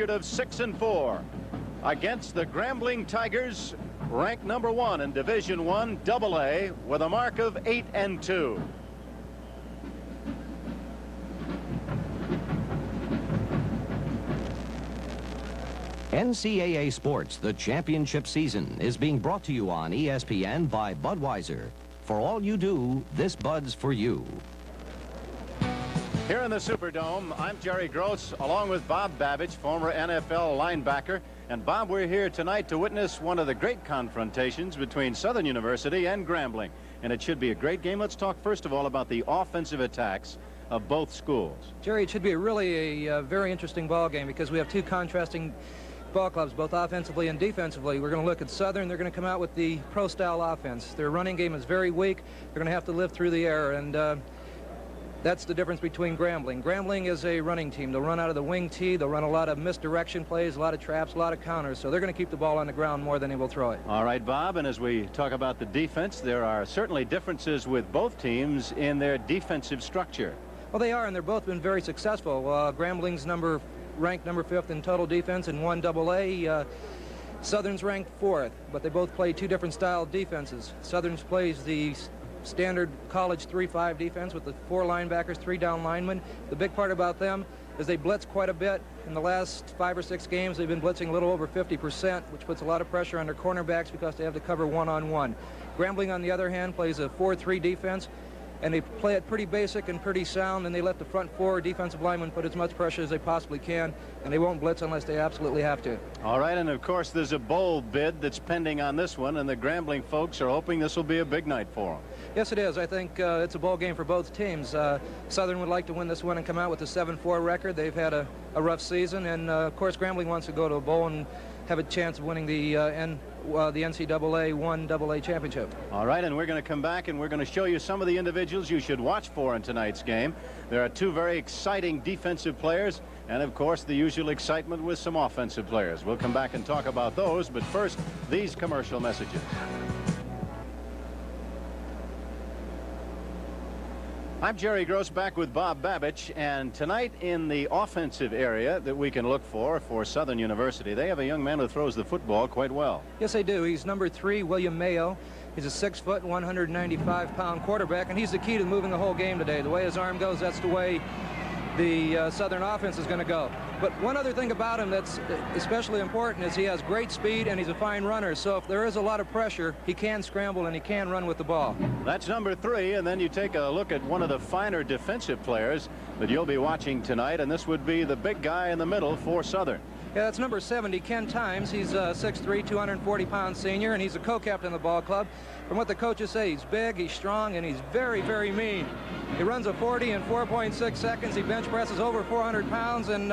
record of 6-4 against the Grambling Tigers, ranked number 1 in Division I AA with a mark of 8-2. NCAA Sports, the championship season, is being brought to you on ESPN by Budweiser. For all you do, this Bud's for you. Here in the Superdome, I'm Jerry Gross, along with Bob Babich, former NFL linebacker. And Bob, we're here tonight to witness one of the great confrontations between Southern University and Grambling. And it should be a great game. Let's talk first of all about the offensive attacks of both schools. Jerry, it should be really a very interesting ball game because we have two contrasting ball clubs, both offensively and defensively. We're going to look at Southern. They're going to come out with the pro-style offense. Their running game is very weak. They're going to have to live through the air, and that's the difference between Grambling. Grambling is a running team. They'll run out of the wing tee. They'll run a lot of misdirection plays, a lot of traps, a lot of counters. So they're going to keep the ball on the ground more than they will throw it. All right, Bob, and as we talk about the defense, there are certainly differences with both teams in their defensive structure. Well, they are, and they've both been very successful. Grambling's ranked number 5th in total defense in 1AA. Southern's ranked 4th, but they both play two different style defenses. Southern's plays the standard college 3-5 defense with the 4 linebackers, 3 down linemen. The big part about them is they blitz quite a bit. In the last 5 or 6 games, they've been blitzing a little over 50%, which puts a lot of pressure on their cornerbacks because they have to cover one-on-one. Grambling, on the other hand, plays a 4-3 defense, and they play it pretty basic and pretty sound, and they let the front 4 defensive linemen put as much pressure as they possibly can, and they won't blitz unless they absolutely have to. All right, and of course there's a bowl bid that's pending on this one, and the Grambling folks are hoping this will be a big night for them. Yes, it is. I think it's a bowl game for both teams. Southern would like to win this one and come out with a 7-4 record. They've had a rough season, and of course Grambling wants to go to a bowl and have a chance of winning the NCAA 1AA championship. All right, and we're going to come back and we're going to show you some of the individuals you should watch for in tonight's game. There are 2 very exciting defensive players and, of course, the usual excitement with some offensive players. We'll come back and talk about those, but first, these commercial messages. I'm Jerry Gross, back with Bob Babich, and tonight in the offensive area that we can look for Southern University, they have a young man who throws the football quite well. Yes, they do. He's number 3, William Mayo. He's a 6-foot, 195-pound quarterback, and he's the key to moving the whole game today. The way his arm goes, that's the way the Southern offense is going to go. But one other thing about him that's especially important is he has great speed and he's a fine runner. So if there is a lot of pressure, he can scramble and he can run with the ball. That's number 3, and then you take a look at one of the finer defensive players that you'll be watching tonight, and this would be the big guy in the middle for Southern. Yeah, that's number 70, Ken Times. He's a 6'3", 240-pound senior, and he's a co-captain of the ball club. From what the coaches say, he's big, he's strong, and he's very, very mean. He runs a 40 in 4.6 seconds. He bench presses over 400 pounds, and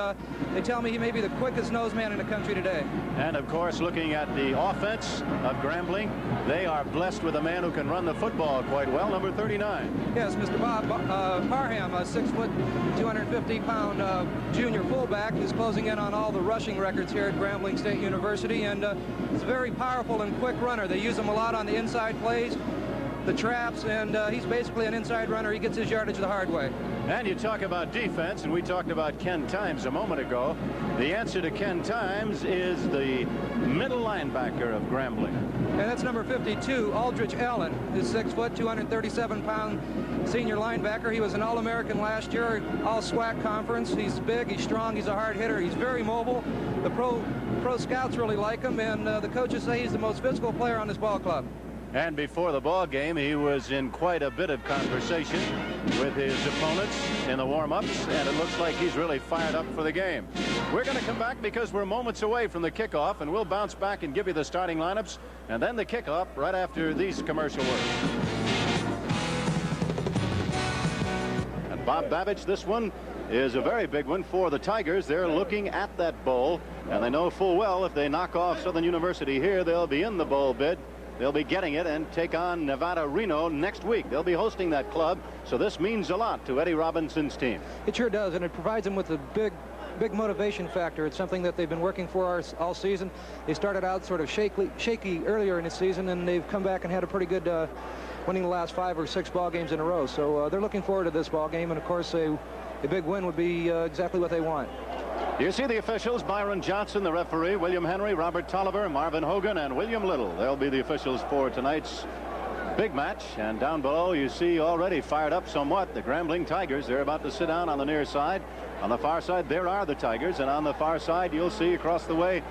they tell me he may be the quickest nose man in the country today. And, of course, looking at the offense of Grambling, they are blessed with a man who can run the football quite well, number 39. Yes, Mr. Bob Parham, a 6', 250-pound junior fullback, is closing in on all the rushing records here at Grambling State University, and he's a very powerful and quick runner. They use him a lot on the inside plays, the traps, and he's basically an inside runner. He gets his yardage the hard way. And you talk about defense, and we talked about Ken Times a moment ago. The answer to Ken Times is the middle linebacker of Grambling. And that's number 52, Aldrich Allen, his 6', 237-pound senior linebacker. He was an All-American last year, All-SWAC conference. He's big, he's strong, he's a hard hitter, he's very mobile. The pro scouts really like him, and the coaches say he's the most physical player on this ball club. And before the ball game, he was in quite a bit of conversation with his opponents in the warm-ups, and it looks like he's really fired up for the game. We're going to come back because we're moments away from the kickoff, and we'll bounce back and give you the starting lineups and then the kickoff right after these commercial words. And Bob Babich, this one is a very big one for the Tigers. They're looking at that bowl, and they know full well if they knock off Southern University here, they'll be in the bowl bid. They'll be getting it and take on Nevada Reno next week. They'll be hosting that club, so this means a lot to Eddie Robinson's team. It sure does, and it provides them with a big motivation factor. It's something that they've been working for all season. They started out sort of shaky earlier in the season, and they've come back and had a pretty good winning the last 5 or 6 ball games in a row. So they're looking forward to this ball game, and of course a big win would be exactly what they want. You see the officials: Byron Johnson, the referee, William Henry, Robert Tolliver, Marvin Hogan, and William Little. They'll be the officials for tonight's big match. And down below, you see already fired up somewhat the Grambling Tigers. They're about to sit down on the near side. On the far side, there are the Tigers, and on the far side, you'll see across the way,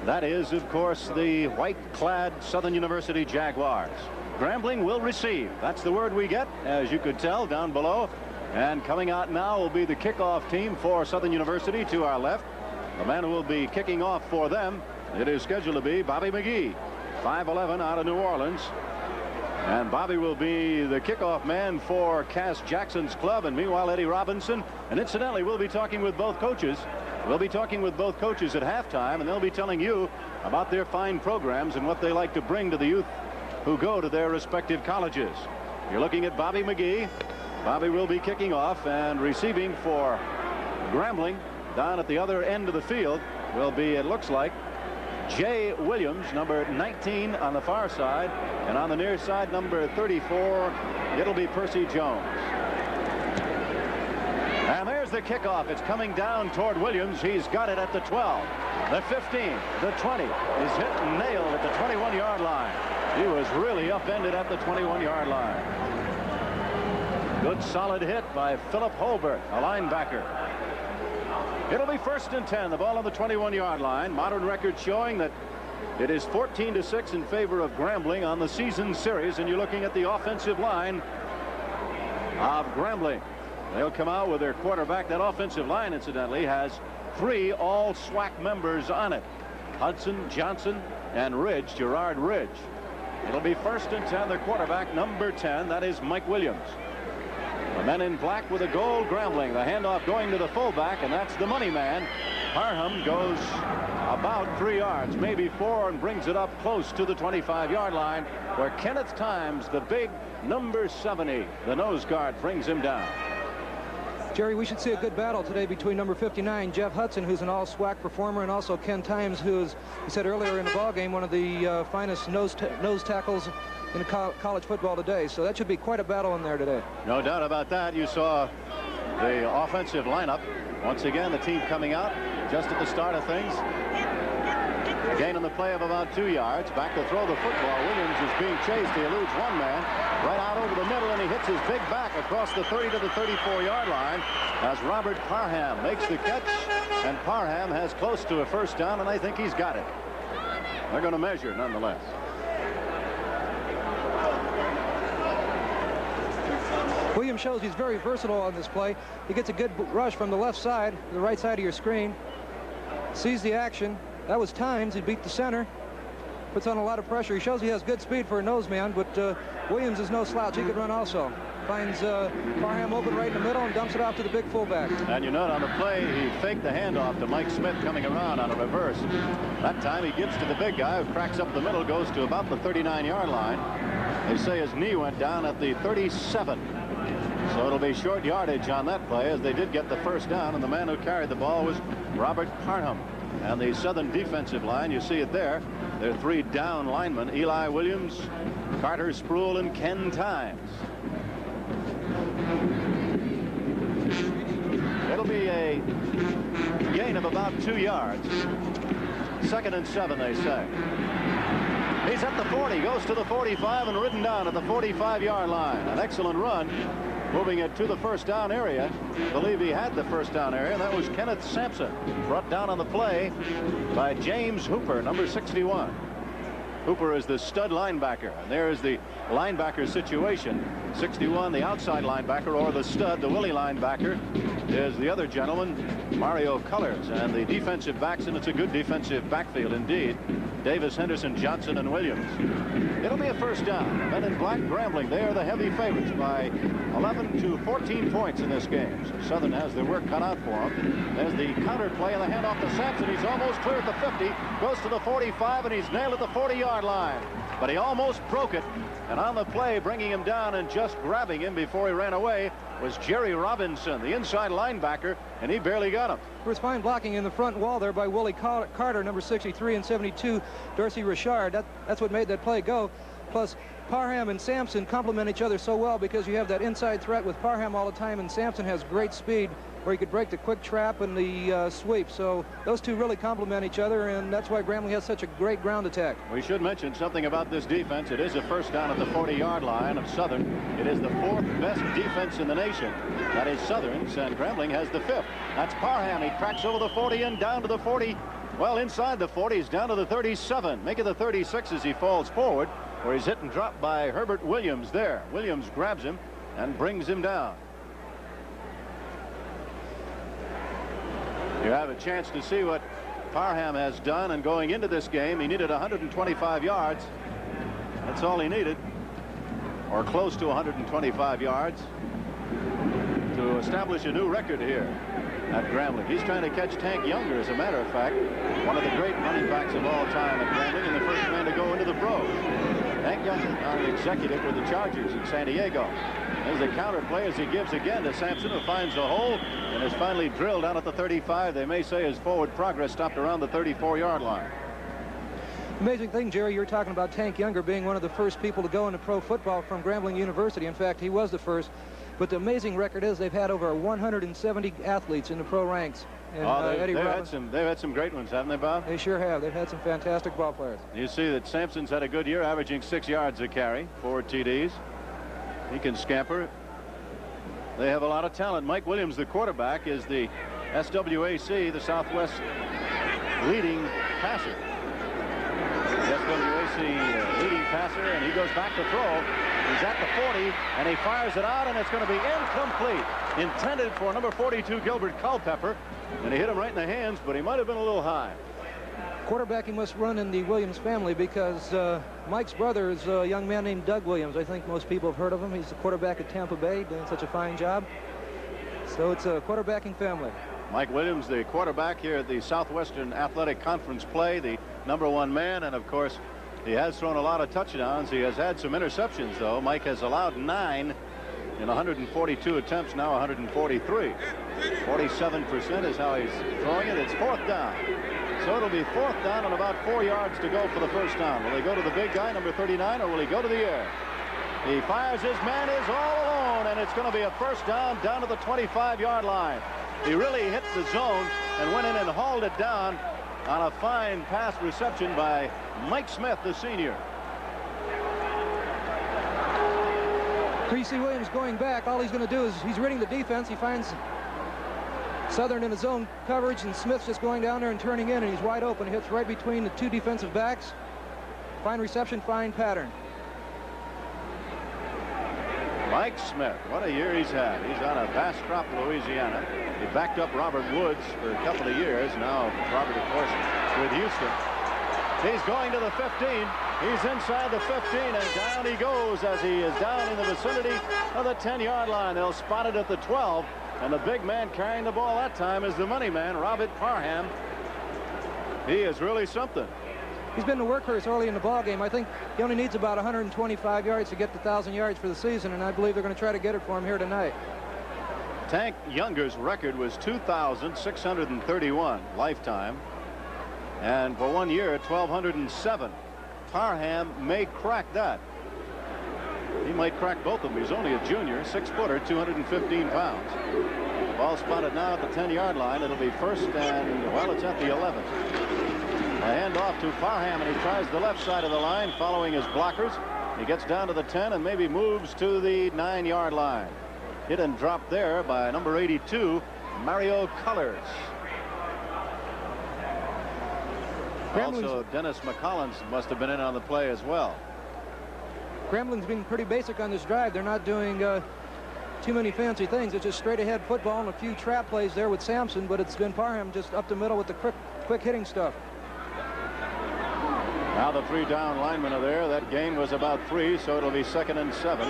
that is, of course, the white-clad Southern University Jaguars. Grambling will receive. That's the word we get, as you could tell down below. And coming out now will be the kickoff team for Southern University to our left. The man who will be kicking off for them, it is scheduled to be Bobby McGee, 5'11", out of New Orleans. And Bobby will be the kickoff man for Cass Jackson's club, and meanwhile Eddie Robinson. And incidentally, we'll be talking with both coaches. We'll be talking with both coaches at halftime, and they'll be telling you about their fine programs and what they like to bring to the youth who go to their respective colleges. You're looking at Bobby McGee. Bobby will be kicking off, and receiving for Grambling down at the other end of the field will be, it looks like, Jay Williams, number 19 on the far side, and on the near side, number 34, it'll be Percy Jones. And there's the kickoff. It's coming down toward Williams. He's got it at the 12, the 15, the 20. Is hit and nailed at the 21-yard line. He was really upended at the 21-yard line. Good solid hit by Philip Holbert, a linebacker. It'll be 1st and 10. The ball on the 21-yard line. Modern record showing that it is 14-6 in favor of Grambling on the season series. And you're looking at the offensive line of Grambling. They'll come out with their quarterback. That offensive line, incidentally, has 3 all SWAC members on it: Hudson, Johnson, and Ridge, Gerard Ridge. It'll be 1st and 10. The quarterback, number 10, that is Mike Williams. The men in black with a gold, Grambling. The handoff going to the fullback, and that's the money man. Parham goes about 3 yards, maybe 4, and brings it up close to the 25-yard line, where Kenneth Times, the big number 70, the nose guard, brings him down. Jerry, we should see a good battle today between number 59, Jeff Hudson, who's an all-SWAC performer, and also Ken Times, who is, you said earlier in the ballgame, one of the finest nose tackles in college football today. So that should be quite a battle in there today. No doubt about that. You saw the offensive lineup. Once again, the team coming out just at the start of things. Gain on the play of about 2 yards. Back to throw the football. Williams is being chased. He eludes one man right out over the middle, and he hits his big back across the 30 to the 34-yard line as Robert Parham makes the catch, and Parham has close to a 1st down, and I think he's got it. They're going to measure nonetheless. Williams shows he's very versatile on this play. He gets a good rush from the left side, the right side of your screen. Sees the action. That was Times. He beat the center. Puts on a lot of pressure. He shows he has good speed for a nose man, but Williams is no slouch. He could run also. Finds Parham open right in the middle and dumps it off to the big fullback. And you note on the play, he faked the handoff to Mike Smith coming around on a reverse. That time he gives to the big guy who cracks up the middle, goes to about the 39-yard line. They say his knee went down at the 37. So it'll be short yardage on that play, as they did get the 1st down, and the man who carried the ball was Robert Parham. And the Southern defensive line, you see it there. There are 3 down linemen: Eli Williams, Carter Sproul, and Ken Times. It'll be a gain of about 2 yards. 2nd and 7, they say. He's at the 40, goes to the 45, and ridden down at the 45-yard line. An excellent run, moving it to the 1st down area. I believe he had the 1st down area. That was Kenneth Sampson, brought down on the play by James Hooper, number 61. Hooper is the stud linebacker, and there is the linebacker situation. 61, the outside linebacker, or the stud, the Willie linebacker, is the other gentleman, Mario Cullors. And the defensive backs, and it's a good defensive backfield indeed, Davis, Henderson, Johnson, and Williams. It'll be a 1st down. Men in black, Grambling, they are the heavy favorites by 11 to 14 points in this game. So Southern has their work cut out for them. There's the counter play and the handoff to Sampson. He's almost clear at the 50, goes to the 45, and he's nailed at the 40-yard line. But he almost broke it, and on the play, bringing him down and just grabbing him before he ran away, was Jerry Robinson, the inside linebacker, and he barely got him. There was fine blocking in the front wall there by Willie Carter, number 63, and 72, Dorsey Richard. That's what made that play go. Plus, Parham and Sampson complement each other so well, because you have that inside threat with Parham all the time, and Sampson has great speed where he could break the quick trap and the sweep. So those two really complement each other, and that's why Grambling has such a great ground attack. We should mention something about this defense. It is a first down at the 40-yard line of Southern. It is the 4th best defense in the nation. That is Southern's, and Grambling has the 5th. That's Parham. He cracks over the 40 and down to the 40. Well, inside the 40, he's down to the 37. Make it the 36 as he falls forward, where he's hit and dropped by Herbert Williams there. Williams grabs him and brings him down. You have a chance to see what Parham has done, and going into this game, he needed 125 yards. That's all he needed, or close to 125 yards, to establish a new record here at Grambling. He's trying to catch Tank Younger, as a matter of fact, one of the great running backs of all time at Grambling, and the first man to go into the pros. Tank Younger, now an executive with the Chargers in San Diego. There's a counter play as he gives again to Sampson, who finds the hole and is finally drilled out at the 35. They may say his forward progress stopped around the 34-yard line. Amazing thing, Jerry, you're talking about Tank Younger being one of the first people to go into pro football from Grambling University. In fact, he was the first. But the amazing record is they've had over 170 athletes in the pro ranks. And, they've had some great ones, haven't they, Bob? They sure have. They've had some fantastic ball players. You see that Sampson's had a good year, averaging 6 yards a carry, 4 TDs. He can scamper. They have a lot of talent. Mike Williams, the quarterback, is the SWAC, the Southwest leading passer. The SWAC leading passer, and he goes back to throw. He's at the 40, and he fires it out, and it's going to be incomplete. Intended for number 42, Gilbert Culpepper, and he hit him right in the hands, but he might have been a little high. Quarterbacking must run in the Williams family, because Mike's brother is a young man named Doug Williams. I think most people have heard of him. He's the quarterback at Tampa Bay, doing such a fine job. So it's a quarterbacking family. Mike Williams, the quarterback here at the Southwestern Athletic Conference play, the #1 man, and of course he has thrown a lot of touchdowns. He has had some interceptions, though. Mike has allowed 9 in 142 attempts, now 143. 47% is how he's throwing it. It's 4th down. So it'll be 4th down and about 4 yards to go for the first down. Will he go to the big guy, number 39, or will he go to the air? He fires. His man is all alone, and it's going to be a first down to the 25-yard line. He really hit the zone and went in and hauled it down on a fine pass reception by Mike Smith, the senior. Creasy Williams going back. All he's going to do is he's reading the defense. He finds Southern in his own coverage, and Smith's just going down there and turning in, and he's wide open. He hits right between the 2 defensive backs. Fine reception, fine pattern. Mike Smith, what a year he's had. He's on a Bastrop, Louisiana. He backed up Robert Woods for a couple of years. Now Robert, of course, with Houston. He's going to the 15. He's inside the 15, and down he goes as he is down in the vicinity of the 10-yard line. They'll spot it at the 12, and the big man carrying the ball that time is the money man, Robert Parham. He is really something. He's been the workhorse early in the ball game. I think he only needs about 125 yards to get to 1,000 yards for the season, and I believe they're going to try to get it for him here tonight. Tank Younger's record was 2,631 lifetime, and for 1 year, 1,207. Parham may crack that. He might crack both of them. He's only a junior, 6-footer, 215 pounds. Ball spotted now at the 10-yard line. It'll be first and, well, it's at the 11th. A handoff to Parham, and he tries the left side of the line, following his blockers. He gets down to the 10 and maybe moves to the 9-yard line. Hit and dropped there by number 82, Mario Colors. Also, Dennis McCollins must have been in on the play as well. Grambling's being pretty basic on this drive. They're not doing too many fancy things. It's just straight ahead football and a few trap plays there with Sampson, but it's been Parham just up the middle with the quick hitting stuff. Now the 3 down linemen are there. That gain was about 3, so it'll be 2nd and 7.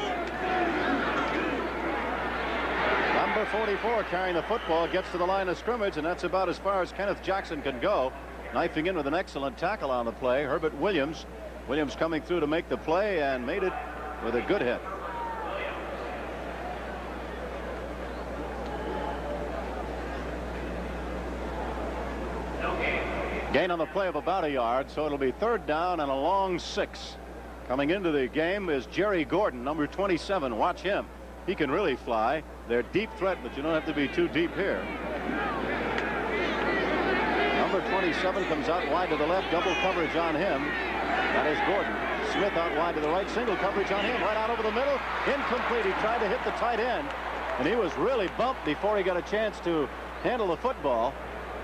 Number 44 carrying the football gets to the line of scrimmage, and that's about as far as Kenneth Jackson can go. Knifing in with an excellent tackle on the play, Herbert Williams. Williams coming through to make the play and made it with a good hit. Gain on the play of about a yard, so it'll be 3rd down and a long 6. Coming into the game is Jerry Gordon, number 27. Watch him. he can really fly. They're deep threat, but you don't have to be too deep here. Number 27 comes out wide to the left, double coverage on him. That is Gordon. Smith out wide to the right, single coverage on him, right out over the middle. Incomplete. He tried to hit the tight end, and he was really bumped before he got a chance to handle the football.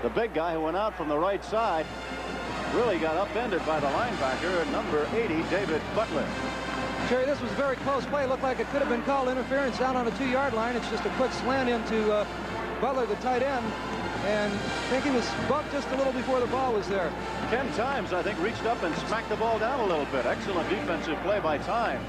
The big guy who went out from the right side really got upended by the linebacker, number 80, David Butler. Jerry, this was a very close play. It looked like it could have been called interference down on the 2-yard line. It's just a quick slant into Butler, the tight end, and I think he was bumped just a little before the ball was there. Ken Times, I think, reached up and smacked the ball down a little bit. Excellent defensive play by Times.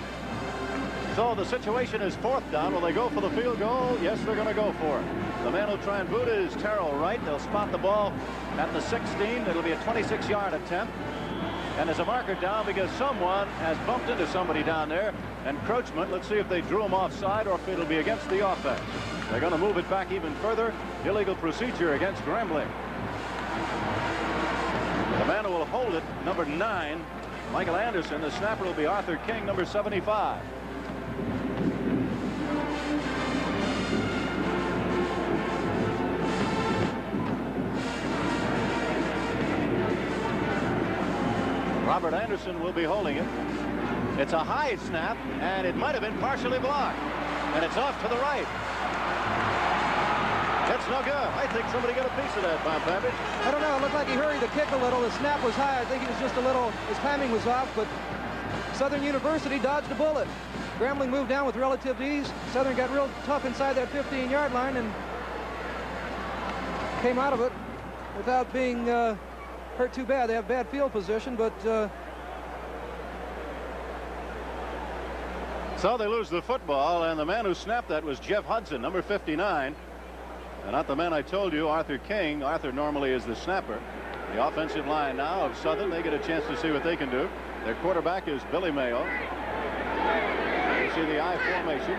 So the situation is 4th down. Will they go for the field goal? Yes, they're going to go for it. The man who'll try and boot it is Terrell Wright. They'll spot the ball at the 16. It'll be a 26-yard attempt. And there's a marker down because someone has bumped into somebody down there. Encroachment. Let's see if they drew him offside or if it'll be against the offense. They're going to move it back even further. Illegal procedure against Grambling. The man who will hold it, number 9, Michael Anderson. The snapper will be Arthur King, number 75. Robert Anderson will be holding it. It's a high snap, and it might have been partially blocked. And it's off to the right. That's no good. I think somebody got a piece of that, Bob Babbage. I don't know. It looked like he hurried the kick a little. The snap was high. I think he was just a little, his timing was off, but Southern University dodged a bullet. Grambling moved down with relative ease. Southern got real tough inside that 15-yard line and came out of it without being hurt too bad. They have bad field position, but so they lose the football, and the man who snapped that was Jeff Hudson, number 59. And not the man I told you, Arthur King. Arthur normally is the snapper. The offensive line now of Southern, they get a chance to see what they can do. Their quarterback is Billy Mayo. You see the I formation.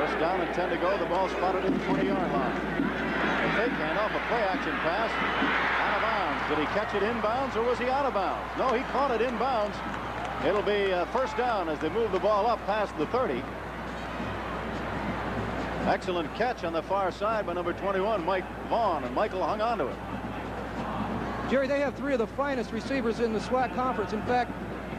First down and 10 to go. The ball spotted at the 20-yard line. A fake handoff, a play-action pass. Out of bounds. Did he catch it inbounds, or was he out of bounds? No, he caught it inbounds. It'll be first down as they move the ball up past the 30. Excellent catch on the far side by number 21, Mike Vaughn, and Michael hung on to it. Jerry, they have 3 of the finest receivers in the SWAC conference. In fact,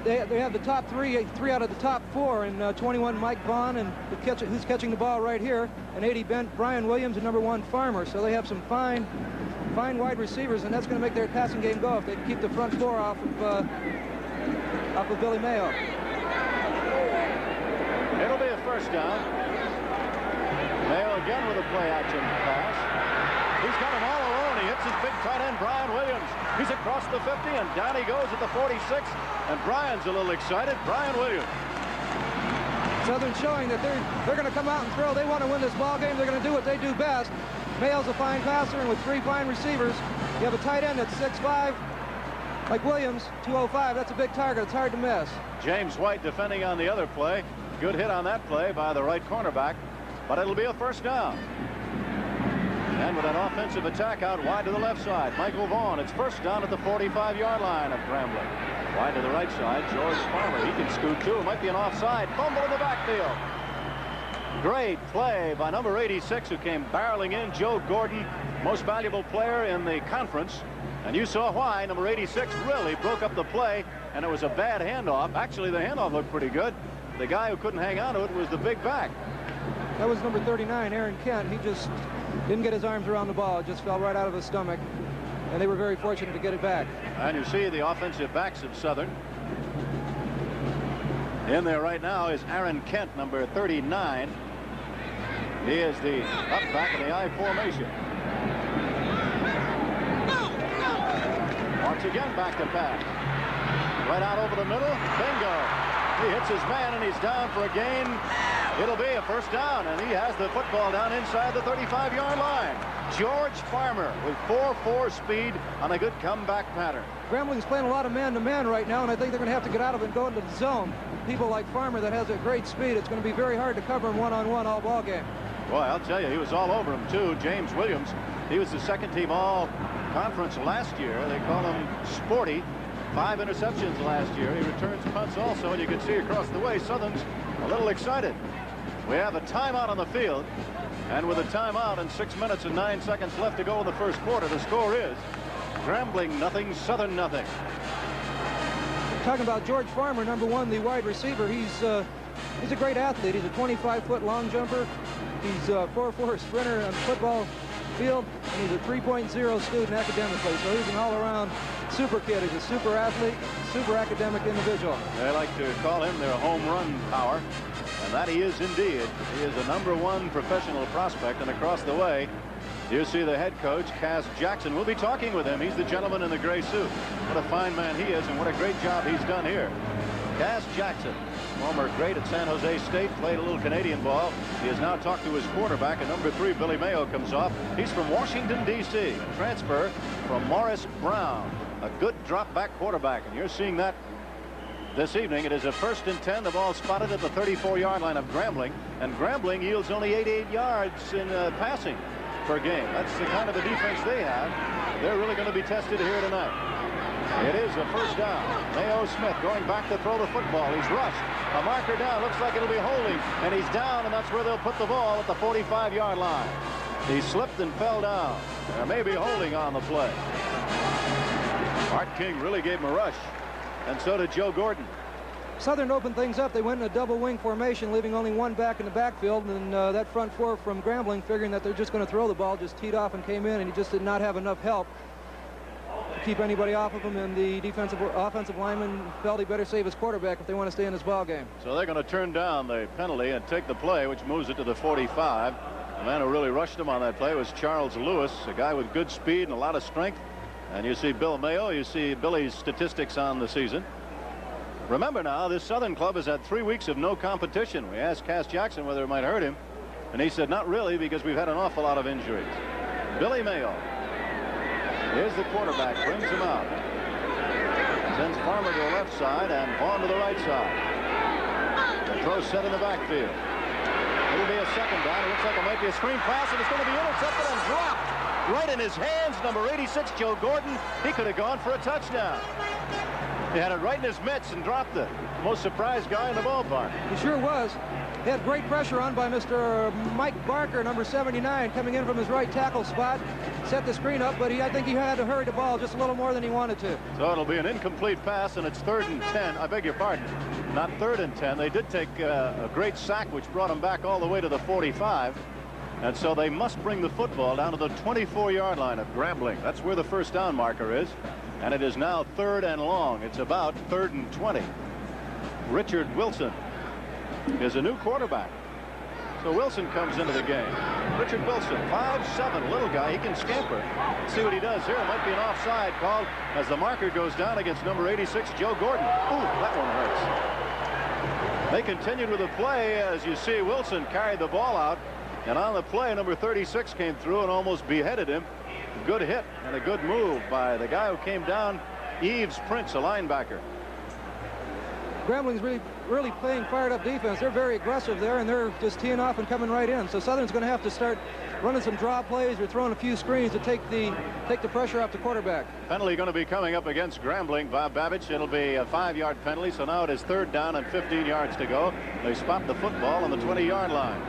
they have the top 3 out of the top 4, and 21 Mike Vaughn, and who's catching the ball right here, and 80 Brian Williams, and number 1 Farmer. So they have some fine wide receivers, and that's going to make their passing game go if they keep the front 4 off of Billy Mayo. It'll be a first down. Mayo again with a play-action pass. He's got him all alone. He hits his big tight end, Brian Williams. He's across the 50, and down he goes at the 46. And Brian's a little excited. Brian Williams. Southern showing that they're going to come out and throw. They want to win this ball game. They're going to do what they do best. Mayo's a fine passer, and with 3 fine receivers, you have a tight end that's 6'5", like Williams, 205. That's a big target. It's hard to miss. James White defending on the other play. Good hit on that play by the right cornerback. But it'll be a first down. And with an offensive attack out wide to the left side, Michael Vaughn. It's first down at the 45-yard line of Grambling. Wide to the right side, George Farmer. He can scoot too. It might be an offside. Fumble in the backfield. Great play by number 86, who came barreling in, Joe Gordon, most valuable player in the conference. And you saw why. Number 86 really broke up the play, and it was a bad handoff. Actually, the handoff looked pretty good. The guy who couldn't hang on to it was the big back. That was number 39, Aaron Kent. He just didn't get his arms around the ball. It just fell right out of his stomach. And they were very fortunate to get it back. And you see the offensive backs of Southern. In there right now is Aaron Kent, number 39. He is the up back in the I formation. Once again, back to pass. Right out over the middle. Bingo. He hits his man, and he's down for a gain. It'll be a first down, and he has the football down inside the 35-yard line. George Farmer with 4.4 speed on a good comeback pattern. Grambling's playing a lot of man-to-man right now, and I think they're going to have to get out of it and go into the zone. People like Farmer that has a great speed, it's going to be very hard to cover him one-on-one all ball game. Boy, I'll tell you, he was all over him, too. James Williams, he was the second-team all-conference last year. They call him Sporty. 5 interceptions last year. He returns punts also, and you can see across the way Southern's a little excited. We have a timeout on the field. And with a timeout and 6 minutes and 9 seconds left to go in the first quarter, the score is Grambling nothing, Southern nothing. Talking about George Farmer, number 1, the wide receiver. He's a great athlete. He's a 25-foot long jumper. He's a 4.4 sprinter on the football field, and he's a 3.0 student academically. So he's an all-around super kid. He's a super athlete, super academic individual. They like to call him their home run power, and that he is indeed. He is a number 1 professional prospect, and across the way, you see the head coach, Cass Jackson. We'll be talking with him. He's the gentleman in the gray suit. What a fine man he is, and what a great job he's done here. Cass Jackson, former great at San Jose State, played a little Canadian ball. He has now talked to his quarterback, and number 3, Billy Mayo, comes off. He's from Washington, D.C., a transfer from Morris Brown, a good drop-back quarterback, and you're seeing that this evening. It is a 1st and 10. The ball spotted at the 34-yard line of Grambling, and Grambling yields only 88 yards in passing per game. That's the kind of a defense they have. They're really going to be tested here tonight. It is a first down. Mayo Smith going back to throw the football. He's rushed. A marker down. Looks like it'll be holding. And he's down, and that's where they'll put the ball at the 45-yard line. He slipped and fell down. There may be holding on the play. Art King really gave him a rush. And so did Joe Gordon. Southern opened things up. They went in a double wing formation, leaving only 1 back in the backfield, and that front 4 from Grambling, figuring that they're just going to throw the ball, just teed off and came in, and he just did not have enough help to keep anybody off of him, and the offensive lineman felt he better save his quarterback if they want to stay in this ball game. So they're going to turn down the penalty and take the play, which moves it to the 45. The man who really rushed him on that play was Charles Lewis, a guy with good speed and a lot of strength. And you see Bill Mayo, you see Billy's statistics on the season. Remember now, this Southern club has had 3 weeks of no competition. We asked Cass Jackson whether it might hurt him, and he said not really, because we've had an awful lot of injuries. Billy Mayo. Here's the quarterback, brings him out. Sends Farmer to the left side and Vaughn to the right side. The throw set in the backfield. It'll be a second down. It looks like it might be a screen pass, and it's going to be intercepted and dropped right in his hands. Number 86, Joe Gordon. He could have gone for a touchdown. He had it right in his mitts and dropped it. Most surprised guy in the ballpark. He sure was. He had great pressure on by Mr. Mike Barker, number 79, coming in from his right tackle spot. Set the screen up, but I think he had to hurry the ball just a little more than he wanted to. So it'll be an incomplete pass, and it's 3rd and 10. I beg your pardon. Not 3rd and 10. They did take a great sack, which brought them back all the way to the 45. And so they must bring the football down to the 24-yard line of Grambling. That's where the first down marker is. And it is now 3rd and long. It's about 3rd and 20. Richard Wilson is a new quarterback. So Wilson comes into the game. Richard Wilson, 5'7", little guy. He can scamper. Let's see what he does here. It might be an offside called as the marker goes down against number 86, Joe Gordon. Ooh, that one hurts. They continued with the play. As you see, Wilson carried the ball out. And on the play, number 36 came through and almost beheaded him. Good hit and a good move by the guy who came down, Eves Prince, a linebacker. Grambling's really playing fired-up defense. They're very aggressive there, and they're just teeing off and coming right in. So Southern's going to have to start running some draw plays or throwing a few screens to take the pressure off the quarterback. Penalty going to be coming up against Grambling. Bob Babbage. It'll be a 5-yard penalty. So now it is 3rd down and 15 yards to go. They spot the football on the 20-yard line.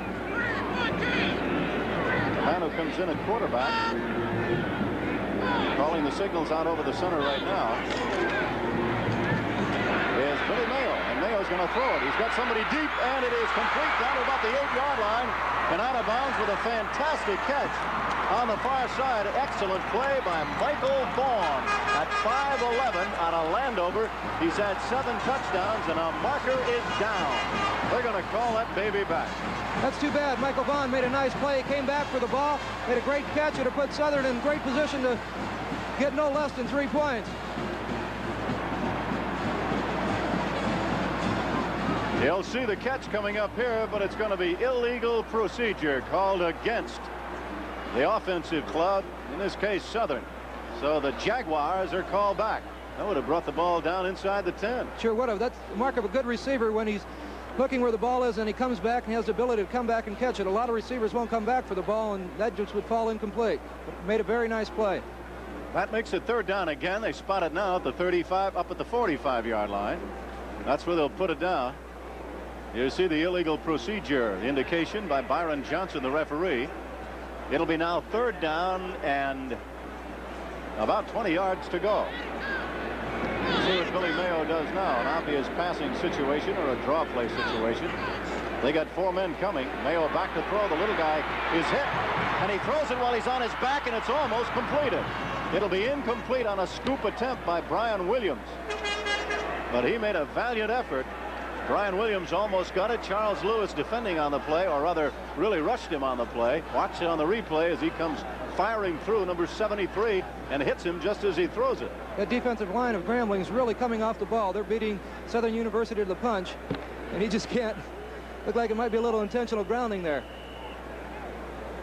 The man who comes in at quarterback, calling the signals out over the center right now, is Billy Mayo. And Mayo's going to throw it. He's got somebody deep, and it is complete down to about the 8-yard line and out of bounds with a fantastic catch on the far side. Excellent play by Michael Vaughn at 5'11" out of Landover. He's had 7 touchdowns, and a marker is down. They're going to call that baby back. That's too bad. Michael Vaughn made a nice play. He came back for the ball, made a great catch. It put Southern in great position to get no less than 3 points. You'll see the catch coming up here, but it's going to be illegal procedure called against the offensive club, in this case Southern. So the Jaguars are called back. That would have brought the ball down inside the 10. Sure would have. That's the mark of a good receiver when he's looking where the ball is and he comes back and he has the ability to come back and catch it. A lot of receivers won't come back for the ball, and that just would fall incomplete. But made a very nice play. That makes it 3rd down again. They spot it now at the 35, up at the 45-yard line. That's where they'll put it down. You see the illegal procedure, the indication by Byron Johnson, the referee. It'll be now 3rd down and about 20 yards to go. See what Billy Mayo does now. An obvious passing situation or a draw play situation. They got 4 men coming. Mayo back to throw. The little guy is hit, and he throws it while he's on his back, and it's almost completed. It'll be incomplete on a scoop attempt by Brian Williams. But he made a valiant effort. Brian Williams almost got it. Charles Lewis defending on the play, or rather really rushed him on the play. Watch it on the replay as he comes firing through number 73 and hits him just as he throws it. That defensive line of Grambling is really coming off the ball. They're beating Southern University to the punch, and he just can't. Look like it might be a little intentional grounding there.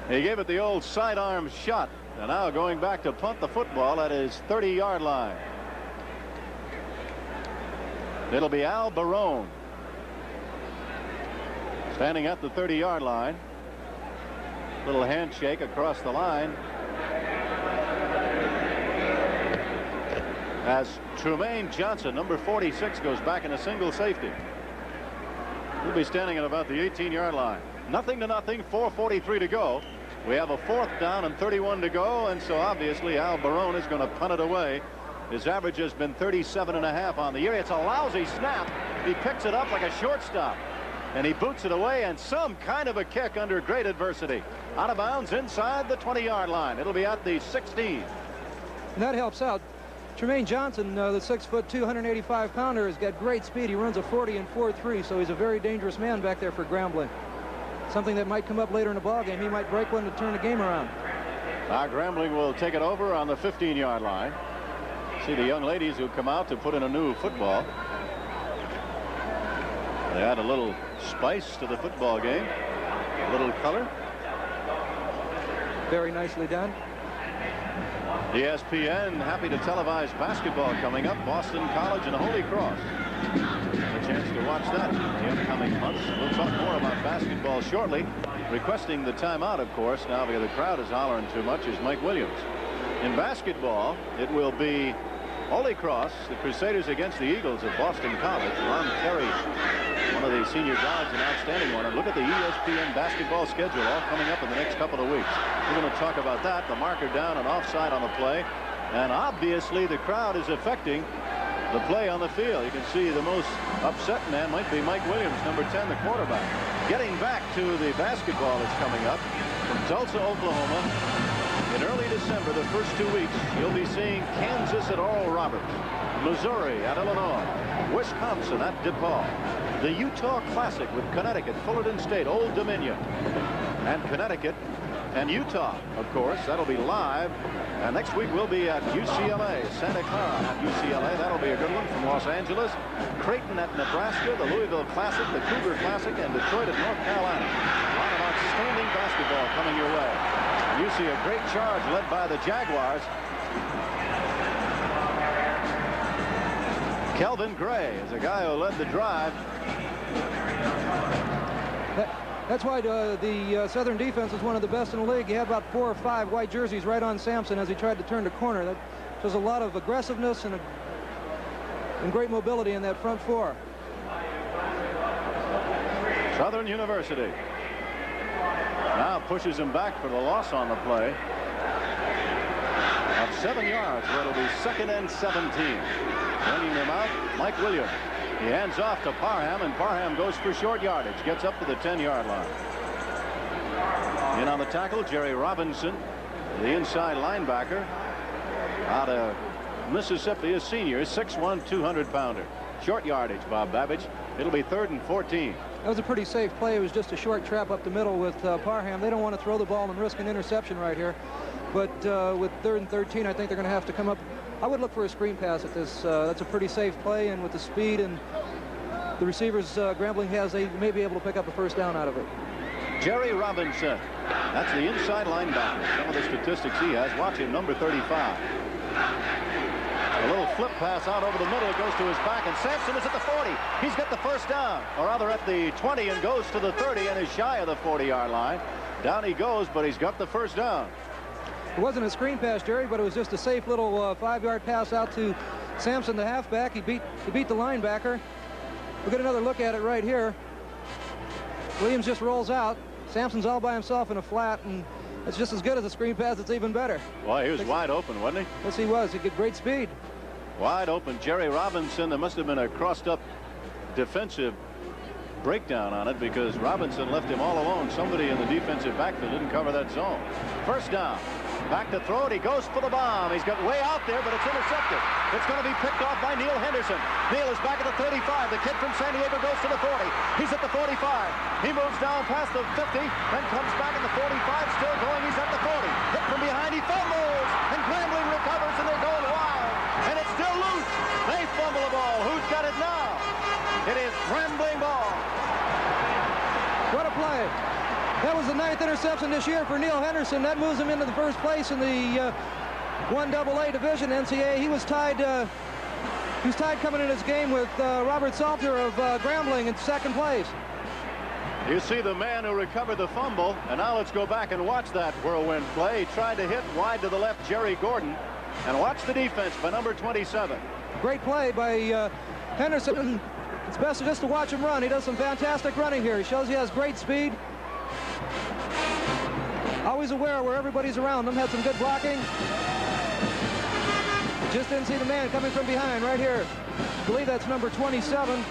He gave it the old sidearm shot, and now going back to punt the football at his 30-yard line. It'll be Al Barone standing at the 30-yard line. Little handshake across the line as Trumaine Johnson, number 46, goes back in a single safety. He'll be standing at about the 18-yard line. 0-0, 4:43 to go. We have a 4th down and 31 to go, and so obviously Al Barone is going to punt it away. His average has been 37.5 on the year. It's a lousy snap. He picks it up like a shortstop, and he boots it away, and some kind of a kick under great adversity. Out of bounds inside the 20-yard line. It'll be at the 16. And that helps out. Trumaine Johnson, the 6'2", 185-pounder, has got great speed. He runs a 40 and 4.3, so he's a very dangerous man back there for Grambling. Something that might come up later in the ball game. He might break one to turn the game around. Now Grambling will take it over on the 15-yard line. See the young ladies who come out to put in a new football. They add a little spice to the football game, a little color. Very nicely done. ESPN happy to televise basketball coming up. Boston College and Holy Cross. A chance to watch that in the upcoming months. We'll talk more about basketball shortly. Requesting the timeout, of course, now because the crowd is hollering too much, is Mike Williams. In basketball, it will be Holy Cross, the Crusaders against the Eagles of Boston College. Ron Terry, one of the senior guards, an outstanding one. And look at the ESPN basketball schedule all coming up in the next couple of weeks. We're going to talk about that, the marker down and offside on the play. And obviously the crowd is affecting the play on the field. You can see the most upset man might be Mike Williams, number 10, the quarterback. Getting back to the basketball that's coming up from Tulsa, Oklahoma. In early December, the first 2 weeks, you'll be seeing Kansas at Oral Roberts, Missouri at Illinois, Wisconsin at DePaul, the Utah Classic with Connecticut, Fullerton State, Old Dominion, and Connecticut and Utah, of course. That'll be live. And next week we'll be at UCLA, Santa Clara at UCLA. That'll be a good one from Los Angeles. Creighton at Nebraska, the Louisville Classic, the Cougar Classic, and Detroit at North Carolina. A lot of outstanding basketball coming your way. And you see a great charge led by the Jaguars. Kelvin Gray is a guy who led the drive. That's why the Southern defense is one of the best in the league. He had about 4 or 5 white jerseys right on Sampson as he tried to turn the corner. That shows a lot of aggressiveness and great mobility in that front 4. Southern University now pushes him back for the loss on the play of 7 yards, where it'll be 2nd and 17. Bringing them out, Mike Williams. He hands off to Parham, and Parham goes for short yardage. Gets up to the 10-yard line. In on the tackle, Jerry Robinson, the inside linebacker out of Mississippi, a senior, 6'1", 200-pounder. Short yardage, Bob Babbage. It'll be 3rd and 14. That was a pretty safe play. It was just a short trap up the middle with Parham. They don't want to throw the ball and risk an interception right here. But with 3rd and 13, I think they're going to have to come up. I would look for a screen pass at this. That's a pretty safe play, and with the speed and the receivers Grambling has, they may be able to pick up a first down out of it. Jerry Robinson, that's the inside linebacker. Some of the statistics he has. Watch him, number 35. A little flip pass out over the middle. It goes to his back, and Sampson is at the 40. He's got the first down, or rather at the 20, and goes to the 30 and is shy of the 40-yard line. Down he goes, but he's got the first down. It wasn't a screen pass, Jerry, but it was just a safe little 5-yard pass out to Sampson, the halfback. He beat the linebacker. We'll get another look at it right here. Williams just rolls out. Sampson's all by himself in a flat, and it's just as good as a screen pass. It's even better. Well, he was wide open, wasn't he? Yes, he was. He got great speed. Wide open. Jerry Robinson, there must have been a crossed-up defensive breakdown on it because Robinson left him all alone. Somebody in the defensive backfield didn't cover that zone. First down. Back to throw it. He goes for the bomb. He's got way out there, but it's intercepted. It's going to be picked off by Neil Henderson. Neil is back at the 35. The kid from San Diego goes to the 40. He's at the 45. He moves down past the 50, then comes back in the 45. Still going. He's at the 40. Hit from behind. He fumbles, and Grambling recovers, and they're going wild. And it's still loose. They fumble the ball. Who's got it now? It is Grambling ball. What a play. That was the 9th interception this year for Neil Henderson. That moves him into the first place in the 1AA division NCAA. He was tied coming in his game with Robert Salter of Grambling in second place. You see the man who recovered the fumble, and now let's go back and watch that whirlwind play. He tried to hit wide to the left Jerry Gordon, and watch the defense by number 27. Great play by Henderson. It's best just to watch him run. He does some fantastic running here. He shows he has great speed. Always aware where everybody's around him. Had some good blocking. Just didn't see the man coming from behind right here. I believe that's number 27,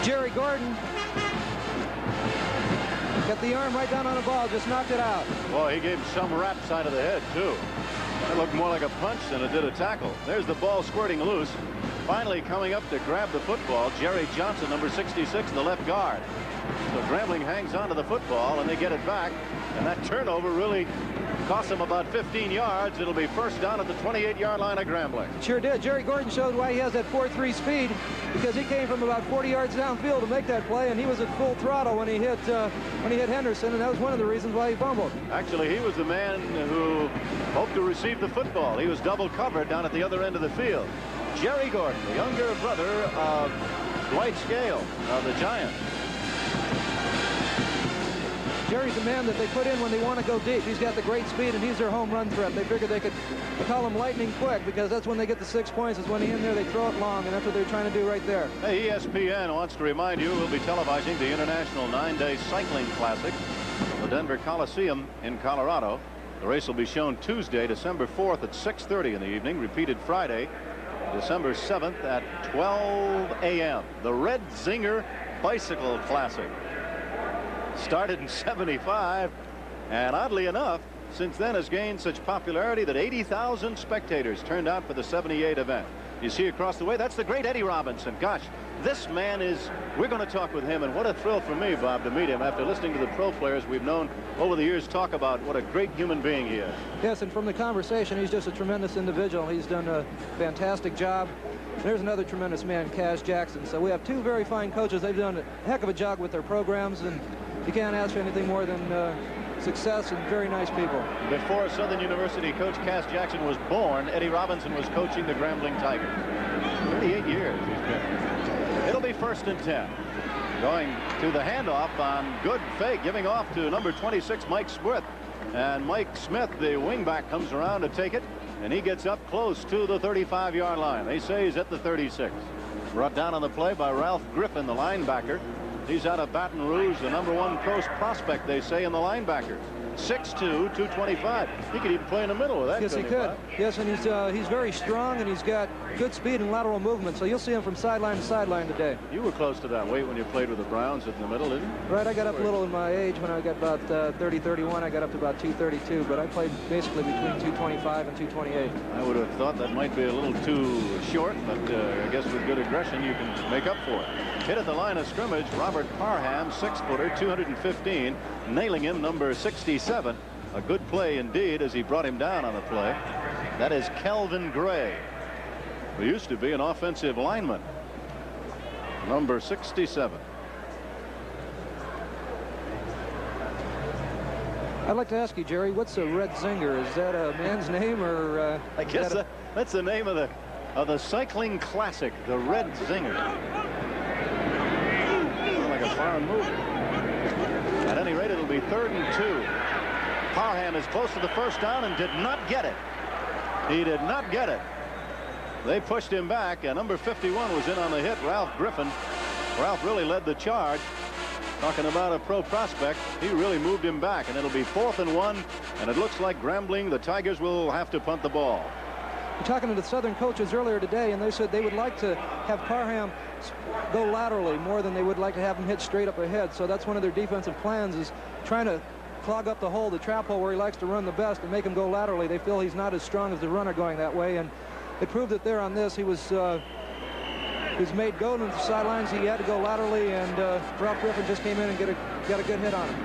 Jerry Gordon. Got the arm right down on the ball, just knocked it out. Well, he gave him some rap side of the head, too. That looked more like a punch than it did a tackle. There's the ball squirting loose. Finally coming up to grab the football, Jerry Johnson, number 66, the left guard. So Grambling hangs on to the football, and they get it back. And that turnover really cost them about 15 yards. It'll be first down at the 28-yard line of Grambling. Sure did. Jerry Gordon showed why he has that 4.3 speed, because he came from about 40 yards downfield to make that play, and he was at full throttle when he hit Henderson, and that was one of the reasons why he fumbled. Actually, he was the man who hoped to receive the football. He was double covered down at the other end of the field. Jerry Gordon, the younger brother of Dwight Scale of the Giants. Jerry's a man that they put in when they want to go deep. He's got the great speed, and he's their home run threat. They figured they call him lightning quick, because that's when they get the 6 points, is when he's in there, they throw it long, and that's what they're trying to do right there. Hey, ESPN wants to remind you we'll be televising the International 9-Day Cycling Classic, the Denver Coliseum in Colorado. The race will be shown Tuesday, December 4th at 6:30 in the evening, repeated Friday, December 7th at 12 a.m. The Red Zinger Bicycle Classic. Started in '75, and oddly enough, since then has gained such popularity that 80,000 spectators turned out for the '78 event. You see across the way, that's the great Eddie Robinson. Gosh, this man is, we're going to talk with him, and what a thrill for me, Bob, to meet him after listening to the pro players we've known over the years talk about what a great human being he is. Yes, and from the conversation, he's just a tremendous individual. He's done a fantastic job. There's another tremendous man, Cash Jackson. So we have two very fine coaches. They've done a heck of a job with their programs, and you can't ask for anything more than success and very nice people. Before Southern University coach Cass Jackson was born, Eddie Robinson was coaching the Grambling Tigers. 38 years he's been. It'll be 1st and 10. Going to the handoff on good fake, giving off to number 26, Mike Smith. And Mike Smith, the wingback, comes around to take it, and he gets up close to the 35-yard line. They say he's at the 36. Brought down on the play by Ralph Griffin, the linebacker. He's out of Baton Rouge, the #1 pro prospect, they say, in the linebackers. 6'2", 225. He could even play in the middle with that. Yes, he could. Yes, and he's very strong, and he's got good speed and lateral movement. So you'll see him from sideline to sideline today. You were close to that weight when you played with the Browns in the middle, didn't you? Right, I got up a little in my age. When I got about 30, 31, I got up to about 232. But I played basically between 225 and 228. I would have thought that might be a little too short, but I guess with good aggression you can make up for it. Hit at the line of scrimmage, Robert Parham, 6-footer, 215, nailing him, number 67. A good play indeed as he brought him down on the play. That is Kelvin Gray, who used to be an offensive lineman, number 67. I'd like to ask you, Jerry, what's a Red Zinger? Is that a man's name, or I guess that's the name of the cycling classic, the Red Zinger. Like a foreign movie. At any rate, it'll be 3rd and 2. Parham is close to the first down and did not get it. He did not get it. They pushed him back, and number 51 was in on the hit, Ralph Griffin. Ralph really led the charge. Talking about a pro prospect, he really moved him back, and it'll be 4th and 1, and it looks like Grambling, the Tigers, will have to punt the ball. We're talking to the Southern coaches earlier today, and they said they would like to have Parham go laterally more than they would like to have him hit straight up ahead. So that's one of their defensive plans, is trying to clog up the hole, the trap hole where he likes to run the best, and make him go laterally. They feel he's not as strong as the runner going that way, and it proved that there on this. He was made go to the sidelines. He had to go laterally, and Ralph Griffin just came in and got a good hit on him.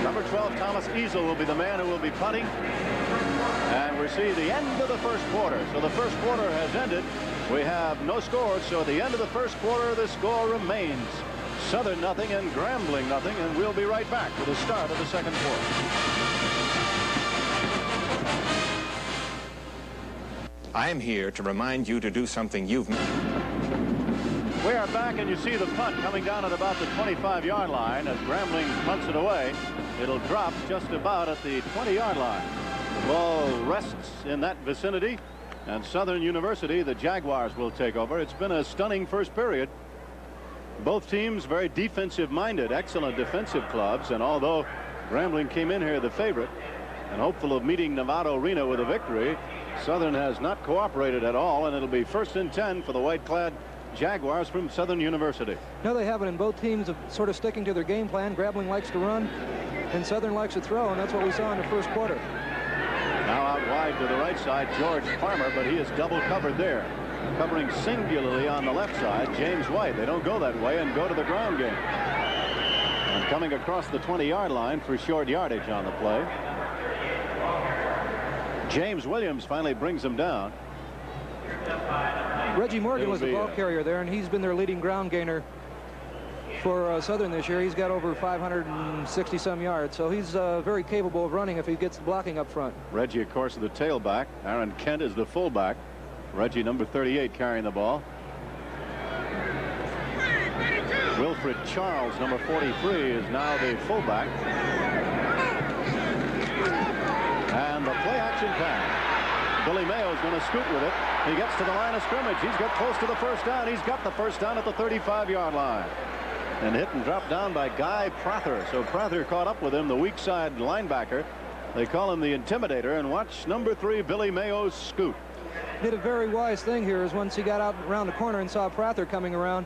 Number 12, Thomas Easel, will be the man who will be punting. And we see the end of the first quarter. So the first quarter has ended. We have no scores. So at the end of the first quarter, the score remains Southern nothing and Grambling nothing. And we'll be right back with the start of the second quarter. I am here to remind you to do something you've... We are back, and you see the punt coming down at about the 25-yard line as Grambling punts it away. It'll drop just about at the 20-yard line. The ball rests in that vicinity, and Southern University, the Jaguars, will take over. It's been a stunning first period. Both teams very defensive-minded, excellent defensive clubs, and although Grambling came in here the favorite and hopeful of meeting Novato Reno with a victory, Southern has not cooperated at all, and it'll be 1st and 10 for the white-clad Jaguars from Southern University. No, they haven't, and both teams are sort of sticking to their game plan. Grambling likes to run, and Southern likes to throw, and that's what we saw in the first quarter. Now out wide to the right side, George Farmer, but he is double covered there. Covering singularly on the left side, James White. They don't go that way and go to the ground game. And coming across the 20-yard line for short yardage on the play. James Williams finally brings him down. Reggie Morgan was the ball carrier there, and he's been their leading ground gainer for Southern this year. He's got over 560-some yards, so he's very capable of running if he gets the blocking up front. Reggie, of course, is the tailback. Aaron Kent is the fullback. Reggie, number 38, carrying the ball. Wilfred Charles, number 43, is now the fullback. And the play-action pass. Billy Mayo's going to scoot with it. He gets to the line of scrimmage. He's got close to the first down. He's got the first down at the 35-yard line. And hit and dropped down by Guy Prather. So Prather caught up with him, the weak side linebacker. They call him the Intimidator. And watch number 3, Billy Mayo, scoot. Did a very wise thing here is once he got out around the corner and saw Prather coming around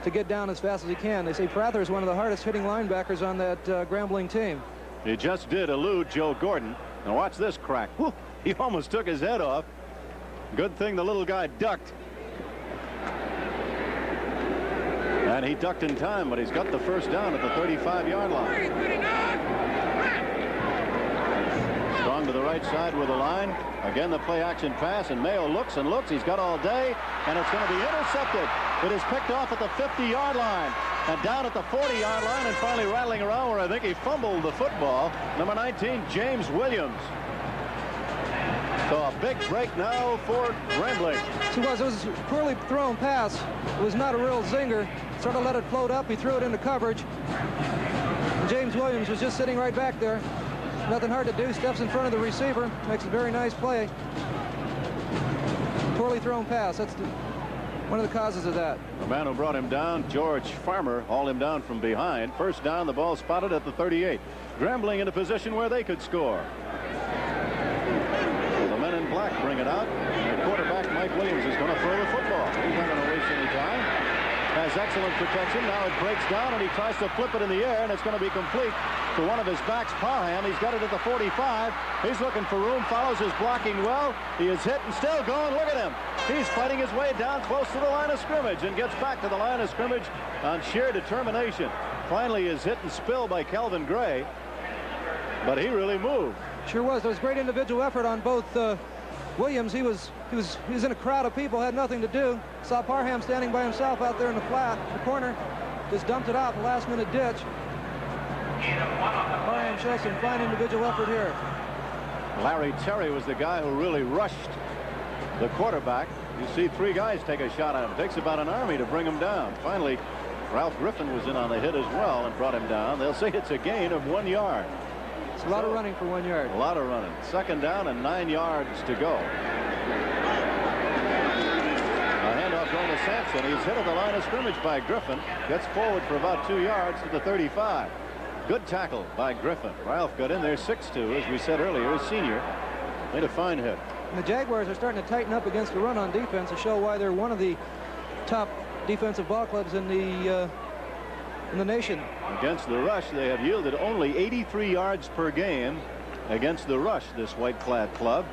to get down as fast as he can. They say Prather is one of the hardest hitting linebackers on that Grambling team. He just did elude Joe Gordon. Now watch this crack. Whew, he almost took his head off. Good thing the little guy ducked. And he ducked in time, but he's got the first down at the 35-yard line. Strong to the right side with the line. Again, the play-action pass, and Mayo looks and looks. He's got all day, and it's going to be intercepted. It is picked off at the 50-yard line and down at the 40-yard line, and finally rattling around where I think he fumbled the football. Number 19, James Williams. So a big break now for Grambling. It was a poorly thrown pass. It was not a real zinger. Sort of let it float up. He threw it into coverage. And James Williams was just sitting right back there. Nothing hard to do. Steps in front of the receiver. Makes a very nice play. Poorly thrown pass. That's one of the causes of that. The man who brought him down, George Farmer, hauled him down from behind. First down, the ball spotted at the 38. Grambling in a position where they could score. The men in black bring it out. And the quarterback, Mike Williams, is going to throw the football. He's not going to waste any time. Has excellent protection. Now it breaks down, and he tries to flip it in the air, and it's going to be complete to one of his backs, Parham. He's got it at the 45. He's looking for room, follows his blocking well. He is hit and still going. Look at him. He's fighting his way down close to the line of scrimmage and gets back to the line of scrimmage on sheer determination. Finally is hit and spilled by Kelvin Gray, but he really moved. Sure was. There was great individual effort on both Williams. He was in a crowd of people, had nothing to do. Saw Parham standing by himself out there in the flat, the corner. Just dumped it out in the last-minute ditch. Parham shows some fine individual effort here. Larry Terry was the guy who really rushed the quarterback. You see 3 guys take a shot at him. It takes about an army to bring him down. Finally, Ralph Griffin was in on the hit as well and brought him down. They'll say it's a gain of 1 yard. It's a lot of running for 1 yard. A lot of running. Second down and 9 yards to go. A handoff thrown to Sampson. He's hit at the line of scrimmage by Griffin. Gets forward for about 2 yards to the 35. Good tackle by Griffin. Ralph got in there 6'2", as we said earlier, a senior. Made a fine hit. And the Jaguars are starting to tighten up against the run on defense to show why they're one of the top defensive ball clubs in the nation. Against the rush, they have yielded only 83 yards per game against the rush, this white-clad club,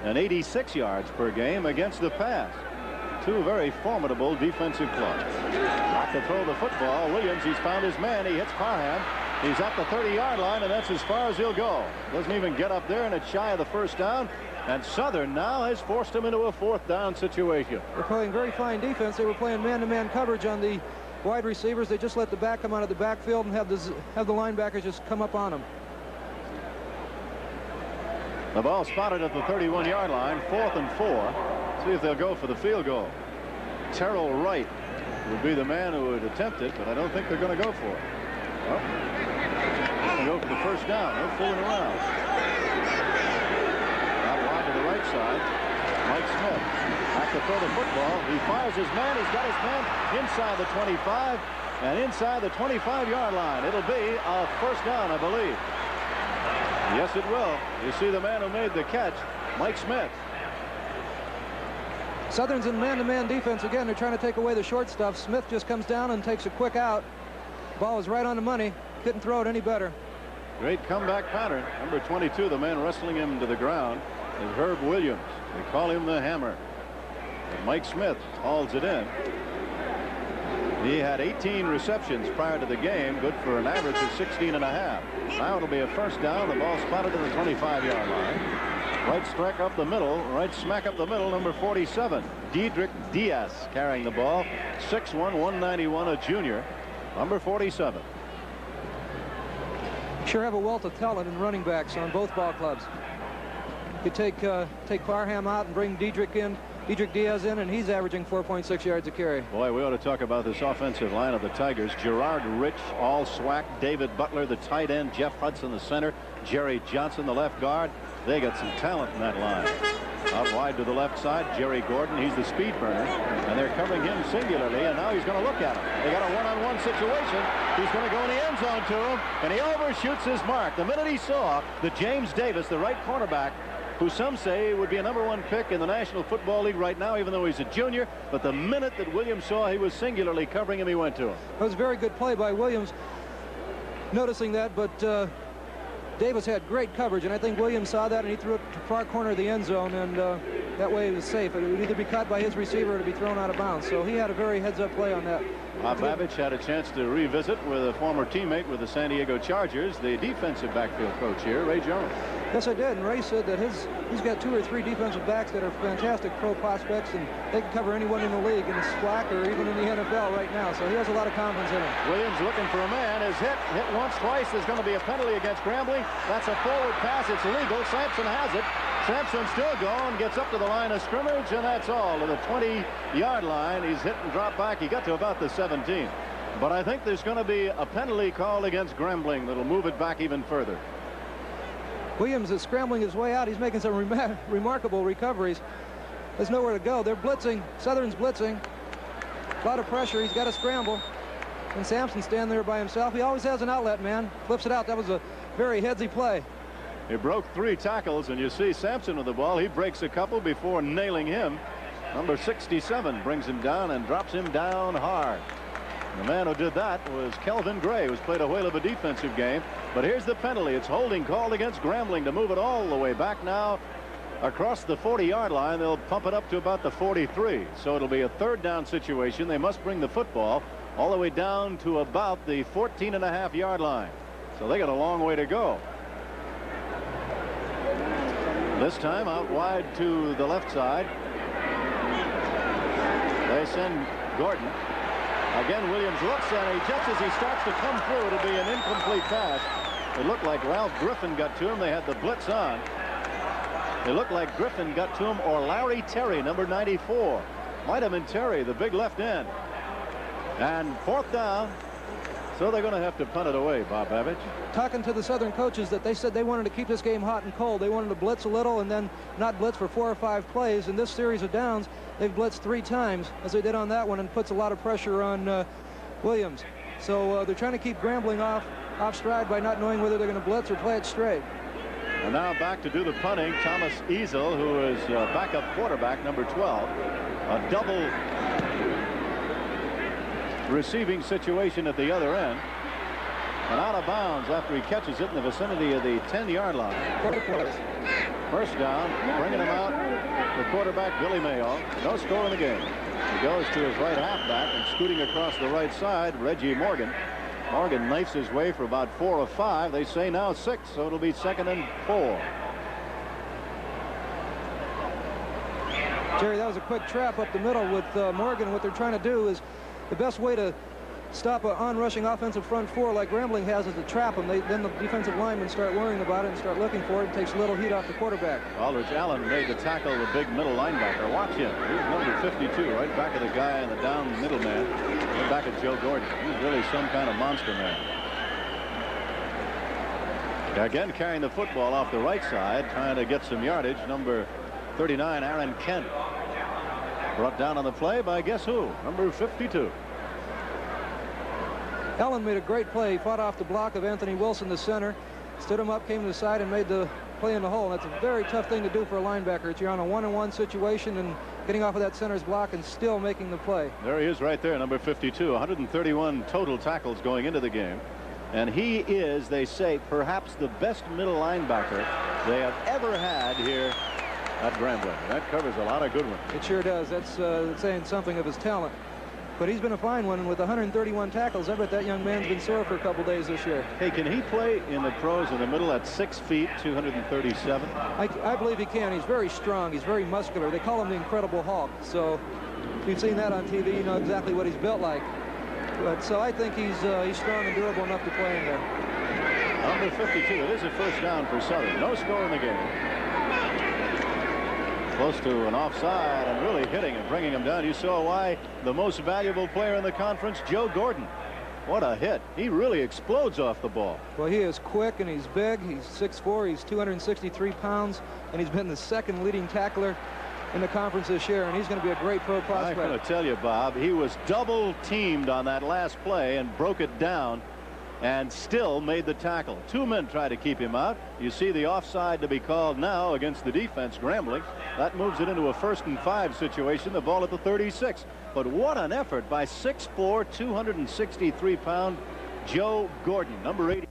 and 86 yards per game against the pass. Two very formidable defensive clubs. Back to throw the football. Williams, he's found his man. He hits Parham. He's at the 30-yard line, and that's as far as he'll go. Doesn't even get up there, and it's shy of the first down. And Southern now has forced him into a 4th down situation. They're playing very fine defense. They were playing man-to-man coverage on the wide receivers. They just let the back come out of the backfield and have the linebackers just come up on them. The ball spotted at the 31-yard line, 4th and 4. See if they'll go for the field goal. Terrell Wright would be the man who would attempt it, but I don't think they're going to go for it. Well, they're going to go for the first down. No fooling around. Out wide to the right side. Mike Smith back to throw the football. He fires his man. He's got his man inside the 25 and inside the 25-yard line. It'll be a first down, I believe. Yes, it will. You see the man who made the catch, Mike Smith. Southern's in man-to-man defense again. They're trying to take away the short stuff. Smith just comes down and takes a quick out. Ball is right on the money. Couldn't throw it any better. Great comeback pattern. Number 22, the man wrestling him to the ground, is Herb Williams. They call him the Hammer. And Mike Smith hauls it in. He had 18 receptions prior to the game, good for an average of 16 and a half. Now it'll be a first down. The ball spotted at the 25-yard line. Right strike up the middle, right smack up the middle, number 47. Diedrich Diaz carrying the ball. 6'1", 191, a junior. Number 47. Sure have a wealth of talent in running backs on both ball clubs. You take Parham out and bring Diedrich Diaz in, and he's averaging 4.6 yards a carry. Boy, we ought to talk about this offensive line of the Tigers. Gerard Rich, all SWAC. David Butler, the tight end. Jeff Hudson, the center. Jerry Johnson, the left guard. They got some talent in that line. Out wide to the left side, Jerry Gordon. He's the speed burner, and they're covering him singularly, and now he's going to look at him. They got a one-on-one situation. He's going to go in the end zone to him, and he overshoots his mark. The minute he saw that James Davis, the right cornerback, who some say would be a #1 pick in the National Football League right now, even though he's a junior, but the minute that Williams saw he was singularly covering him, he went to him. That was a very good play by Williams, noticing that, but Davis had great coverage, and I think Williams saw that, and he threw it to far corner of the end zone, and that way he was safe. It would either be caught by his receiver or to be thrown out of bounds. So he had a very heads-up play on that. Bob Babich had a chance to revisit with a former teammate with the San Diego Chargers, the defensive backfield coach here, Ray Jones. Yes, I did, and Ray said that he's got 2 or 3 defensive backs that are fantastic pro prospects, and they can cover anyone in the league in the SWAC or even in the NFL right now, so he has a lot of confidence in him. Williams looking for a man, is hit once, twice. There's going to be a penalty against Grambling. That's a forward pass. It's legal. Sampson has it. Sampson still going, gets up to the line of scrimmage, and that's all. To the 20-yard line, he's hit and dropped back. He got to about the 17. But I think there's going to be a penalty called against Grambling that'll move it back even further. Williams is scrambling his way out. He's making some remarkable recoveries. There's nowhere to go. They're blitzing. Southern's blitzing. A lot of pressure. He's got to scramble. And Sampson's standing there by himself. He always has an outlet man. Flips it out. That was a very headsy play. He broke 3 tackles, and you see Sampson with the ball. He breaks a couple before nailing him. Number 67 brings him down and drops him down hard. The man who did that was Kelvin Gray, who's played a whale of a defensive game. But here's the penalty. It's holding called against Grambling to move it all the way back now across the 40-yard line. They'll pump it up to about the 43. So it'll be a 3rd down situation. They must bring the football all the way down to about the 14.5-yard line. So they got a long way to go. This time out wide to the left side. They send Gordon. Again, Williams looks, and just as he starts to come through, it'll be an incomplete pass. It looked like Ralph Griffin got to him. They had the blitz on. It looked like Griffin got to him, or Larry Terry, number 94. Might have been Terry, the big left end. And 4th down. So they're going to have to punt it away, Bob Babbage. Talking to the Southern coaches, that they said they wanted to keep this game hot and cold. They wanted to blitz a little and then not blitz for 4 or 5 plays. In this series of downs, they've blitzed 3 times, as they did on that one, and puts a lot of pressure on Williams. So they're trying to keep Grambling off stride by not knowing whether they're going to blitz or play it straight. And now back to do the punting, Thomas Easel, who is backup quarterback, number 12. A double receiving situation at the other end. And out of bounds after he catches it in the vicinity of the 10-yard line. First down, bringing him out, the quarterback, Billy Mayo. No score in the game. He goes to his right halfback and scooting across the right side, Reggie Morgan. Morgan knifes his way for about 4 or 5. They say now 6, so it'll be 2nd and 4. Jerry, that was a quick trap up the middle with Morgan. What they're trying to do is the best way to stop an on-rushing offensive front 4 like Grambling has is to trap them. Then the defensive linemen start worrying about it and start looking for it. It takes a little heat off the quarterback. Aldrich Allen made the tackle, the big middle linebacker. Watch him. He's number 52, right back of the guy in the down middle man. Right back at Joe Gordon. He's really some kind of monster man. Again, carrying the football off the right side, trying to get some yardage. Number 39, Aaron Kent. Brought down on the play by guess who? Number 52. Allen made a great play. He fought off the block of Anthony Wilson, the center, stood him up, came to the side, and made the play in the hole. And that's a very tough thing to do for a linebacker. It's you're on a 1-on-1 situation and getting off of that center's block and still making the play. There he is right there, number 52. 131 total tackles going into the game. And he is, they say, perhaps the best middle linebacker they have ever had here at Grambling. That covers a lot of good ones. It sure does. That's saying something of his talent. But he's been a fine one, and with 131 tackles, I bet that young man's been sore for a couple days this year. Hey, can he play in the pros in the middle at 6 feet, 237? I believe he can. He's very strong. He's very muscular. They call him the Incredible Hulk. So if you've seen that on TV, you know exactly what he's built like. But so I think he's strong and durable enough to play in there. Number 52. It is a first down for Southern. No score in the game. Close to an offside and really hitting and bringing him down. You saw why the most valuable player in the conference, Joe Gordon. What a hit. He really explodes off the ball. Well, he is quick and he's big. He's 6'4", he's 263 pounds, and he's been the 2nd leading tackler in the conference this year, and he's going to be a great pro prospect. I'm going to tell you, Bob, he was double teamed on that last play and broke it down and still made the tackle. 2 men tried to keep him out. You see the offside to be called now against the defense, Grambling. That moves it into a 1st and 5 situation, the ball at the 36. But what an effort by 6'4", 263-pound Joe Gordon, number 80.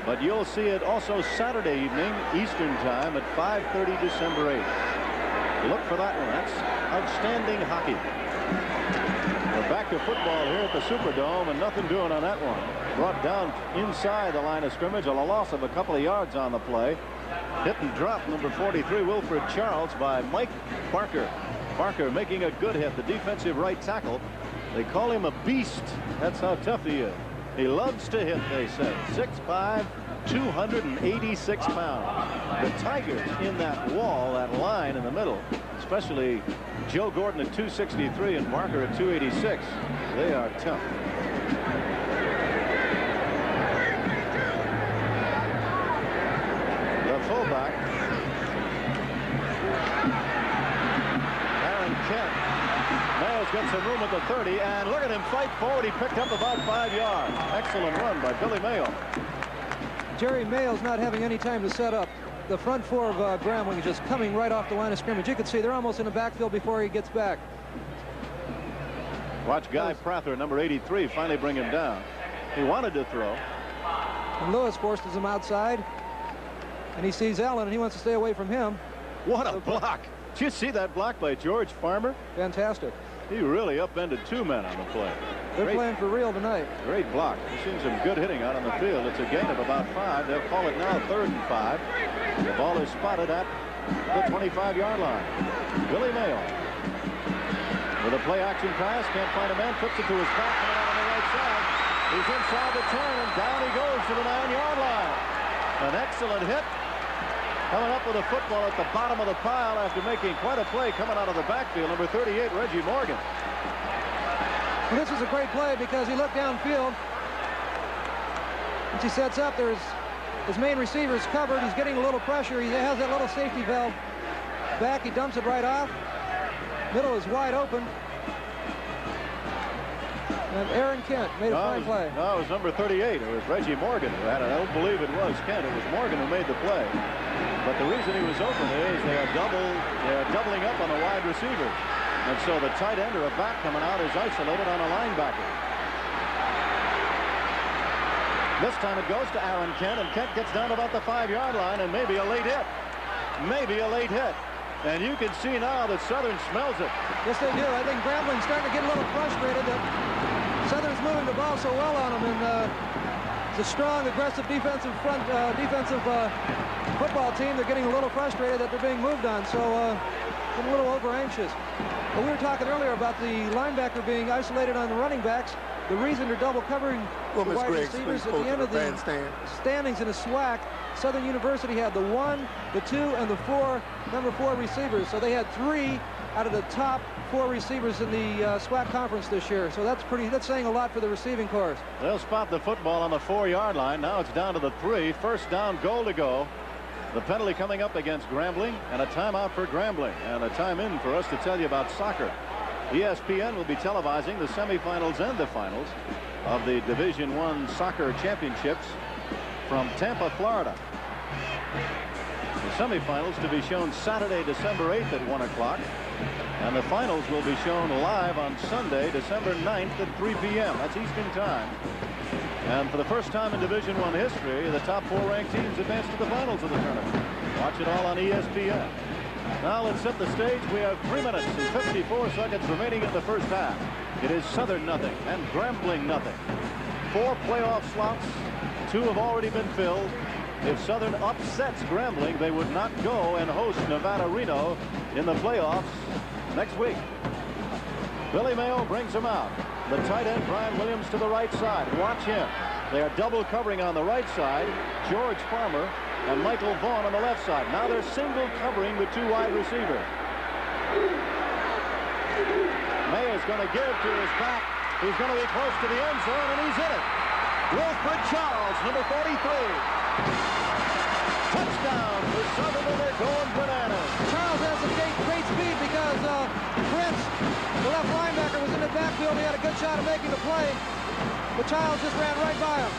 But you'll see it also Saturday evening, Eastern time at 5:30, December 8th. Look for that one. That's outstanding hockey. We're back to football here at the Superdome, and nothing doing on that one. Brought down inside the line of scrimmage, a loss of a couple of yards on the play. Hit and drop, number 43, Wilfred Charles, by Mike Barker. Barker making a good hit, the defensive right tackle. They call him a beast. That's how tough he is. He loves to hit, they say. 6'5", 286 pounds. The Tigers in that wall, that line in the middle, especially Joe Gordon at 263 and Barker at 286. They are tough. The fullback, Aaron Kent. Mayo's got some room at the 30, and look at him fight forward. He picked up about 5 yards. Excellent run by Billy Mayo. Jerry Mayo's not having any time to set up. The front 4 of Grambling is just coming right off the line of scrimmage. You can see they're almost in the backfield before he gets back. Watch Guy Prather, number 83, finally bring him down. He wanted to throw. And Lewis forces him outside. And he sees Allen, and he wants to stay away from him. What a block. Did you see that block by George Farmer? Fantastic. He really upended 2 men on the play. They're playing for real tonight. Great block. We've seen some good hitting out on the field. It's a gain of about 5. They'll call it now 3rd and 5. The ball is spotted at the 25-yard line. Billy Mayo with a play-action pass. Can't find a man. Puts it to his back. Coming out on the right side. He's inside the 10, and down he goes to the 9-yard line. An excellent hit. Coming up with a football at the bottom of the pile after making quite a play coming out of the backfield. Number 38, Reggie Morgan. Well, this was a great play because he looked downfield. Once he sets up, there's his main receiver is covered. He's getting a little pressure. He has that little safety valve back. He dumps it right off. Middle is wide open. And Aaron Kent made a fine play. No, it was number 38. It was Reggie Morgan who had it. I don't believe it was Kent. It was Morgan who made the play. But the reason he was open is they're doubling up on a wide receiver. And so the tight end or a back coming out is isolated on a linebacker. This time it goes to Aaron Kent, and Kent gets down to about the 5-yard line, and maybe a late hit. Maybe a late hit. And you can see now that Southern smells it. Yes, they do. I think Grambling's starting to get a little frustrated that Southern's moving the ball so well on them, and it's a strong, aggressive defensive football team. They're getting a little frustrated that they're being moved on, so getting a little over-anxious. But we were talking earlier about the linebacker being isolated on the running backs. The reason they're double covering the wide receivers at the end of the standings in a SWAC, Southern University had the 1, the 2, and the 4 number 4 receivers. So they had 3 out of the top 4 receivers in the SWAC conference this year. So that's saying a lot for the receiving corps. They'll spot the football on the 4-yard line. Now it's down to the 3. First down, goal to go. The penalty coming up against Grambling, and a timeout for Grambling, and a time in for us to tell you about soccer. ESPN will be televising the semifinals and the finals of the Division I soccer championships from Tampa, Florida. The semifinals to be shown Saturday, December 8th at 1 o'clock. And the finals will be shown live on Sunday, December 9th at 3 p.m. That's Eastern Time. And for the first time in Division I history, the top 4 ranked teams advance to the finals of the tournament. Watch it all on ESPN. Now let's set the stage. We have 3 minutes and 54 seconds remaining in the first half. It is Southern nothing and Grambling nothing. 4 playoff slots. 2 have already been filled. If Southern upsets Grambling, they would not go and host Nevada Reno in the playoffs next week. Billy Mayo brings him out. The tight end, Brian Williams, to the right side. Watch him. They are double covering on the right side. George Farmer and Michael Vaughn on the left side. Now they're single covering the 2 wide receivers. Mayo's going to give to his back. He's going to be close to the end zone, and he's in it. Wilfred Charles, number 43. Touchdown for Southern, and they're going bananas. Charles has some great speed because Prince, the left linebacker, was in the backfield. He had a good shot of making the play, but Charles just ran right by him.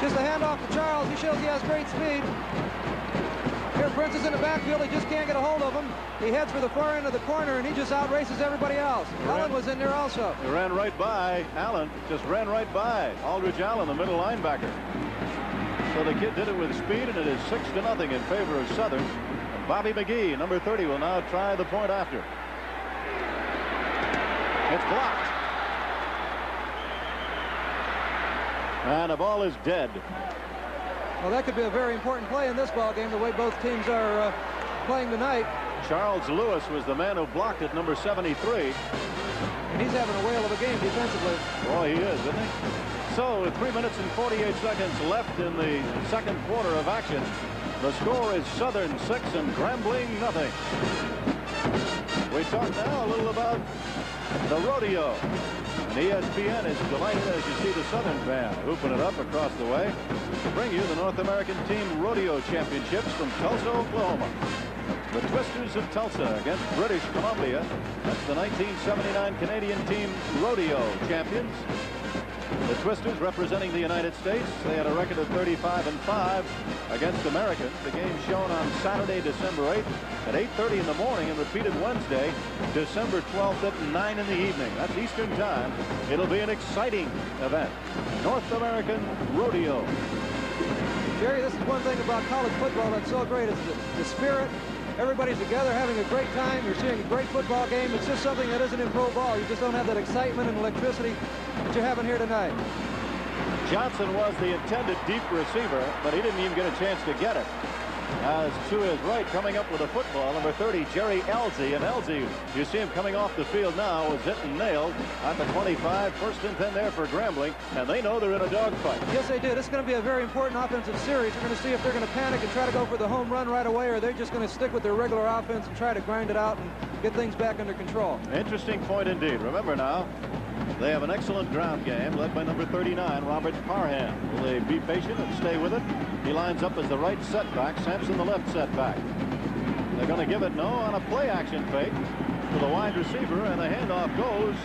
Just a handoff to Charles. He shows he has great speed. Here Prince is in the backfield. He just can't get a hold of him. He heads for the far end of the corner, and he just outraces everybody else. Allen was in there also. He ran right by Allen. Just ran right by Aldridge Allen, the middle linebacker. So the kid did it with speed, and it is 6-0 in favor of Southern. And Bobby McGee, number 30, will now try the point after. It's blocked. And the ball is dead. Well, that could be a very important play in this ball game, the way both teams are playing tonight. Charles Lewis was the man who blocked it, number 73. And he's having a whale of a game defensively. Boy, he is, isn't he? So, with 3 minutes and 48 seconds left in the second quarter of action, the score is Southern 6 and Grambling nothing. We talk now a little about the rodeo. And ESPN is delighted as you see the Southern band hooping it up across the way to bring you the North American Team Rodeo Championships from Tulsa, Oklahoma. The Twisters of Tulsa against British Columbia. That's the 1979 Canadian Team Rodeo Champions. The Twisters representing the United States. They had a record of 35-5 against Americans. The game shown on Saturday, December 8th at 8:30 in the morning and repeated Wednesday, December 12th at 9 in the evening. That's Eastern Time. It'll be an exciting event. North American Rodeo. Jerry, this is one thing about college football that's so great. It's the spirit. Everybody's together having a great time. You're seeing a great football game. It's just something that isn't in pro ball. You just don't have that excitement and electricity that you're having here tonight. Johnson was the intended deep receiver, but he didn't even get a chance to get it. As to his right, coming up with a football, number 30, Jerry Elsie. And Elsie, you see him coming off the field now, is hit and nailed at the 25. First and 10 there for Grambling, and they know they're in a dogfight. Yes, they do. This is going to be a very important offensive series. We're going to see if they're going to panic and try to go for the home run right away, or they're just going to stick with their regular offense and try to grind it out and get things back under control. Interesting point indeed. Remember now, they have an excellent ground game led by number 39, Robert Parham. Will they be patient and stay with it? He lines up as the right setback, Sampson the left setback. They're going to give it on a play action fake to the wide receiver, and the handoff goes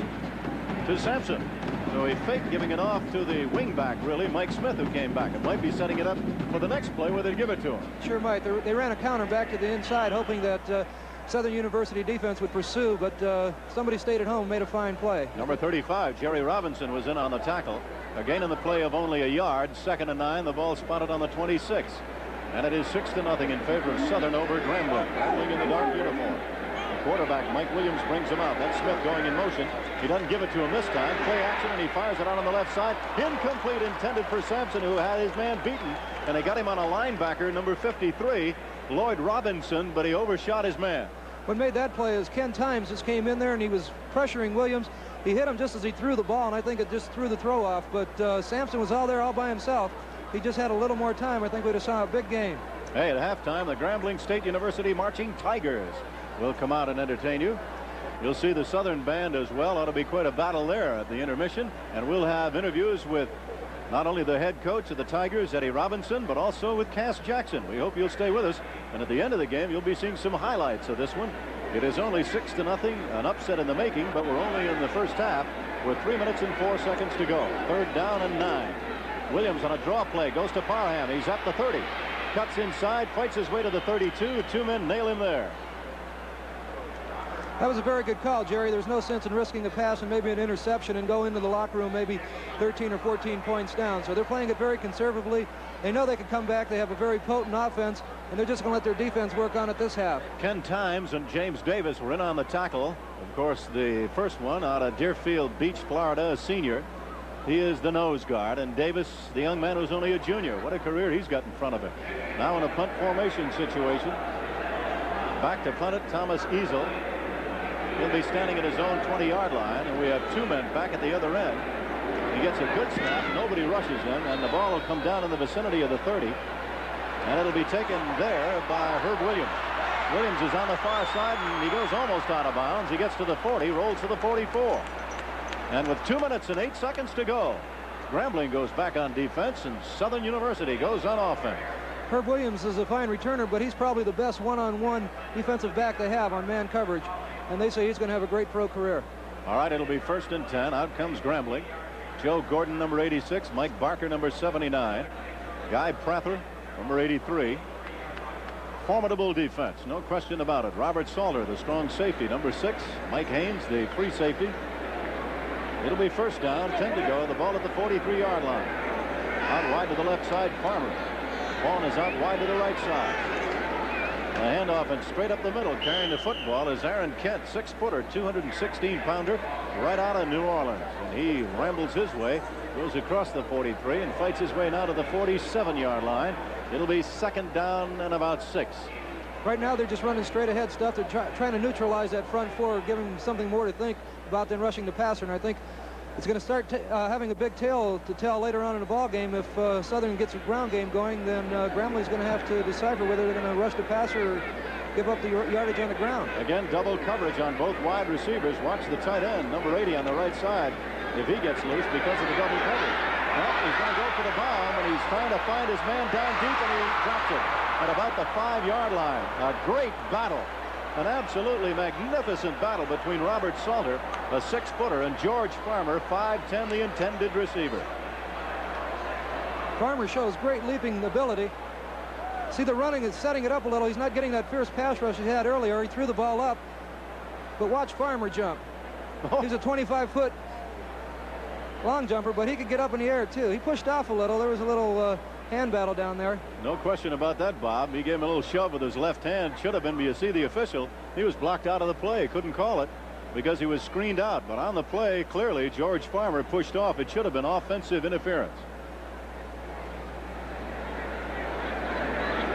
to Sampson. So he faked giving it off to the wingback, really, Mike Smith, who came back. It might be setting it up for the next play where they give it to him. Sure might. They ran a counter back to the inside, hoping that Southern University defense would pursue, but somebody stayed at home, made a fine play. Number 35, Jerry Robinson, was in on the tackle. Again in the play of only a yard. 2nd and 9. The ball spotted on the 26. And it is 6-0 in favor of Southern over Grambling. Grambling in the dark uniform. The quarterback, Mike Williams, brings him out. That's Smith going in motion. He doesn't give it to him this time. Play action, and he fires it out on the left side. Incomplete, intended for Sampson, who had his man beaten. And they got him on a linebacker, number 53, Lloyd Robinson, but he overshot his man. What made that play is Ken Times just came in there and he was pressuring Williams. He hit him just as he threw the ball, and I think it just threw the throw off. But Sampson was all there all by himself. He just had a little more time. I think we'd have saw a big game. Hey, at halftime, the Grambling State University Marching Tigers will come out and entertain you. You'll see the Southern band as well. Ought to be quite a battle there at the intermission. And we'll have interviews with not only the head coach of the Tigers, Eddie Robinson, but also with Cass Jackson. We hope you'll stay with us. And at the end of the game, you'll be seeing some highlights of this one. It is only 6-0, an upset in the making, but we're only in the first half with 3 minutes and 4 seconds to go. 3rd down and 9. Williams on a draw play goes to Parham. He's at the 30. Cuts inside, fights his way to the 32. 2 men nail him there. That was a very good call, Jerry. There's no sense in risking a pass and maybe an interception and go into the locker room maybe 13 or 14 points down. So they're playing it very conservatively. They know they can come back. They have a very potent offense, and they're just going to let their defense work on it this half. Ken Times and James Davis were in on the tackle. Of course, the first one out of Deerfield Beach, Florida, a senior. He is the nose guard, and Davis, the young man who's only a junior. What a career he's got in front of him. Now in a punt formation situation. Back to punt it, Thomas Easel. He'll be standing at his own 20-yard line, and we have 2 men back at the other end. He gets a good snap. Nobody rushes him, and the ball will come down in the vicinity of the 30. And it'll be taken there by Herb Williams. Williams is on the far side, and he goes almost out of bounds. He gets to the 40, rolls to the 44. And with 2 minutes and 8 seconds to go, Grambling goes back on defense, and Southern University goes on offense. Herb Williams is a fine returner, but he's probably the best one-on-one defensive back they have on man coverage. And they say he's going to have a great pro career. All right, it'll be 1st and 10. Out comes Grambling. Joe Gordon, number 86. Mike Barker, number 79. Guy Prather, number 83. Formidable defense, no question about it. Robert Salter, the strong safety, number 6. Mike Haynes, the free safety. It'll be 1st down, 10 to go. The ball at the 43-yard line. Out wide to the left side, Farmer. Vaughn is out wide to the right side. The handoff and straight up the middle, carrying the football is Aaron Kent, 6-footer, 216-pounder, right out of New Orleans. And he rambles his way, goes across the 43 and fights his way now to the 47-yard line. It'll be 2nd down and about 6. Right now they're just running straight ahead stuff. They're trying to neutralize that front four, giving them something more to think about than rushing the passer. And I think it's going to start having a big tail to tell later on in the ball game. If Southern gets a ground game going, then Grambling's going to have to decipher whether they're going to rush the passer or give up the yardage on the ground. Again, double coverage on both wide receivers. Watch the tight end, number 80 on the right side, if he gets loose because of the double coverage. Well, he's going to go for the bomb, and he's trying to find his man down deep, and he drops it at about the 5-yard line. A great battle. An absolutely magnificent battle between Robert Salter, a 6-footer, and George Farmer, 5'10", the intended receiver. Farmer shows great leaping ability. See, the running is setting it up a little. He's not getting that fierce pass rush he had earlier. He threw the ball up. But watch Farmer jump. He's a 25-foot long jumper, but he could get up in the air, too. He pushed off a little. There was a little hand battle down there. No question about that, Bob. He gave him a little shove with his left hand. Should have been, but you see the official. He was blocked out of the play. Couldn't call it because he was screened out. But on the play, clearly, George Farmer pushed off. It should have been offensive interference.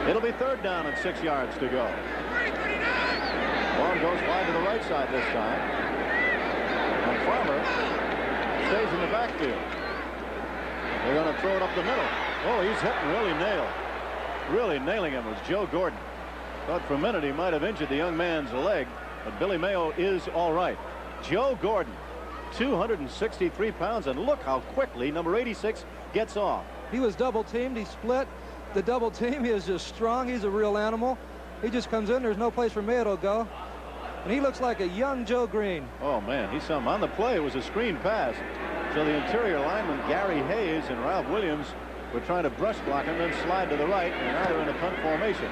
It'll be third down and 6 yards to go. Vaughn goes wide to the right side this time. And Farmer stays in the backfield. They're going to throw it up the middle. Oh, he's hitting really nailed. Really nailing him was Joe Gordon. Thought for a minute he might have injured the young man's leg, but Billy Mayo is all right. Joe Gordon, 263 pounds, and look how quickly number 86 gets off. He was double teamed. He split the double team. He is just strong. He's a real animal. He just comes in. There's no place for Mayo to go. And he looks like a young Joe Green. Oh, man, he's some. On the play, it was a screen pass. So the interior lineman, Gary Hayes and Ralph Williams, were trying to brush block him, then slide to the right, and now they're in a punt formation.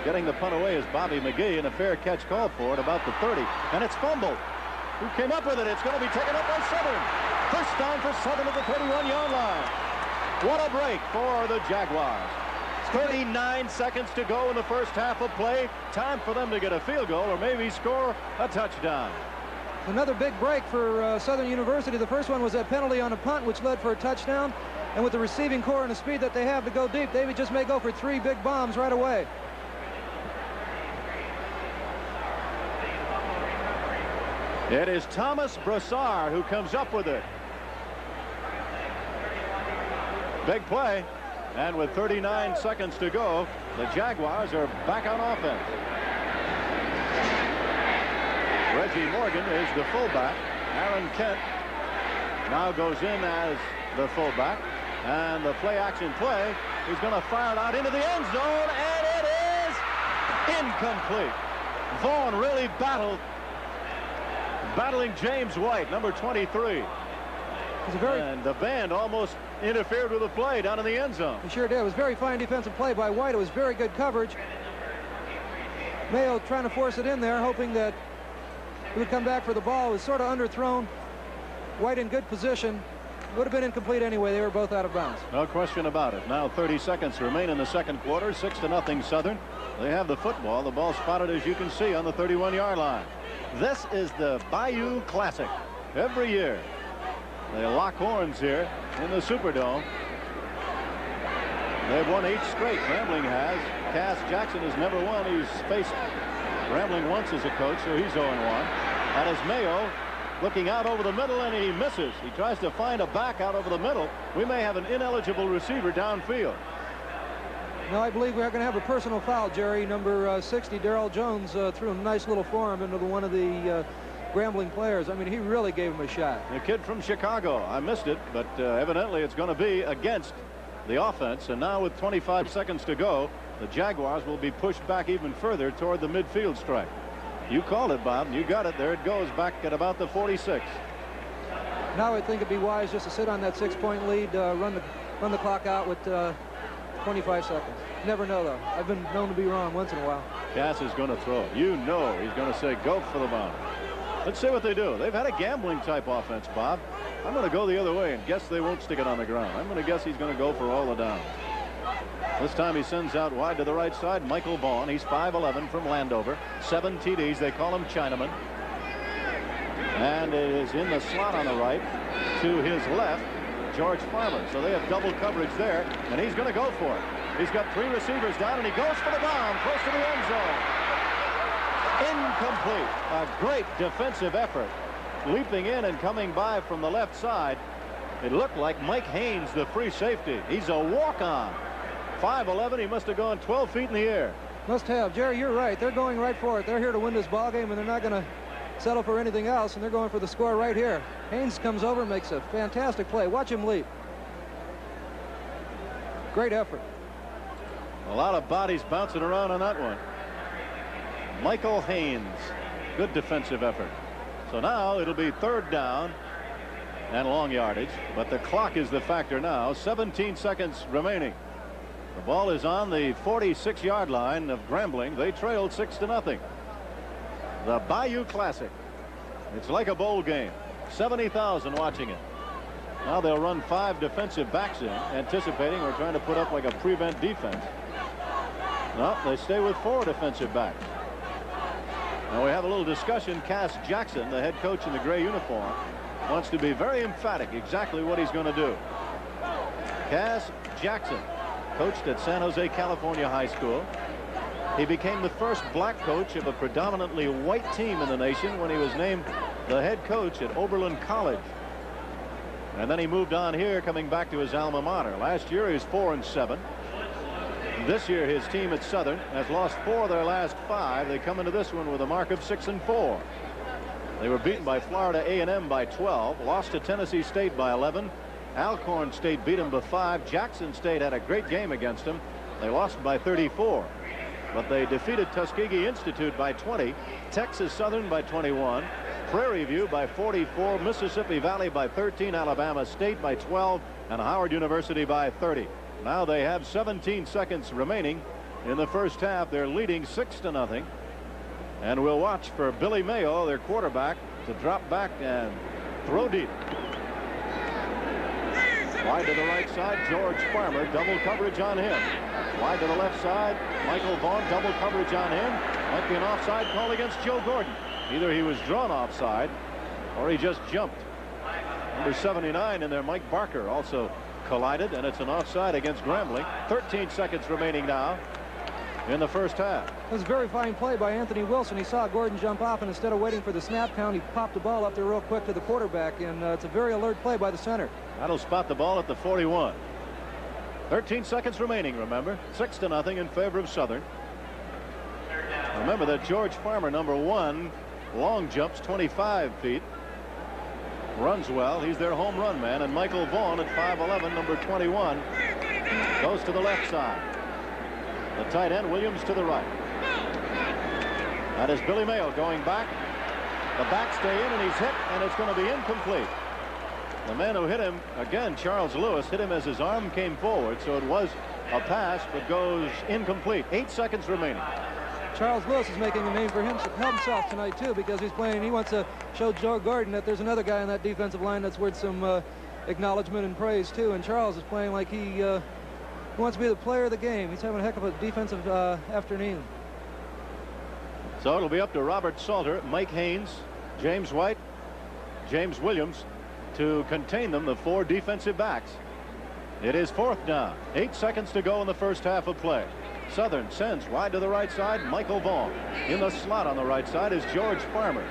Getting the punt away is Bobby McGee, and a fair catch called for at about the 30. And it's fumbled. Who came up with it? It's going to be taken up by Southern. First down for Southern at the 31-yard line. What a break for the Jaguars. 39 seconds to go in the first half of play. Time for them to get a field goal or maybe score a touchdown. Another big break for Southern University. The first one was that penalty on a punt, which led for a touchdown. And with the receiving core and the speed that they have to go deep, they just may go for 3 big bombs right away. It is Thomas Brassard who comes up with it. Big play. And with 39 seconds to go, the Jaguars are back on offense. Reggie Morgan is the fullback. Aaron Kent now goes in as the fullback. And the play action play, he's going to fire it out into the end zone, and it is incomplete. Vaughn really battling James White, number 23. And the band almost interfered with the play down in the end zone. He sure did. It was very fine defensive play by White. It was very good coverage. Mayo trying to force it in there, hoping that he would come back for the ball. It was sort of underthrown. White in good position. Would have been incomplete anyway. They were both out of bounds. No question about it. Now 30 seconds remain in the second quarter. 6-0 Southern. They have the football. The ball spotted, as you can see, on the 31-yard line. This is the Bayou Classic. Every year they lock horns here in the Superdome. They've won 8 straight. Grambling has. Cass Jackson has never won. He's faced Grambling once as a coach, so he's 0-1. And as Mayo looking out over the middle, and he misses. He tries to find a back out over the middle. We may have an ineligible receiver downfield. No, I believe we're going to have a personal foul, Jerry. Number 60, Darrell Jones, threw a nice little forearm into one of the Grambling players. I mean, he really gave him a shot. The kid from Chicago. I missed it, but evidently it's going to be against the offense. And now with 25 seconds to go, the Jaguars will be pushed back even further toward the midfield stripe. You called it, Bob, and you got it. There it goes, back at about the 46. Now I think it'd be wise just to sit on that 6-point lead, run the clock out with 25 seconds. Never know, though. I've been known to be wrong once in a while. Cass is going to throw it. You know he's going to say, go for the bomb. Let's see what they do. They've had a gambling type offense, Bob. I'm going to go the other way and guess they won't stick it on the ground. I'm going to guess he's going to go for all the downs. This time he sends out wide to the right side Michael Vaughn. He's 5'11" from Landover. 7 TDs. They call him Chinaman. And it is in the slot on the right. To his left, George Farmer. So they have double coverage there, and he's going to go for it. He's got 3 receivers down, and he goes for the bomb close to the end zone. Incomplete. A great defensive effort. Leaping in and coming by from the left side. It looked like Mike Haynes, the free safety. He's a walk-on. 5'11", he must have gone 12 feet in the air. Must have. Jerry, you're right. They're going right for it. They're here to win this ball game, and they're not going to settle for anything else, and they're going for the score right here. Haynes comes over, makes a fantastic play. Watch him leap. Great effort. A lot of bodies bouncing around on that one. Michael Haynes. Good defensive effort. So now it'll be third down and long yardage, but the clock is the factor now. 17 seconds remaining. The ball is on the 46-yard line of Grambling. They trailed 6-0. The Bayou Classic. It's like a bowl game. 70,000 watching it. Now they'll run 5 defensive backs in, anticipating or trying to put up like a prevent defense. No, they stay with 4 defensive backs. Now we have a little discussion. Cass Jackson, the head coach in the gray uniform, wants to be very emphatic exactly what he's going to do. Cass Jackson coached at San Jose, California High School. He became the first black coach of a predominantly white team in the nation when he was named the head coach at Oberlin College. And then he moved on here, coming back to his alma mater. Last year he was 4-7. This year his team at Southern has lost 4 of their last 5. They come into this one with a mark of 6-4. They were beaten by Florida A&M by 12, lost to Tennessee State by 11. Alcorn State beat them by 5. Jackson State had a great game against them. They lost by 34. But they defeated Tuskegee Institute by 20, Texas Southern by 21, Prairie View by 44, Mississippi Valley by 13, Alabama State by 12, and Howard University by 30. Now they have 17 seconds remaining in the first half. They're leading 6-0. And we'll watch for Billy Mayo, their quarterback, to drop back and throw deep. Wide to the right side, George Farmer, double coverage on him. Wide to the left side, Michael Vaughn, double coverage on him. Might be an offside call against Joe Gordon. Either he was drawn offside or he just jumped. Number 79 in there, Mike Barker, also collided, and it's an offside against Grambling. 13 seconds remaining now in the first half. It was a very fine play by Anthony Wilson. He saw Gordon jump off, and instead of waiting for the snap count, he popped the ball up there real quick to the quarterback, and it's a very alert play by the center. That'll spot the ball at the 41. 13 seconds remaining, remember. 6-0 in favor of Southern. Remember that George Farmer, number 1, long jumps 25 feet. Runs well. He's their home run man. And Michael Vaughn at 5'11", number 21, goes to the left side. The tight end, Williams, to the right. That is Billy Mayo going back. The backs stay in, and he's hit, and it's going to be incomplete. The man who hit him, again, Charles Lewis, hit him as his arm came forward, so it was a pass, but goes incomplete. 8 seconds remaining. Charles Lewis is making a name for himself tonight, too, because he's playing. He wants to show Joe Gordon that there's another guy on that defensive line that's worth some acknowledgement and praise, too. And Charles is playing like he wants to be the player of the game. He's having a heck of a defensive afternoon. So it'll be up to Robert Salter, Mike Haynes, James White, James Williams to contain them, the 4 defensive backs. It is 4th down. 8 seconds to go in the first half of play. Southern sends wide to the right side, Michael Vaughn. In the slot on the right side is George Farmer.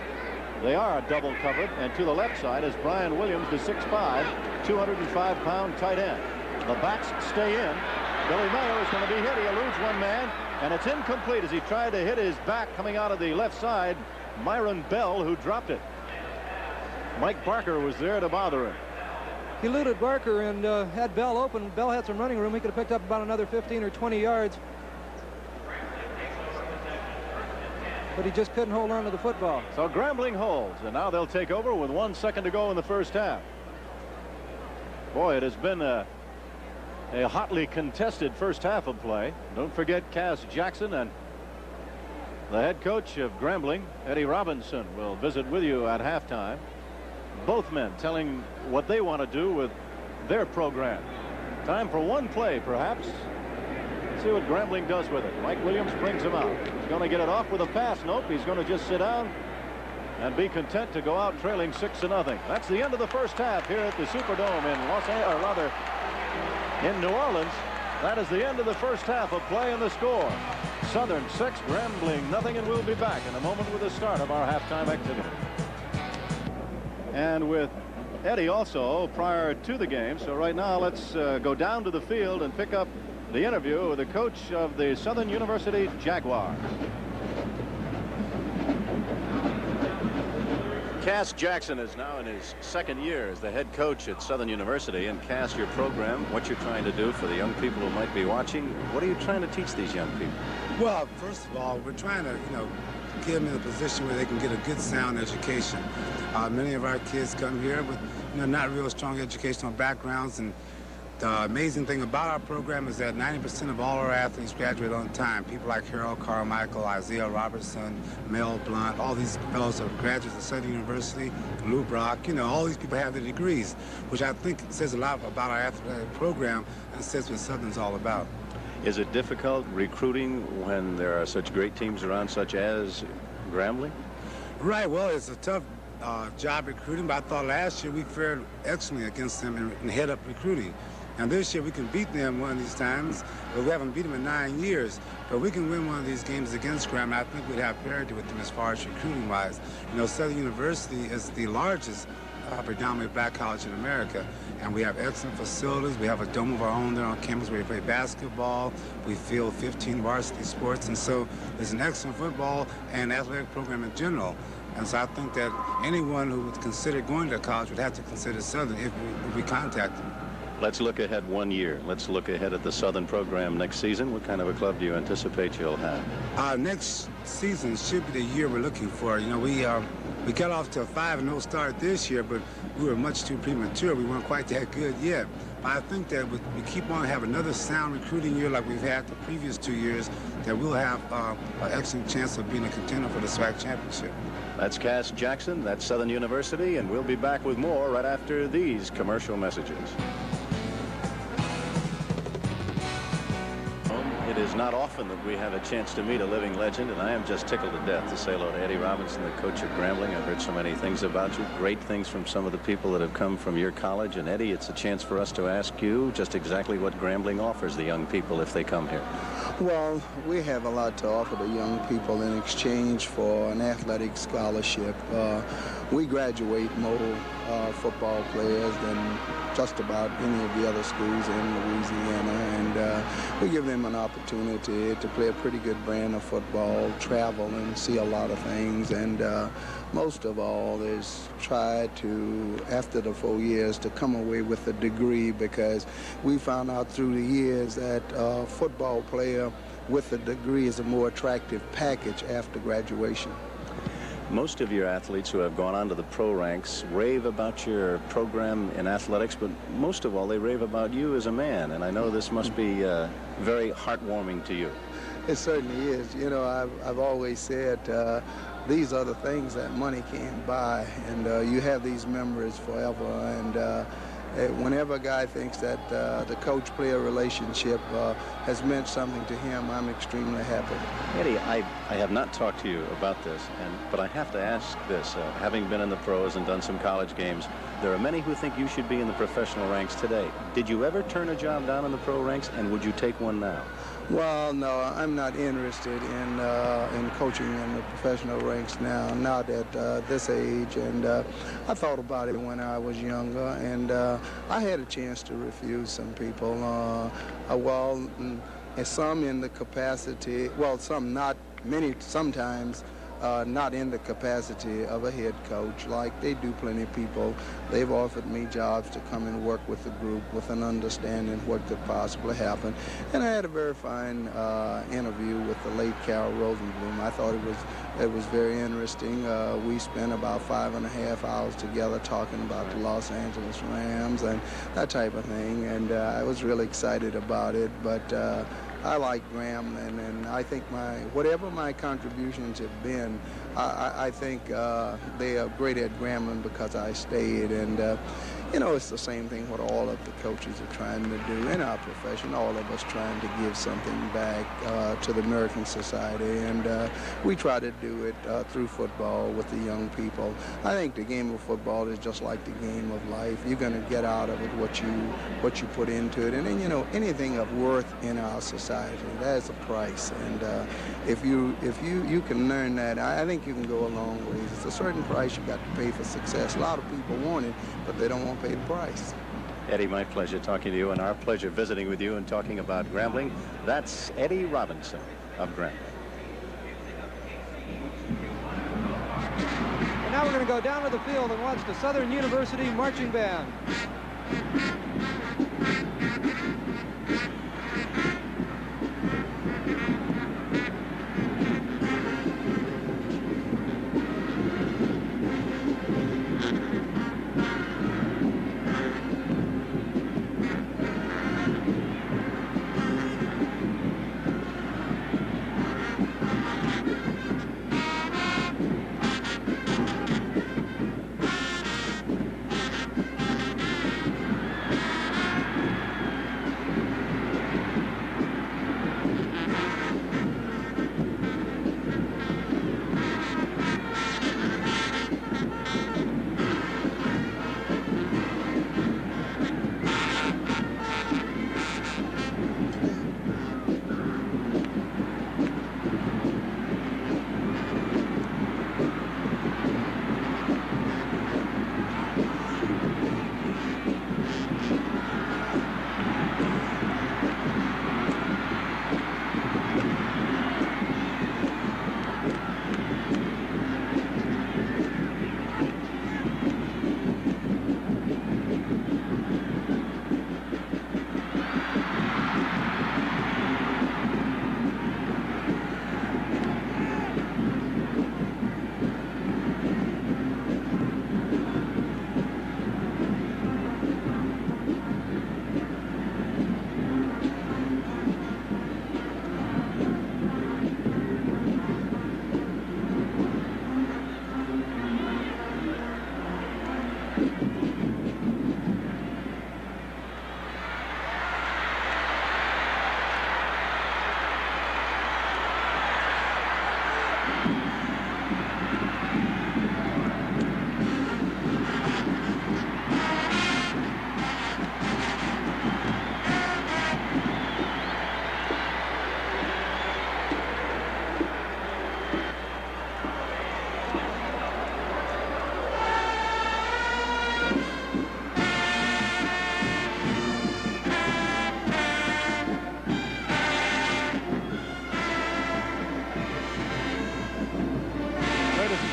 They are double covered, and to the left side is Brian Williams, the 6'5", 205-pound tight end. The backs stay in. Billy Mayo is going to be hit. He eludes one man, and it's incomplete as he tried to hit his back coming out of the left side, Myron Bell, who dropped it. Mike Barker was there to bother him. He eluded Barker and had Bell open. Bell had some running room. He could have picked up about another 15 or 20 yards. But he just couldn't hold on to the football. So Grambling holds, and now they'll take over with 1 second to go in the first half. Boy, it has been a hotly contested first half of play. Don't forget Cass Jackson, and the head coach of Grambling, Eddie Robinson, will visit with you at halftime. Both men telling what they want to do with their program. Time for one play, perhaps. See what Grambling does with it. Mike Williams brings him out. He's going to get it off with a pass. Nope, he's going to just sit down and be content to go out trailing 6-0. That's the end of the first half here at the Superdome in New Orleans. That is the end of the first half of play and the score. Southern 6, Grambling nothing, and we'll be back in a moment with the start of our halftime activity. And with Eddie also prior to the game. So right now let's go down to the field and pick up the interview with the coach of the Southern University Jaguars. Cass Jackson is now in his second year as the head coach at Southern University. And Cass, your program, what you're trying to do for the young people who might be watching, what are you trying to teach these young people? Well, first of all, we're trying to, get them in a position where they can get a good, sound education. Many of our kids come here with, not real strong educational backgrounds, and the amazing thing about our program is that 90% of all our athletes graduate on time. People like Harold Carmichael, Isaiah Robertson, Mel Blunt, all these fellows are graduates of Southern University, Lou Brock, all these people have their degrees, which I think says a lot about our athletic program and says what Southern's all about. Is it difficult recruiting when there are such great teams around, such as Grambling? Right, well, it's a tough job recruiting, but I thought last year we fared excellently against them in head-up recruiting. And this year we can beat them one of these times, but we haven't beat them in 9 years. But we can win one of these games against Grambling. I think we'd have parity with them as far as recruiting-wise. You know, Southern University is the largest predominantly black college in America, and we have excellent facilities. We have a dome of our own there on campus where we play basketball. We field 15 varsity sports, and so it's an excellent football and athletic program in general. And so I think that anyone who would consider going to college would have to consider Southern if we contact them. Let's look ahead 1 year. Let's look ahead at the Southern program next season. What kind of a club do you anticipate you'll have? Next season should be the year we're looking for. You know, we got off to a 5-0 start this year, but we were much too premature. We weren't quite that good yet. But I think that we keep on having another sound recruiting year like we've had the previous 2 years, that we'll have an excellent chance of being a contender for the SWAC championship. That's Cass Jackson. That's Southern University, and we'll be back with more right after these commercial messages. It is not often that we have a chance to meet a living legend, and I am just tickled to death to say hello to Eddie Robinson, the coach of Grambling. I've heard so many things about you, great things from some of the people that have come from your college. And Eddie, it's a chance for us to ask you just exactly what Grambling offers the young people if they come here. Well, we have a lot to offer the young people in exchange for an athletic scholarship. We graduate more football players than just about any of the other schools in Louisiana, and we give them an opportunity to play a pretty good brand of football, travel and see a lot of things, and most of all is try to, after the 4 years, to come away with a degree, because we found out through the years that a football player with a degree is a more attractive package after graduation. Most of your athletes who have gone on to the pro ranks rave about your program in athletics, but most of all, they rave about you as a man, and I know this must be very heartwarming to you. It certainly is. You know, I've always said these are the things that money can't buy, and you have these memories forever, and whenever a guy thinks that the coach-player relationship has meant something to him, I'm extremely happy. Eddie, I have not talked to you about this, but I have to ask this. Having been in the pros and done some college games, there are many who think you should be in the professional ranks today. Did you ever turn a job down in the pro ranks, and would you take one now? Well, no, I'm not interested in coaching in the professional ranks now, not at this age. And I thought about it when I was younger, and I had a chance to refuse some people. And some in the capacity, well, some not, many sometimes not in the capacity of a head coach. Like they do plenty of people. They've offered me jobs to come and work with the group with an understanding of what could possibly happen. And I had a very fine interview with the late Carol Rosenblum. I thought it was very interesting. We spent about 5.5 hours together talking about the Los Angeles Rams and that type of thing. And I was really excited about it. But I like Grambling, and I think whatever my contributions have been, I think they are great at Grambling because I stayed. And you know, it's the same thing what all of the coaches are trying to do in our profession, all of us trying to give something back to the American society, and we try to do it through football with the young people. I think the game of football is just like the game of life. You're going to get out of it what you put into it, and then, you know, anything of worth in our society, there's a price, and if you can learn that, I think you can go a long way. It's a certain price you got to pay for success. A lot of people want it, but they don't want to pay the price. Eddie, my pleasure talking to you, and our pleasure visiting with you and talking about Grambling. That's Eddie Robinson of Grambling. And now we're going to go down to the field and watch the Southern University Marching Band.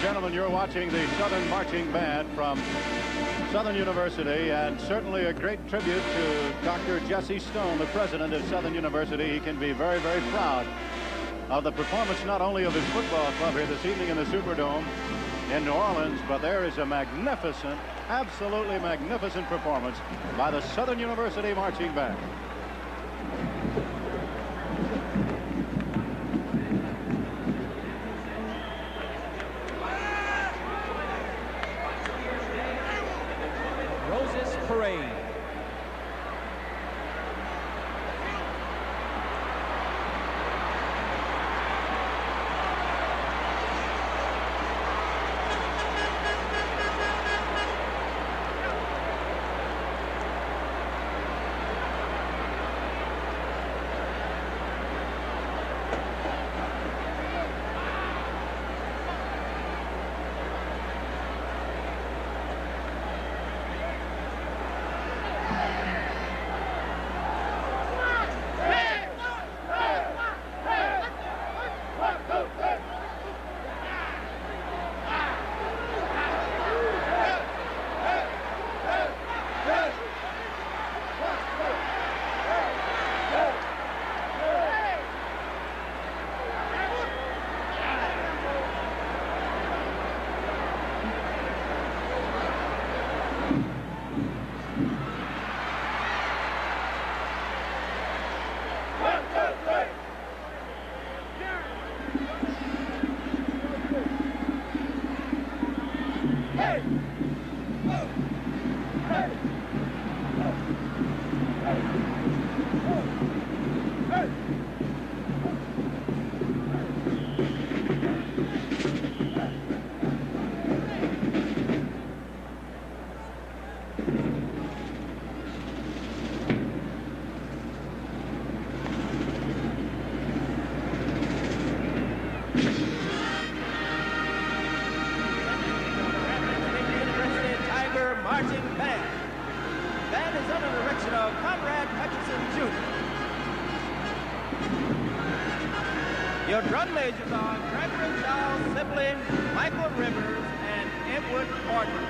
Gentlemen, you're watching the Southern Marching Band from Southern University, and certainly a great tribute to Dr. Jesse Stone, the president of Southern University. He can be very, very proud of the performance not only of his football club here this evening in the Superdome in New Orleans, but there is a magnificent, absolutely magnificent performance by the Southern University Marching Band. Parade. Your drum majors are Gregory Charles Sibling, Michael Rivers, and Edward Orton.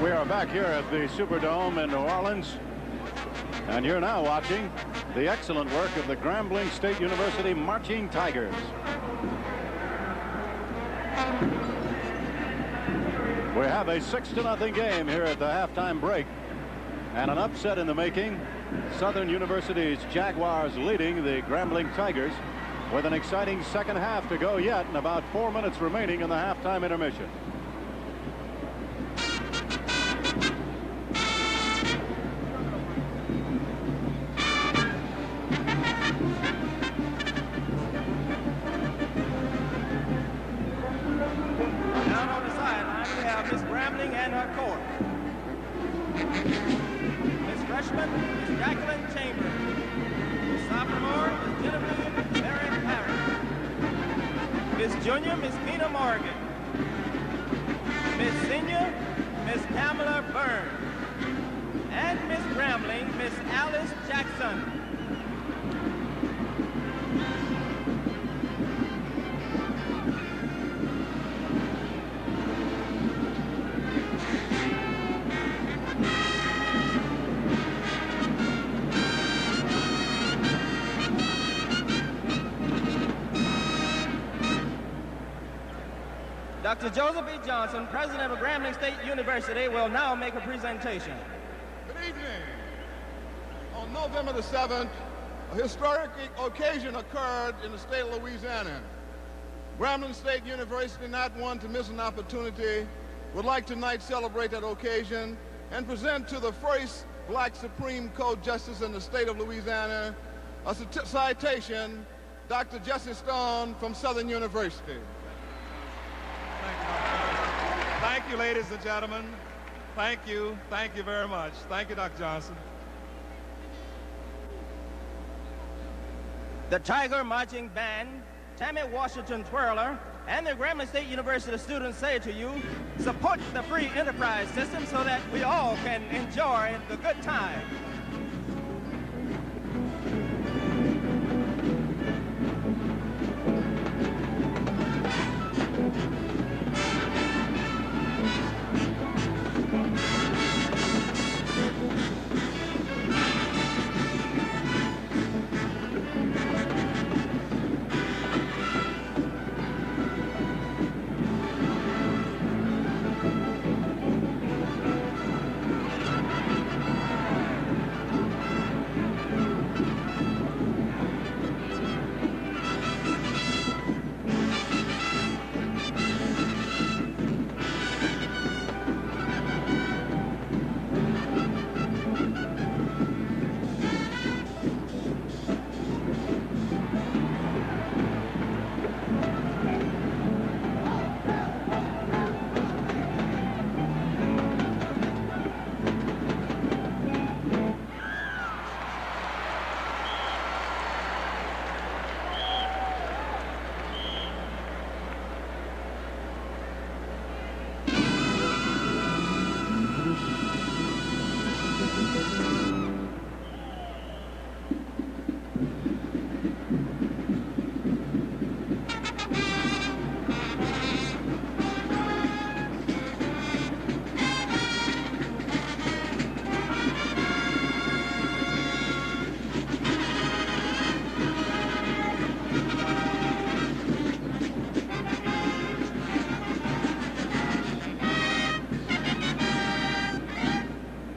We are back here at the Superdome in New Orleans, and you're now watching the excellent work of the Grambling State University Marching Tigers. We have a 6-0 game here at the halftime break, and an upset in the making. Southern University's Jaguars leading the Grambling Tigers with an exciting second half to go yet, and about 4 minutes remaining in the halftime intermission. Down on the sideline, we have Miss Grambling and her court. Miss Freshman, Miss Jacqueline Chambers. Miss Sophomore, Miss Genevieve Mary Parrish. Miss Junior, Miss Tina Morgan. Miss Senior, Miss Pamela Burns. And Miss Miss Alice Jackson. Dr. Joseph E. Johnson, president of Grambling State University, will now make a presentation. Good evening. On November the 7th, a historic occasion occurred in the state of Louisiana. Grambling State University, not one to miss an opportunity, would like tonight celebrate that occasion and present to the first black Supreme Court Justice in the state of Louisiana a citation, Dr. Jesse Stone from Southern University. Thank you, ladies and gentlemen. Thank you. Thank you very much. Thank you, Dr. Johnson. The Tiger Marching Band, Tammy Washington Twirler, and the Grambling State University students say to you, support the free enterprise system so that we all can enjoy the good time.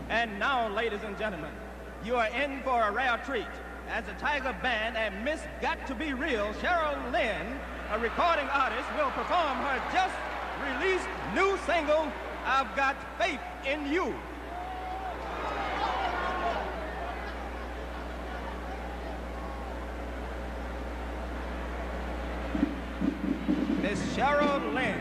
And now, ladies and gentlemen, you are in for a rare treat as the Tiger Band and Miss Got to Be Real, Cheryl Lynn, a recording artist, will perform her just released new single, I've Got Faith in You. Miss Cheryl Lynn.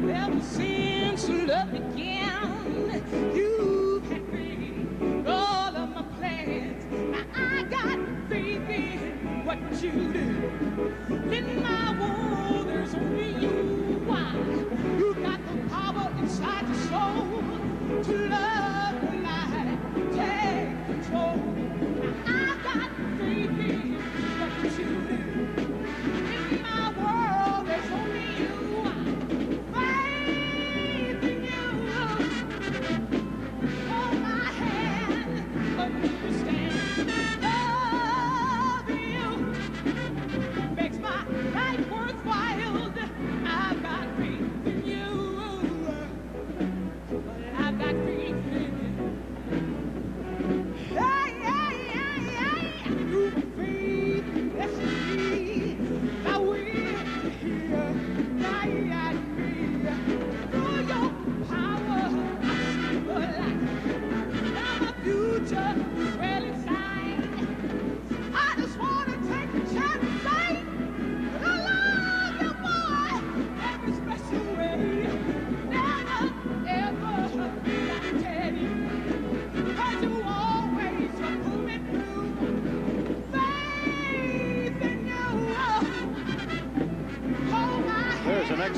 Ever since love began, you've had faith, all of my plans. Now I got faith in what you do. In my world, there's only you. Why? You got the power inside your soul to love the light, take control. Now I got faith in what you do. In my world, there's only you. I've got faith in you.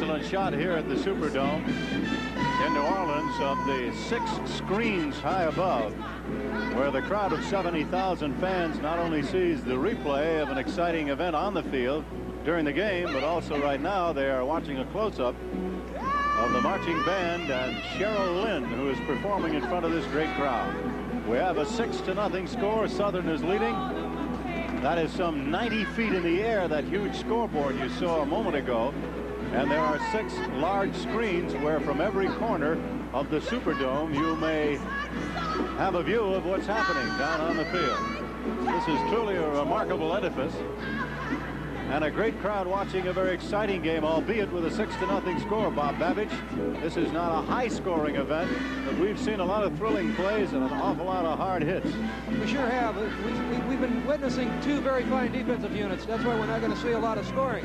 excellent shot here at the Superdome in New Orleans of the 6 screens high above, where the crowd of 70,000 fans not only sees the replay of an exciting event on the field during the game, but also right now they are watching a close-up of the marching band and Cheryl Lynn, who is performing in front of this great crowd. We have a 6-0 score. Southern is leading. That is some 90 feet in the air, that huge scoreboard you saw a moment ago. And there are 6 large screens where from every corner of the Superdome you may have a view of what's happening down on the field. This is truly a remarkable edifice and a great crowd watching a very exciting game, albeit with a 6-0 score. Bob Babbage, this is not a high-scoring event, but we've seen a lot of thrilling plays and an awful lot of hard hits. We sure have. We've been witnessing 2 very fine defensive units. That's why we're not going to see a lot of scoring.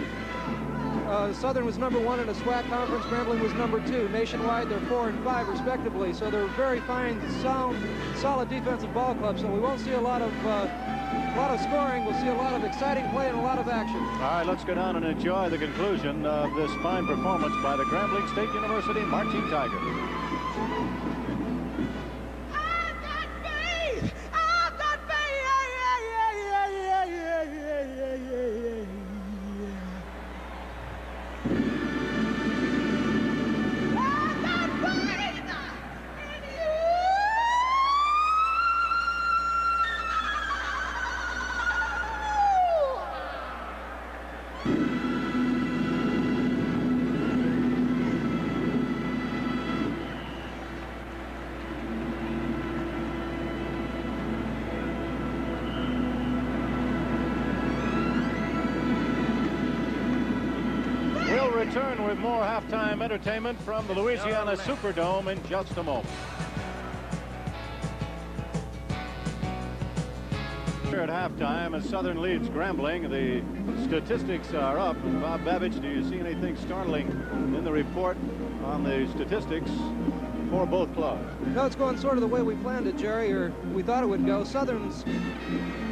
Southern was #1 in the SWAC conference. Grambling was #2. Nationwide, they're 4 and 5 respectively. So they're very fine, sound, solid defensive ball clubs. So we won't see a lot of scoring. We'll see a lot of exciting play and a lot of action. All right, let's go down and enjoy the conclusion of this fine performance by the Grambling State University Marching Tigers. Return with more halftime entertainment from the Louisiana Superdome in just a moment. Here at halftime, as Southern leads Grambling, the statistics are up. Bob Babbage, do you see anything startling in the report on the statistics for both clubs? No, it's going sort of the way we planned it, Jerry, or we thought it would go. Southern's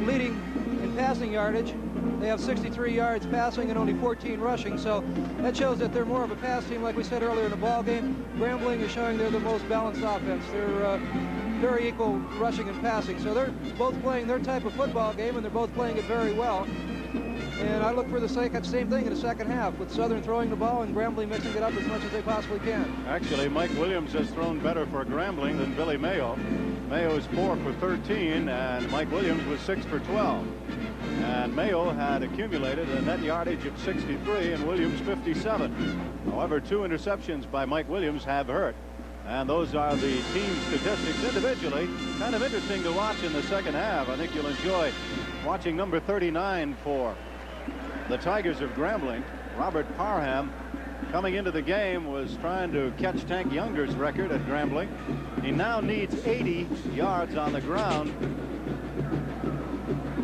leading in passing yardage. They have 63 yards passing and only 14 rushing, so that shows that they're more of a pass team, like we said earlier in the ball game. Grambling is showing they're the most balanced offense. They're very equal rushing and passing, so they're both playing their type of football game, and they're both playing it very well. And I look for the same thing in the second half, with Southern throwing the ball and Grambling mixing it up as much as they possibly can. Actually, Mike Williams has thrown better for Grambling than Billy Mayo. Mayo is 4 for 13, and Mike Williams was 6 for 12. And Mayo had accumulated a net yardage of 63 and Williams 57. However, 2 interceptions by Mike Williams have hurt. And those are the team statistics individually. Kind of interesting to watch in the second half. I think you'll enjoy watching number 39 for the Tigers of Grambling. Robert Parham, coming into the game, was trying to catch Tank Younger's record at Grambling. He now needs 80 yards on the ground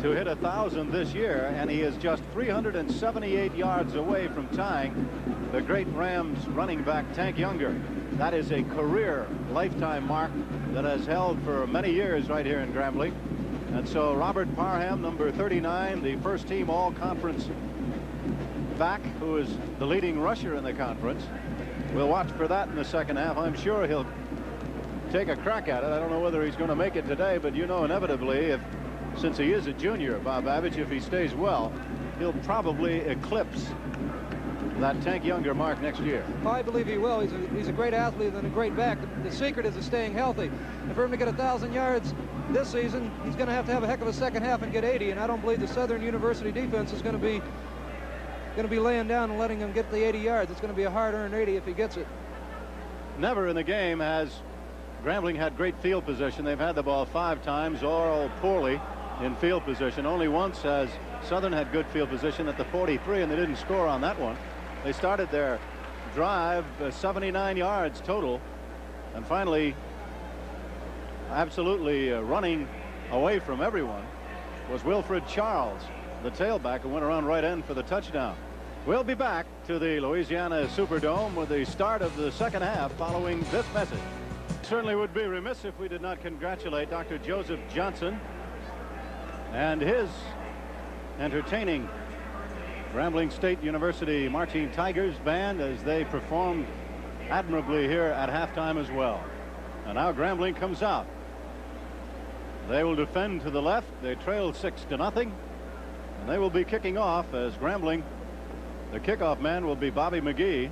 to hit 1,000 this year, and he is just 378 yards away from tying the great Rams running back Tank Younger. That is a career lifetime mark that has held for many years right here in Grambling. And so Robert Parham, number 39, the first team all-conference back, who is the leading rusher in the conference. We'll watch for that in the second half. I'm sure he'll take a crack at it. I don't know whether he's going to make it today, but you know, inevitably, since he is a junior, Bob Babbage, if he stays well, he'll probably eclipse that Tank Younger mark next year. I believe he will. He's a great athlete and a great back. The secret is staying healthy. And for him to get 1,000 yards this season, he's going to have a heck of a second half and get 80. And I don't believe the Southern University defense is going to be laying down and letting him get the 80 yards. It's going to be a hard-earned 80 if he gets it. Never in the game has Grambling had great field position. They've had the ball 5 times, all poorly in field position. Only once has Southern had good field position at the 43, and they didn't score on that one. They started their drive 79 yards total, and finally, absolutely running away from everyone was Wilfred Charles, the tailback, who went around right end for the touchdown. We'll be back to the Louisiana Superdome with the start of the second half following this message. Certainly would be remiss if we did not congratulate Dr. Joseph Johnson and his entertaining Grambling State University Marching Tigers band as they performed admirably here at halftime as well. And now Grambling comes out. They will defend to the left. They trail 6-0, and they will be kicking off as Grambling. The kickoff man will be Bobby McGee.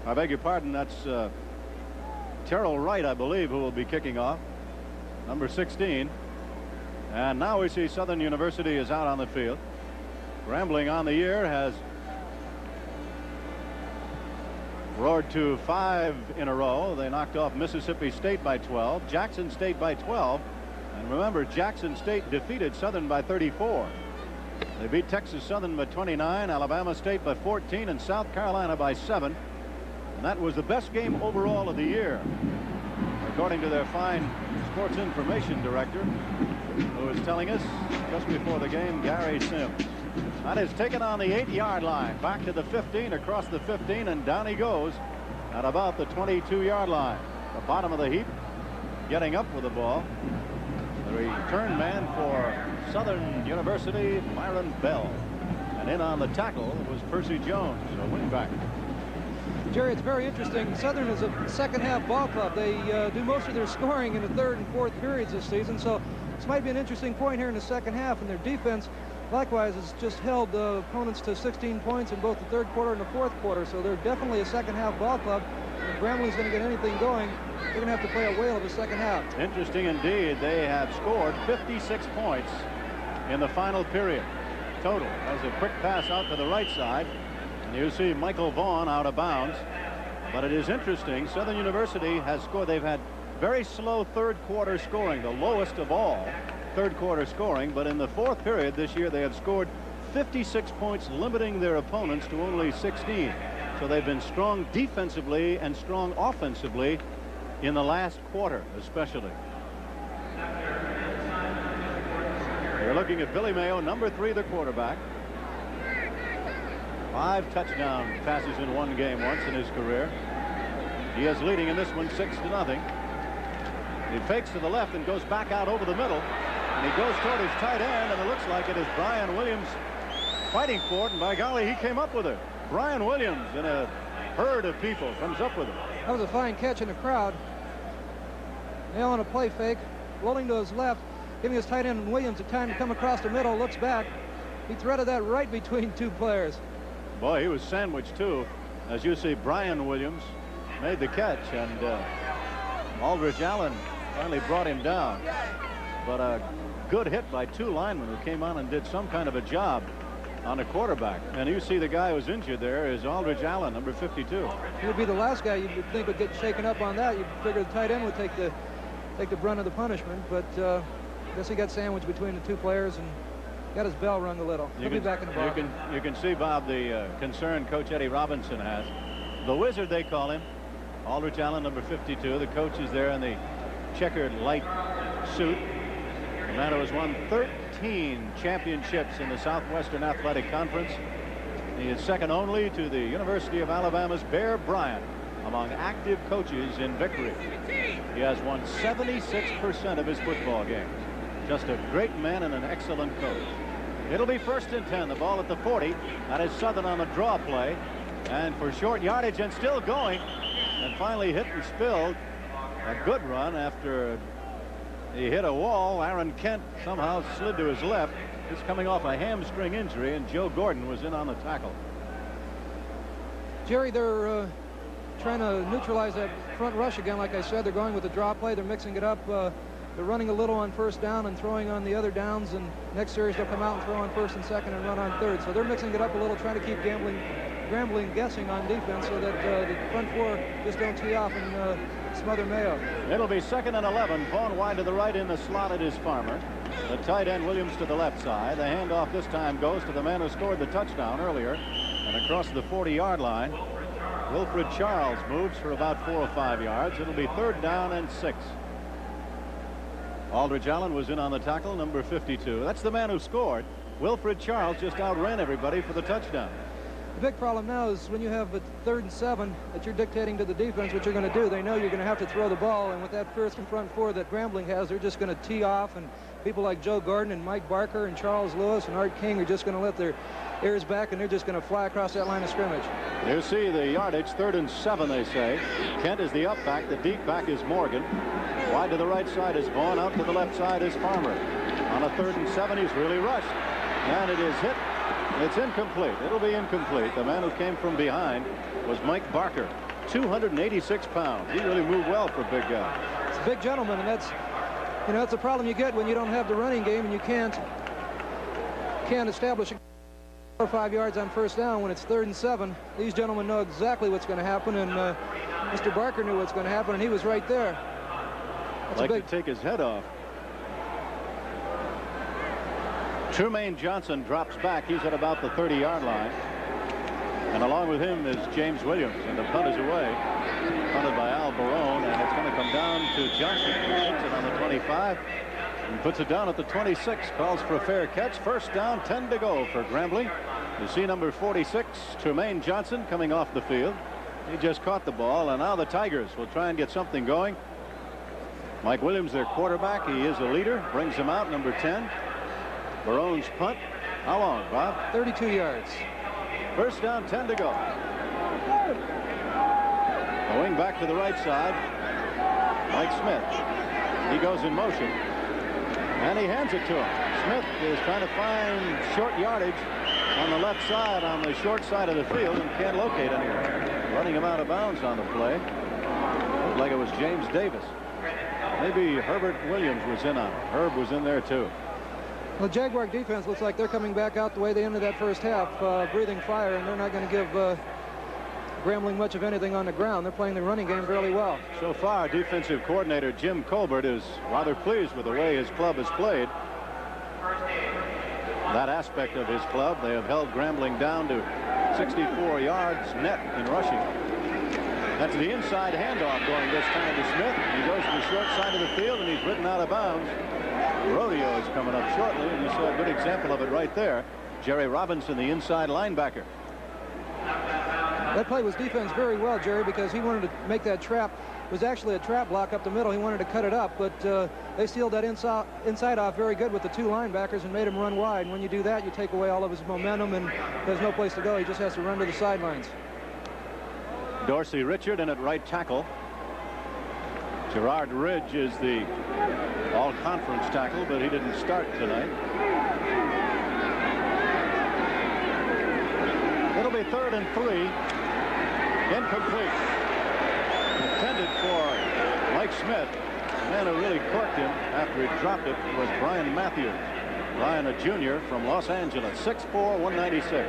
I beg your pardon, that's Terrell Wright, I believe, who will be kicking off, number 16. And now we see Southern University is out on the field. Grambling on the year has roared to 5 in a row. They knocked off Mississippi State by 12, Jackson State by 12, and remember, Jackson State defeated Southern by 34. They beat Texas Southern by 29, Alabama State by 14, and South Carolina by 7. And that was the best game overall of the year, according to their fine sports information director, who is telling us just before the game, Gary Sims. That is taken on the 8-yard line, back to the 15, across the 15, and down he goes at about the 22-yard line. The bottom of the heap, getting up with the ball. The return man for Southern University, Byron Bell. And in on the tackle was Percy Jones, a wingback. Jerry, it's very interesting. Southern is a second-half ball club. They do most of their scoring in the third and fourth periods this season, so this might be an interesting point here in the second half. And their defense, likewise, has just held opponents to 16 points in both the third quarter and the fourth quarter, so they're definitely a second-half ball club. If Grambling's going to get anything going, they're going to have to play a whale of a second half. Interesting indeed. They have scored 56 points in the final period total. As a quick pass out to the right side. You see Michael Vaughn out of bounds. But it is interesting, Southern University has scored. They've had very slow third quarter scoring, the lowest of all third quarter scoring. But in the fourth period this year, they have scored 56 points, limiting their opponents to only 16. So they've been strong defensively and strong offensively in the last quarter, especially. You're looking at Billy Mayo, number 3, the quarterback. 5 touchdown passes in one game once in his career. He is leading in this one 6-0. He fakes to the left and goes back out over the middle, and he goes toward his tight end, and it looks like it is Brian Williams fighting for it, and by golly, he came up with it. Brian Williams, in a herd of people, comes up with it. That was a fine catch in the crowd. Nail on a play fake, rolling to his left, giving his tight end Williams a time to come across the middle, looks back. He threaded that right between two players. Boy, he was sandwiched too. As you see, Brian Williams made the catch, and Aldrich Allen finally brought him down. But a good hit by 2 linemen who came on and did some kind of a job on the quarterback. And you see the guy who's injured there is Aldrich Allen, number 52. He would be the last guy you'd think would get shaken up on that. You'd figure the tight end would take the brunt of the punishment, but I guess he got sandwiched between the 2 players and got his bell rung a little. He'll be back in the ball. You can see, Bob, the concern Coach Eddie Robinson has. The Wizard, they call him. Aldrich Allen, number 52. The coach is there in the checkered light suit. The man who has won 13 championships in the Southwestern Athletic Conference. He is second only to the University of Alabama's Bear Bryant among active coaches in victory. He has won 76% of his football games. Just a great man and an excellent coach. It'll be 1st and 10. The ball at the 40. That is Southern on the draw play. And for short yardage and still going. And finally hit and spilled. A good run after he hit a wall. Aaron Kent somehow slid to his left. He's coming off a hamstring injury, and Joe Gordon was in on the tackle. Jerry, they're trying to neutralize that front rush again. Like I said, they're going with the draw play. They're mixing it up. They're running a little on 1st down and throwing on the other downs, and next series they'll come out and throw on 1st and 2nd and run on 3rd. So they're mixing it up a little, trying to keep Grambling guessing on defense so that the front 4 just don't tee off and smother Mayo. It'll be 2nd and 11. Vaughn wide to the right, in the slot it is Farmer. The tight end Williams to the left side. The handoff this time goes to the man who scored the touchdown earlier, and across the 40-yard line. Wilfred Charles moves for about 4 or 5 yards. It'll be 3rd down and 6. Aldrich Allen was in on the tackle, number 52. That's the man who scored. Wilfred Charles just outran everybody for the touchdown. The big problem now is when you have a 3rd and 7 that you're dictating to the defense what you're going to do. They know you're going to have to throw the ball, and with that 1st and front 4 that Grambling has, they're just going to tee off and people like Joe Gordon and Mike Barker and Charles Lewis and Art King are just going to let their ears back, and they're just going to fly across that line of scrimmage. You see the yardage, 3rd and 7, they say. Kent is the up back. The deep back is Morgan. Wide to the right side is Vaughn. Out to the left side is Farmer. On a 3rd and 7, he's really rushed. And it is hit. It's incomplete. It'll be incomplete. The man who came from behind was Mike Barker, 286 pounds. He really moved well for a big guy. It's a big gentleman, and that's, you know, that's a problem you get when you don't have the running game and you can't establish 4 or 5 yards on 1st down when it's 3rd and 7. These gentlemen know exactly what's going to happen, and Mr. Barker knew what's going to happen, and he was right there. That's like to take his head off. Trumaine Johnson drops back. He's at about the 30-yard line. And along with him is James Williams. And the punt is away. Punted by Al Barone. And it's going to come down to Johnson, who takes it on the 25 and puts it down at the 26. Calls for a fair catch. 1st down, 10 to go for Grambling. You see number 46, Trumaine Johnson, coming off the field. He just caught the ball. And now the Tigers will try and get something going. Mike Williams, their quarterback. He is a leader. Brings him out, number 10. Barone's punt. How long, Bob? 32 yards. 1st down, 10 to go. The wing back to the right side. Mike Smith. He goes in motion. And he hands it to him. Smith is trying to find short yardage on the left side, on the short side of the field, and can't locate anyone. Running him out of bounds on the play. Looked like it was James Davis. Maybe Herbert Williams was in on it. Herb was in there, too. Well, the Jaguar defense looks like they're coming back out the way they ended that 1st half, breathing fire, and they're not going to give Grambling much of anything on the ground. They're playing the running game fairly well. So far, defensive coordinator Jim Colbert is rather pleased with the way his club has played. That aspect of his club, they have held Grambling down to 64 yards net in rushing. That's the inside handoff going this time to Smith. He goes to the short side of the field, and he's ridden out of bounds. Rodeo is coming up shortly, and you saw a good example of it right there. Jerry Robinson, the inside linebacker. That play was defense very well, Jerry, because he wanted to make that trap. It was actually a trap block up the middle. He wanted to cut it up, but they sealed that inside off very good with the 2 linebackers and made him run wide. And when you do that, you take away all of his momentum, and there's no place to go. He just has to run to the sidelines. Dorsey Richard in at right tackle. Gerard Ridge is the all-conference tackle, but he didn't start tonight. It'll be 3rd and 3. Incomplete. Intended for Mike Smith. The man who really corked him after he dropped it was Brian Matthews. Brian, a junior from Los Angeles, 6'4", 196.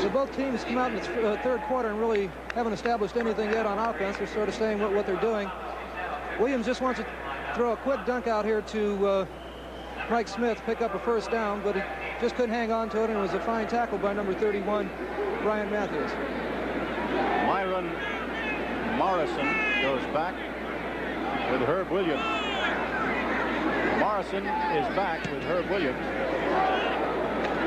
So both teams come out in the 3rd quarter and really haven't established anything yet on offense. They're sort of saying what they're doing. Williams just wants to throw a quick dunk out here to Mike Smith, pick up a 1st down, but he just couldn't hang on to it, and it was a fine tackle by number 31, Brian Matthews. Myron Morrison goes back with Herb Williams. Morrison is back with Herb Williams.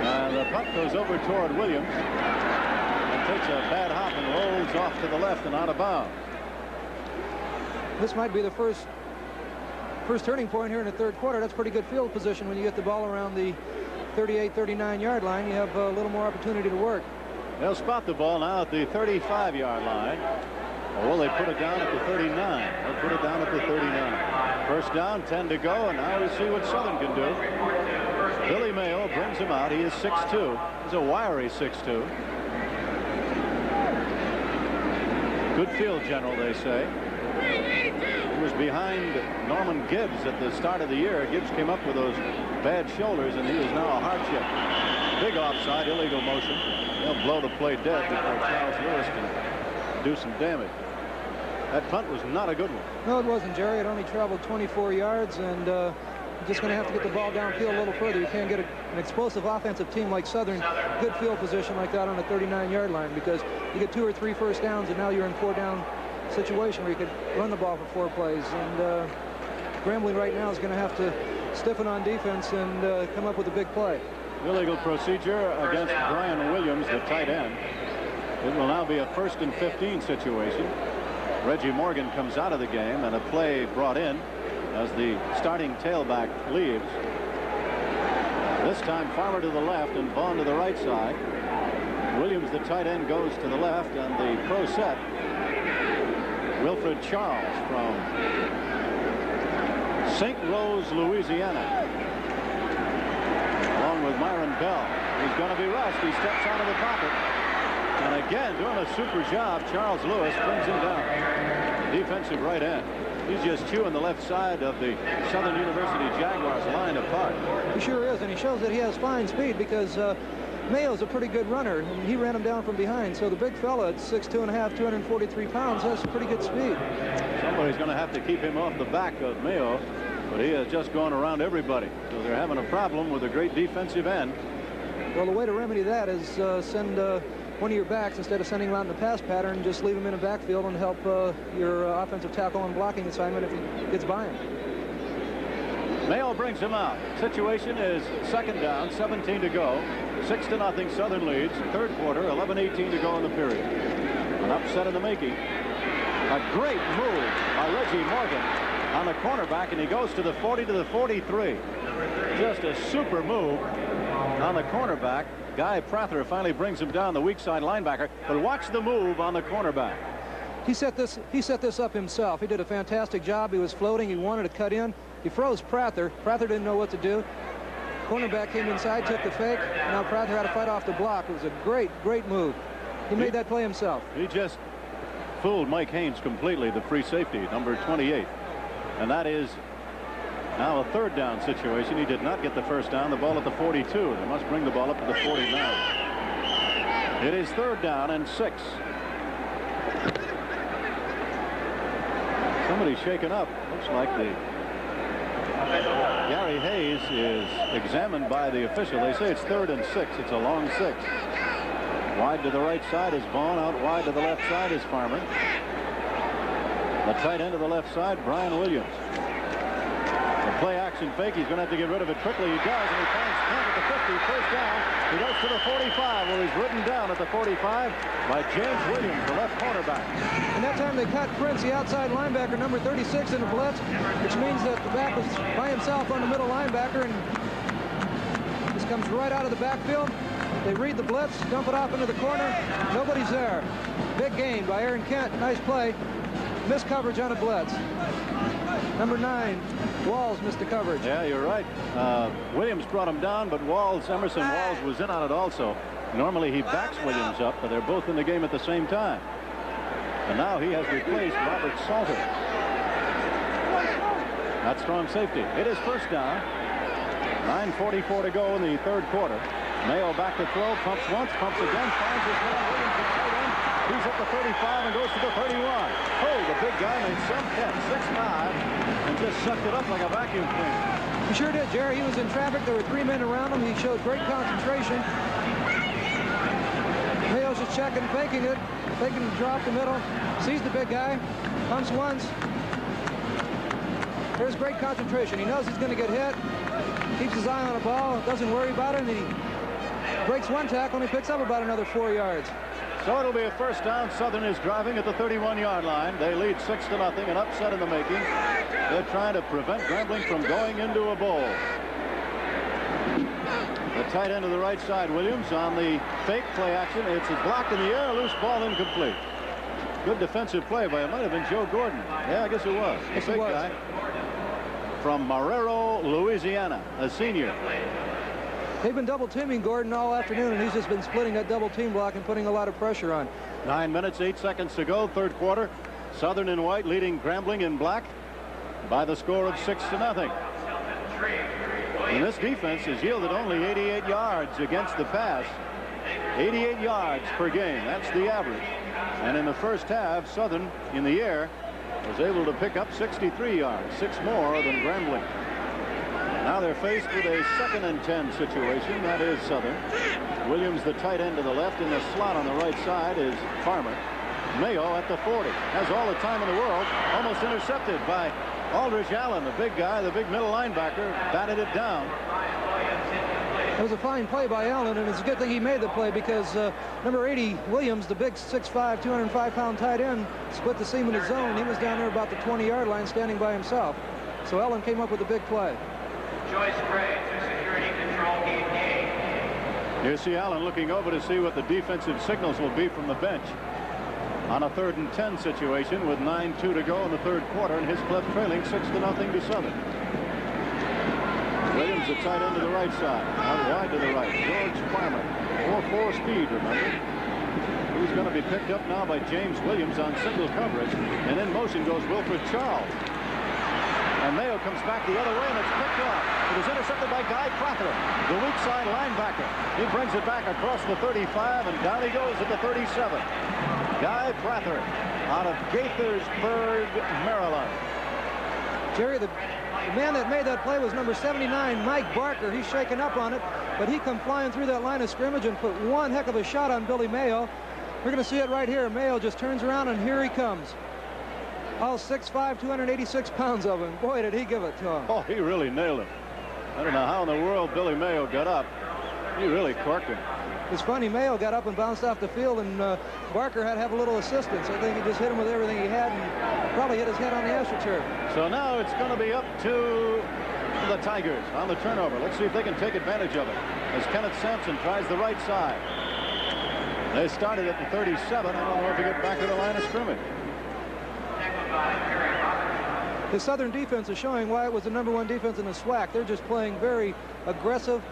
And the punt goes over toward Williams and takes a bad hop and rolls off to the left and out of bounds. This might be the first turning point here in the 3rd quarter. That's pretty good field position when you get the ball around the 38, 39-yard line. You have a little more opportunity to work. They'll spot the ball now at the 35-yard line. Or will they put it down at the 39? They'll put it down at the 39. 1st down, 10 to go, and now we see what Southern can do. Billy Mayo brings him out. He is 6'2". He's a wiry 6'2". Good field general, they say. He was behind Norman Gibbs at the start of the year. Gibbs came up with those bad shoulders, and he is now a hardship. Big offside, illegal motion. They'll blow the play dead before Charles Lewis can do some damage. That punt was not a good one. No, it wasn't, Jerry. It only traveled 24 yards, and you're just going to have to get the ball downfield a little further. You can't get an explosive offensive team like Southern, good field position like that on the 39-yard line, because you get 2 or 3 first downs, and now you're in 4-down situation where you could run the ball for 4 plays. And Grambling right now is going to have to stiffen on defense and come up with a big play. Illegal procedure against Brian Williams, the tight end. It will now be a 1st and 15 situation. Reggie Morgan comes out of the game, and a play brought in as the starting tailback leaves. This time Farmer to the left and Vaughn to the right side. Williams, the tight end, goes to the left, and the pro set, Wilfred Charles from St. Rose, Louisiana, along with Myron Bell. He's going to be rushed. He steps out of the pocket. And again, doing a super job, Charles Lewis brings him down. Defensive right end. He's just chewing the left side of the Southern University Jaguars line apart. He sure is, and he shows that he has fine speed because Mayo's a pretty good runner, and he ran him down from behind. So the big fella at 6'2½", 243 pounds, has pretty good speed. Somebody's going to have to keep him off the back of Mayo, but he has just gone around everybody. So they're having a problem with a great defensive end. Well, the way to remedy that is send one of your backs, instead of sending him out in the pass pattern, just leave him in a backfield and help your offensive tackle on blocking assignment if he gets by him. Mayo brings him out. Situation is second down, 17 to go. 6-0 Southern leads. Third quarter, 11:18 to go in the period. An upset in the making. A great move by Reggie Morgan on the cornerback, and he goes to the 40 to the 43. Just a super move on the cornerback. Guy Prather finally brings him down, the weak side linebacker. But watch the move on the cornerback. He set this up himself. He did a fantastic job. He was floating. He wanted to cut in. He froze Prather. Prather didn't know what to do. Cornerback came inside, took the fake. Now Prather had to fight off the block. It was a great move. He made that play himself. He just fooled Mike Haynes completely, the free safety, number 28. And that is now a third down situation. He did not get the first down. The ball at the 42. They must bring the ball up to the 49. It is third down and 6. Somebody's shaken up. Looks like Gary Hayes is examined by the official. They say it's 3rd and 6. It's a long 6. Wide to the right side is Vaughn. Out wide to the left side is Farmer. The tight end to the left side, Brian Williams. The play action fake. He's going to have to get rid of it quickly. He does, and he finds Kent at the 50. First down. He goes to the 45. Well, he's ridden down at the 45 by James Williams, the left cornerback. And that time they cut Prince, the outside linebacker, number 36, in a blitz, which means that the back was by himself on the middle linebacker, and this comes right out of the backfield. They read the blitz, dump it off into the corner. Nobody's there. Big gain by Aaron Kent. Nice play. Missed coverage on a blitz. Number 9, Walls missed the coverage. Yeah, you're right. Williams brought him down, but Emerson Walls was in on it also. Normally he backs Williams up, but they're both in the game at the same time. And now he has replaced Robert Salter. That's strong safety. It is first down. 9:44 to go in the third quarter. Mayo back to throw, pumps once, pumps again, finds his man Williams at tight end. He's at the 35 and goes to the 31. Oh, the big guy made some catch, 6'5", and just sucked it up like a vacuum cleaner. He sure did, Jerry. He was in traffic. There were 3 men around him. He showed great concentration. Mayo's just checking, faking it, faking the drop the middle. Sees the big guy, pumps once. There's great concentration. He knows he's going to get hit. Keeps his eye on the ball, doesn't worry about it, and he breaks one tackle and he picks up about another 4 yards. So it'll be a first down. Southern is driving at the 31-yard line. They lead 6-0, an upset in the making. They're trying to prevent Grambling from going into a bowl. The tight end to the right side, Williams, on the fake play action. It's blocked in the air, loose ball, incomplete. Good defensive play, but it might have been Joe Gordon. Yeah, I guess it was. Yes, the big guy from Marrero, Louisiana, a senior. They've been double teaming Gordon all afternoon, and he's just been splitting that double team block and putting a lot of pressure on. 9 minutes, 8 seconds to go, third quarter. Southern in white leading Grambling in black by the score of 6-0. And this defense has yielded only 88 yards against the pass. 88 yards per game. That's the average. And in the first half, Southern in the air was able to pick up 63 yards, 6 more than Grambling. Now they're faced with a 2nd and 10 situation. That is Southern. Williams, the tight end to the left. In the slot on the right side is Farmer. Mayo at the 40. Has all the time in the world. Almost intercepted by Aldrich Allen, the big guy, the big middle linebacker. Batted it down. It was a fine play by Allen, and it's a good thing he made the play because number 80, Williams, the big 6'5", 205-pound tight end, split the seam in his zone. He was down there about the 20-yard line standing by himself. So Ellen came up with a big play. Joyce Gray to security control gate A. You see Allen looking over to see what the defensive signals will be from the bench on a 3rd and 10 situation with 9:2 to go in the 3rd quarter, and his club trailing 6-0 to Southern. Williams, the tight end to the right side, out wide to the right. George Farmer, 4.4 speed, remember. He's going to be picked up now by James Williams on single coverage, and in motion goes Wilfred Charles. And Mayo comes back the other way, and it's picked off. It was intercepted by Guy Prather, the weak side linebacker. He brings it back across the 35, and down he goes at the 37. Guy Prather out of Gaithersburg, Maryland. Jerry, the man that made that play was number 79, Mike Barker. He's shaken up on it, but he come flying through that line of scrimmage and put one heck of a shot on Billy Mayo. We're going to see it right here. Mayo just turns around, and here he comes. All 6'5", 286 pounds of him. Boy, did he give it to him. Oh, he really nailed him. I don't know how in the world Billy Mayo got up. He really corked him. It's funny, Mayo got up and bounced off the field, and Barker had to have a little assistance. I think he just hit him with everything he had and probably hit his head on the AstroTurf. So now it's going to be up to the Tigers on the turnover. Let's see if they can take advantage of it as Kenneth Sampson tries the right side. They started at the 37. I don't know if they get back to the line of scrimmage. The Southern defense is showing why it was the #1 defense in the SWAC. They're just playing very aggressive,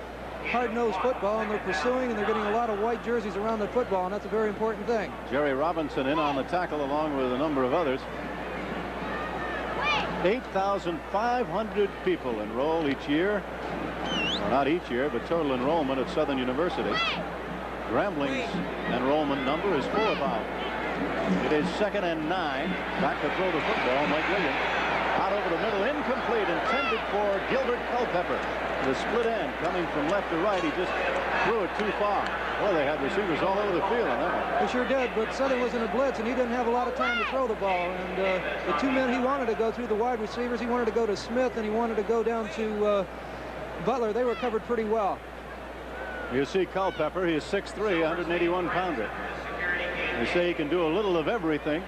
hard-nosed football, and they're pursuing, and they're getting a lot of white jerseys around the football, and that's a very important thing. Jerry Robinson in on the tackle along with a number of others. 8,500 people enroll each year. Well, not each year, but total enrollment at Southern University. Grambling's enrollment number is 4,000. It is 2nd and 9. Back to throw the football. Mike Williams out over the middle, incomplete, intended for Gilbert Culpepper. The split end coming from left to right. He just threw it too far. Well, they had receivers all over the field on that one. They sure did, but Southern was in a blitz, and he didn't have a lot of time to throw the ball. And the two men he wanted to go through, the wide receivers, he wanted to go to Smith, and he wanted to go down to Butler. They were covered pretty well. You see Culpepper. He is 6'3", 181-pounder. They say he can do a little of everything.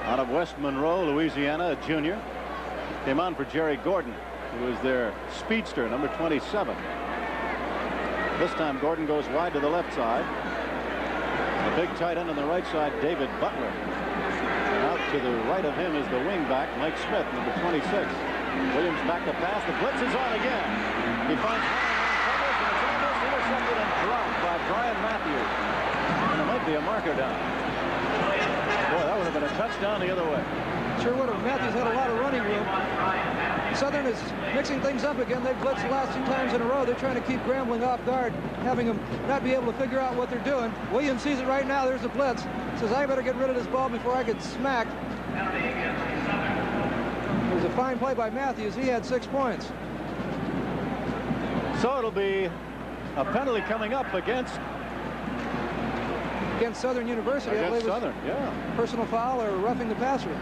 Out of West Monroe, Louisiana, a junior. Came on for Jerry Gordon, who was their speedster, number 27. This time Gordon goes wide to the left side. The big tight end on the right side, David Butler. And out to the right of him is the wingback, Mike Smith, number 26. Williams back to pass. The blitz is on again. He finds Hunter and it's almost intercepted and dropped by Brian Matthews. And it might be a marker down. Boy, that would have been a touchdown the other way. Sure would have. Matthews had a lot of running room. Southern is mixing things up again. They've blitzed the last 2 times in a row. They're trying to keep Grambling off guard, having them not be able to figure out what they're doing. Williams sees it right now. There's a blitz. Says, I better get rid of this ball before I get smacked. It was a fine play by Matthews. He had 6 points. So it'll be a penalty coming up against Southern University. Against Southern, yeah. Personal foul or roughing the passer.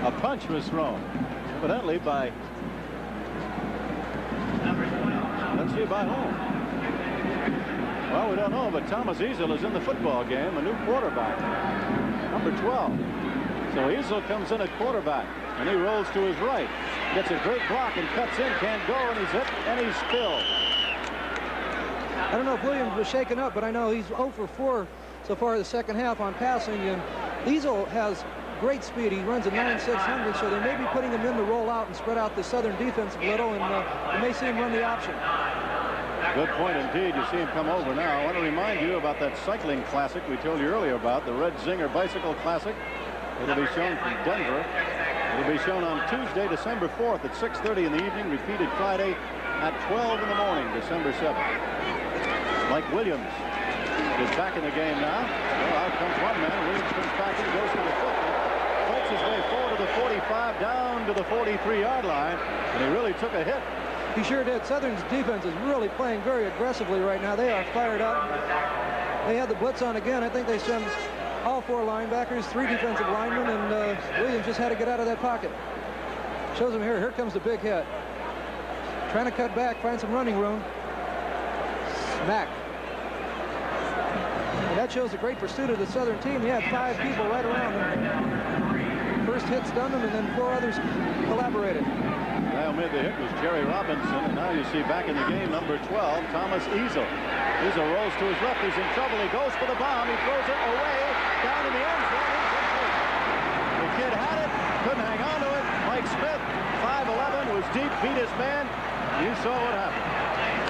A punch was thrown, evidently by, let's see, by whom? Well, we don't know, but Thomas Easel is in the football game, a new quarterback, number 12. So Easel comes in at quarterback, and he rolls to his right. Gets a great block and cuts in, can't go, and he's hit, and he's spilled. I don't know if Williams was shaken up, but I know he's 0 for 4 so far the second half on passing, and Easel has great speed. He runs a 9.600, so they may be putting him in to roll out and spread out the Southern defense a little, and you may see him run the option. Good point indeed. You see him come over now. I want to remind you about that cycling classic we told you earlier about, the Red Zinger Bicycle Classic. It'll be shown from Denver. It'll be shown on Tuesday, December 4th at 6:30 in the evening, repeated Friday at 12 in the morning, December 7th. Mike Williams is back in the game now. Well, out comes one man. Williams comes back in, goes to the 50, fights his way forward to the 45, down to the 43-yard line, and he really took a hit. He sure did. Southern's defense is really playing very aggressively right now. They are fired up. They had the blitz on again. I think they sent all 4 linebackers, 3 defensive linemen, and Williams just had to get out of that pocket. Shows him here. Here comes the big hit. Trying to cut back, find some running room. Smack. And that shows a great pursuit of the Southern team. He had 5 people right around him. First hit stunned him, and then 4 others collaborated. Well, made the hit was Jerry Robinson, and now you see back in the game, number 12, Thomas Easel. Easel rolls to his left. He's in trouble. He goes for the bomb. He throws it away down in the end zone. The kid had it, couldn't hang on to it. Mike Smith, 5'11", was deep, beat his man. You saw what happened.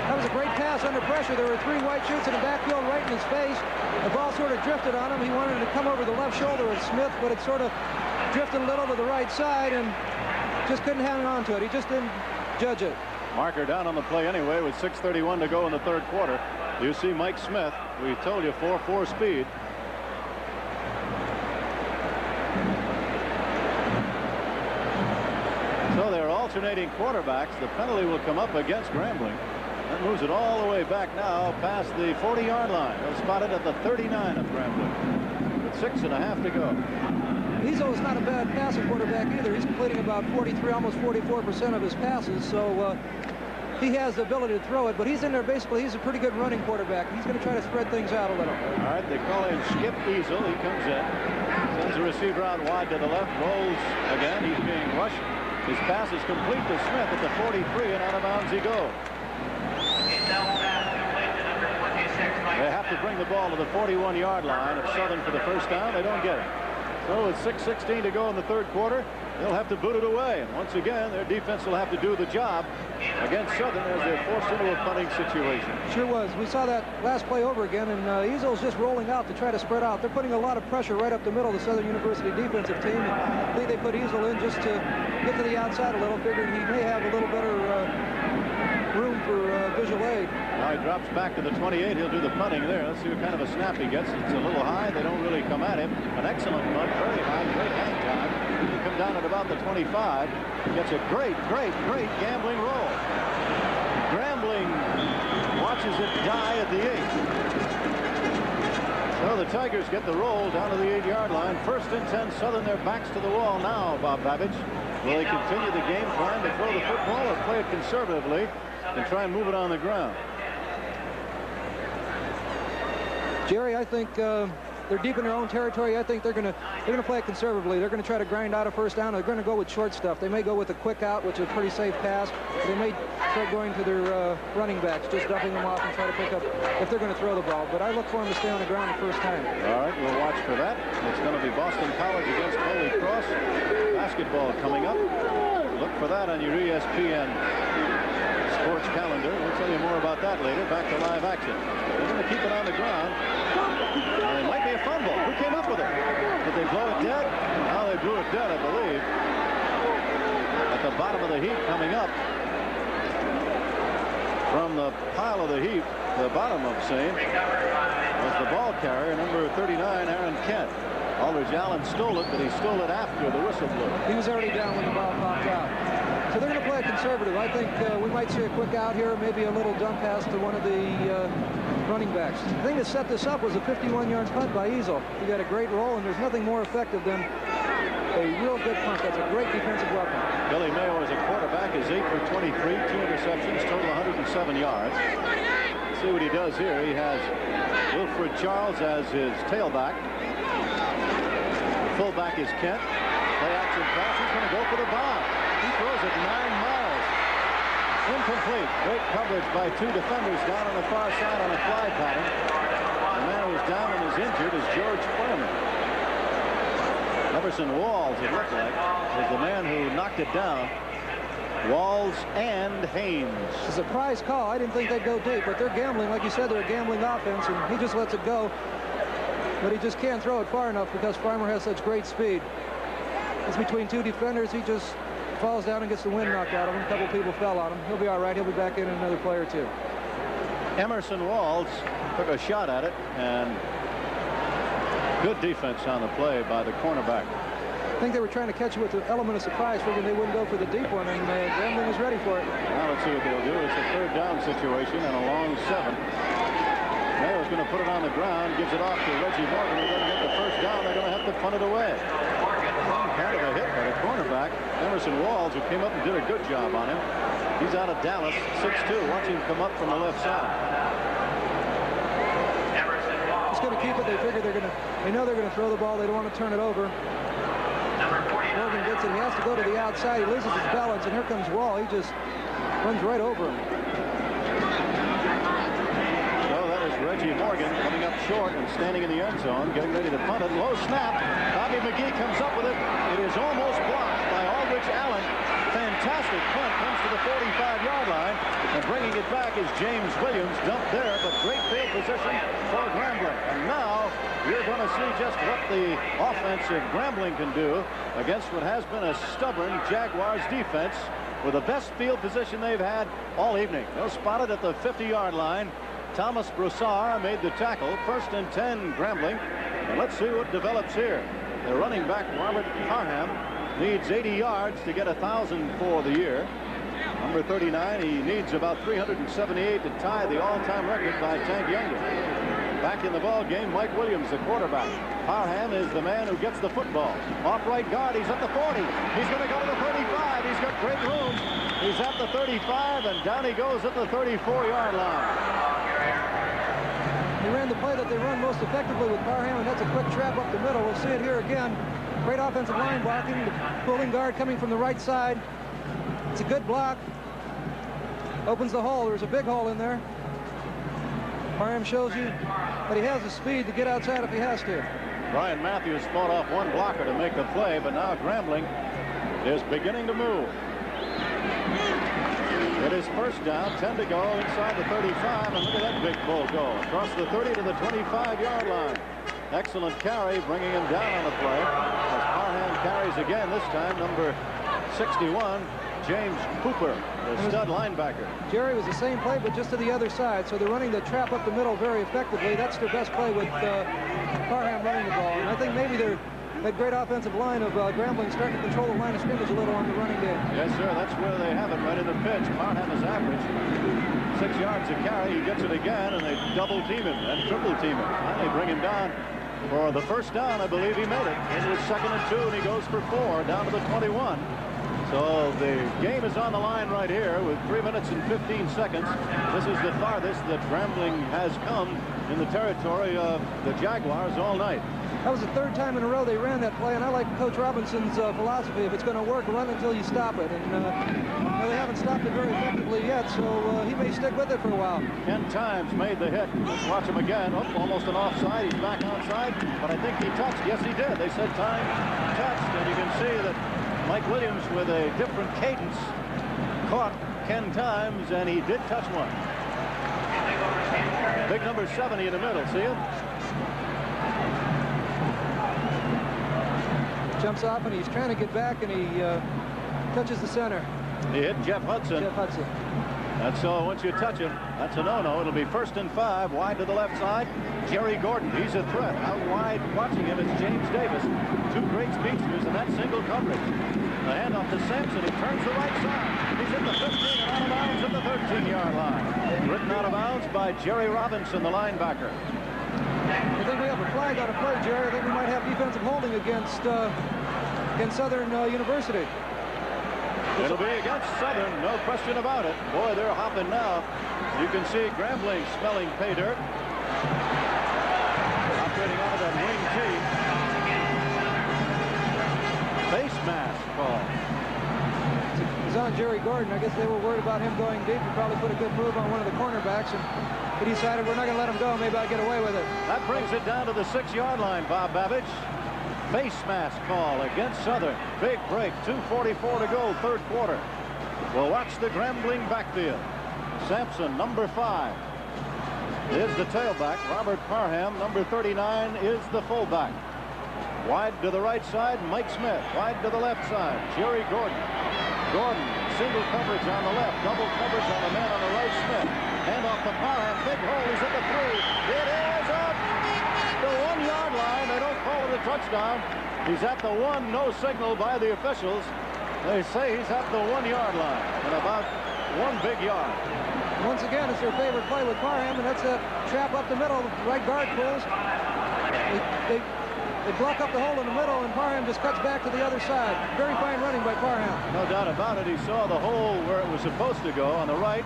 That was a great pass under pressure. There were 3 white shirts in the backfield right in his face. The ball sort of drifted on him. He wanted to come over the left shoulder of Smith, but it sort of drifted a little to the right side and just couldn't hang on to it. He just didn't judge it. Marker down on the play anyway with 6:31 to go in the third quarter. You see Mike Smith. We told you 4.4 speed. So they're alternating quarterbacks. The penalty will come up against Grambling. That moves it all the way back now past the 40-yard line. They'll spot it at the 39 of Grambling with 6.5 to go. Easel is not a bad passing quarterback either. He's completing about 43, almost 44% of his passes, so he has the ability to throw it, but he's in there basically. He's a pretty good running quarterback. He's going to try to spread things out a little. All right, they call him Skip Easel. He comes in, sends the receiver out wide to the left, rolls again. He's being rushed. His pass is complete to Smith at the 43, and out of bounds he goes. They have to bring the ball to the 41-yard line of Southern for the first down. They don't get it. So with 6:16 to go in the third quarter, they'll have to boot it away. And once again, their defense will have to do the job against Southern as they're forced into a punting situation. Sure was. We saw that last play over again, and Easel's just rolling out to try to spread out. They're putting a lot of pressure right up the middle of the Southern University defensive team. I think they put Easel in just to get to the outside a little, figuring he may have a little better room for visual aid. Now he drops back to the 28. He'll do the punting there. Let's see what kind of a snap he gets. It's a little high. They don't really come at him. An excellent punt, very high, great hang time. He'll come down at about the 25. Gets a great gambling roll. Grambling watches it die at the 8. So the Tigers get the roll down to the 8-yard line. First and 10, Southern, their backs to the wall now, Bob Babbage. Will they continue the game plan to throw the football or play it conservatively and try and move it on the ground? Jerry, I think they're deep in their own territory. I think they're going to play it conservatively. They're going to try to grind out a first down. They're going to go with short stuff. They may go with a quick out, which is a pretty safe pass. They may start going to their running backs, just dumping them off and try to pick up if they're going to throw the ball. But I look for them to stay on the ground the first time. All right, we'll watch for that. It's going to be Boston College against Holy Cross. Basketball coming up. Look for that on your ESPN sports calendar. We'll tell you more about that later. Back to live action. They're going to keep it on the ground. Now, it might be a fumble. Who came up with it? Did they blow it dead? Now they blew it dead, I believe. At the bottom of the heap coming up. From the pile of the heap, the bottom of Sane, was the ball carrier, number 39, Aaron Kent. Aldridge Allen stole it, but he stole it after the whistle blew. He was already down when the ball popped out. So they're going to play it conservative. I think we might see a quick out here, maybe a little dump pass to one of the running backs. The thing that set this up was a 51-yard punt by Easel. He got a great roll, and there's nothing more effective than a real good punt. That's a great defensive weapon. Billy Mayo as a quarterback is 8 for 23, 2 interceptions, total 107 yards. Let's see what he does here. He has Wilfred Charles as his tailback. Fullback is Kent. Play action pass. He's going to go for the bomb. He throws it 9 miles. Incomplete. Great coverage by 2 defenders down on the far side on a fly pattern. The man who is down and is injured is George Foreman. Everson Walls, it looked like, was the man who knocked it down. Walls and Haynes. It's a surprise call. I didn't think they'd go deep, but they're gambling. Like you said, they're a gambling offense, and he just lets it go. But he just can't throw it far enough because Farmer has such great speed. It's between 2 defenders. He just falls down and gets the wind knocked out of him. A couple people fell on him. He'll be all right. He'll be back in another play or 2. Emerson Walls took a shot at it, and good defense on the play by the cornerback. I think they were trying to catch you with an element of surprise, figuring they wouldn't go for the deep one, and Grambling was ready for it. Now let's see what they'll do. It's a third down situation and a long 7. Mayo's going to put it on the ground, gives it off to Reggie Morgan. They're going to get the first down. They're going to have to punt it away. Kind of a hit by the cornerback, Emerson Walls, who came up and did a good job on him. He's out of Dallas, 6'2". Watch him come up from the left side. Just going to keep it. They figure they know they're going to throw the ball. They don't want to turn it over. Morgan gets it. He has to go to the outside. He loses his balance, and here comes Wall. He just runs right over him. So that is Reggie Morgan coming up short and standing in the end zone, getting ready to punt it. Low snap. Bobby McGee comes up with it. It is almost blocked by Aldrich Allen. Fantastic punt, comes to the 45-yard line, and bringing it back is James Williams, dumped there, but great field position for Grambling. And now you're going to see just what the offense of Grambling can do against what has been a stubborn Jaguars defense with the best field position they've had all evening. They'll spot it at the 50-yard line. Thomas Broussard made the tackle. 1st and 10 Grambling. And let's see what develops here. The running back Robert Parham needs 80 yards to get 1,000 for the year. Number 39, he needs about 378 to tie the all-time record by Tank Younger. Back in the ball game, Mike Williams, the quarterback. Parham is the man who gets the football. Off right guard, he's at the 40. He's going to go to the 35. He's got great room. He's at the 35, and down he goes at the 34-yard line. He ran the play that they run most effectively with Parham, and that's a quick trap up the middle. We'll see it here again. Great offensive line blocking. The pulling guard coming from the right side. It's a good block. Opens the hole. There's a big hole in there. Parham shows you that he has the speed to get outside if he has to. Brian Matthews fought off one blocker to make the play, but now Grambling is beginning to move. It is 1st down, 10 to go inside the 35, and look at that big bull go across the 30 to the 25-yard line. Excellent carry, bringing him down on the play as Parham carries again, this time number 61, James Cooper, the stud linebacker. Jerry was the same play, but just to the other side. So they're running the trap up the middle very effectively. That's their best play with Parham running the ball. And I think maybe that great offensive line of Grambling starting to control the line of scrimmage a little on the running game. Yes, sir. That's where they have it, right in the pitch. Parham is average 6 yards a carry. He gets it again, and they double team him and triple team him. And they bring him down for the 1st down. I believe he made it. It was 2nd and 2, and he goes for 4 down to the 21. So the game is on the line right here with 3 minutes and 15 seconds. This is the farthest that Grambling has come in the territory of the Jaguars all night. That was the 3rd time in a row they ran that play, and I like Coach Robinson's philosophy. If it's going to work, run until you stop it. And they haven't stopped it very effectively yet, so he may stick with it for a while. 10 times made the hit. Let's watch him again. Oh, almost an offside. He's back onside, but I think he touched. Yes, he did. They said time touched, and you can see that Mike Williams with a different cadence caught Ken Times, and he did touch one. Big number 70 in the middle. See him? Jumps off, and he's trying to get back, and he touches the center. He hit Jeff Hudson. Jeff Hudson. That's so once you touch him, that's a no-no. It'll be 1st and 5, wide to the left side. Jerry Gordon, he's a threat. Out wide watching him is James Davis. 2 great speedsters in that single coverage. The handoff to Sampson, who turns the right side. He's at the 15 and out of bounds at the 13-yard line. Written out of bounds by Jerry Robinson, the linebacker. I think we have a flag on a play, Jerry. I think we might have defensive holding against Southern University. It'll be against Southern, no question about it. Boy, they're hopping now. You can see Grambling smelling pay dirt. Operating out of that wing tee. Face mask call. It's on Jerry Gordon. I guess they were worried about him going deep. He probably put a good move on one of the cornerbacks, and he decided we're not going to let him go. Maybe I'll get away with it. That brings it down to the 6-yard line, Bob Babbage. Face mask call against Southern. Big break, 2:44 to go, 3rd quarter. We'll watch the Grambling backfield. Sampson, number 5, is the tailback. Robert Parham, number 39, is the fullback. Wide to the right side, Mike Smith. Wide to the left side, Jerry Gordon. Gordon, single coverage on the left, double coverage on the man on the right, Smith. Hand off to Parham, big hole, he's at the 3. It is up the 1-yard line. They don't call it a touchdown. He's at the 1, no signal by the officials. They say he's at the 1-yard line and about 1 big yard. Once again, it's their favorite play with Parham, and that's a trap up the middle. Right guard pulls. They block up the hole in the middle, and Parham just cuts back to the other side. Very fine running by Parham. No doubt about it. He saw the hole where it was supposed to go on the right,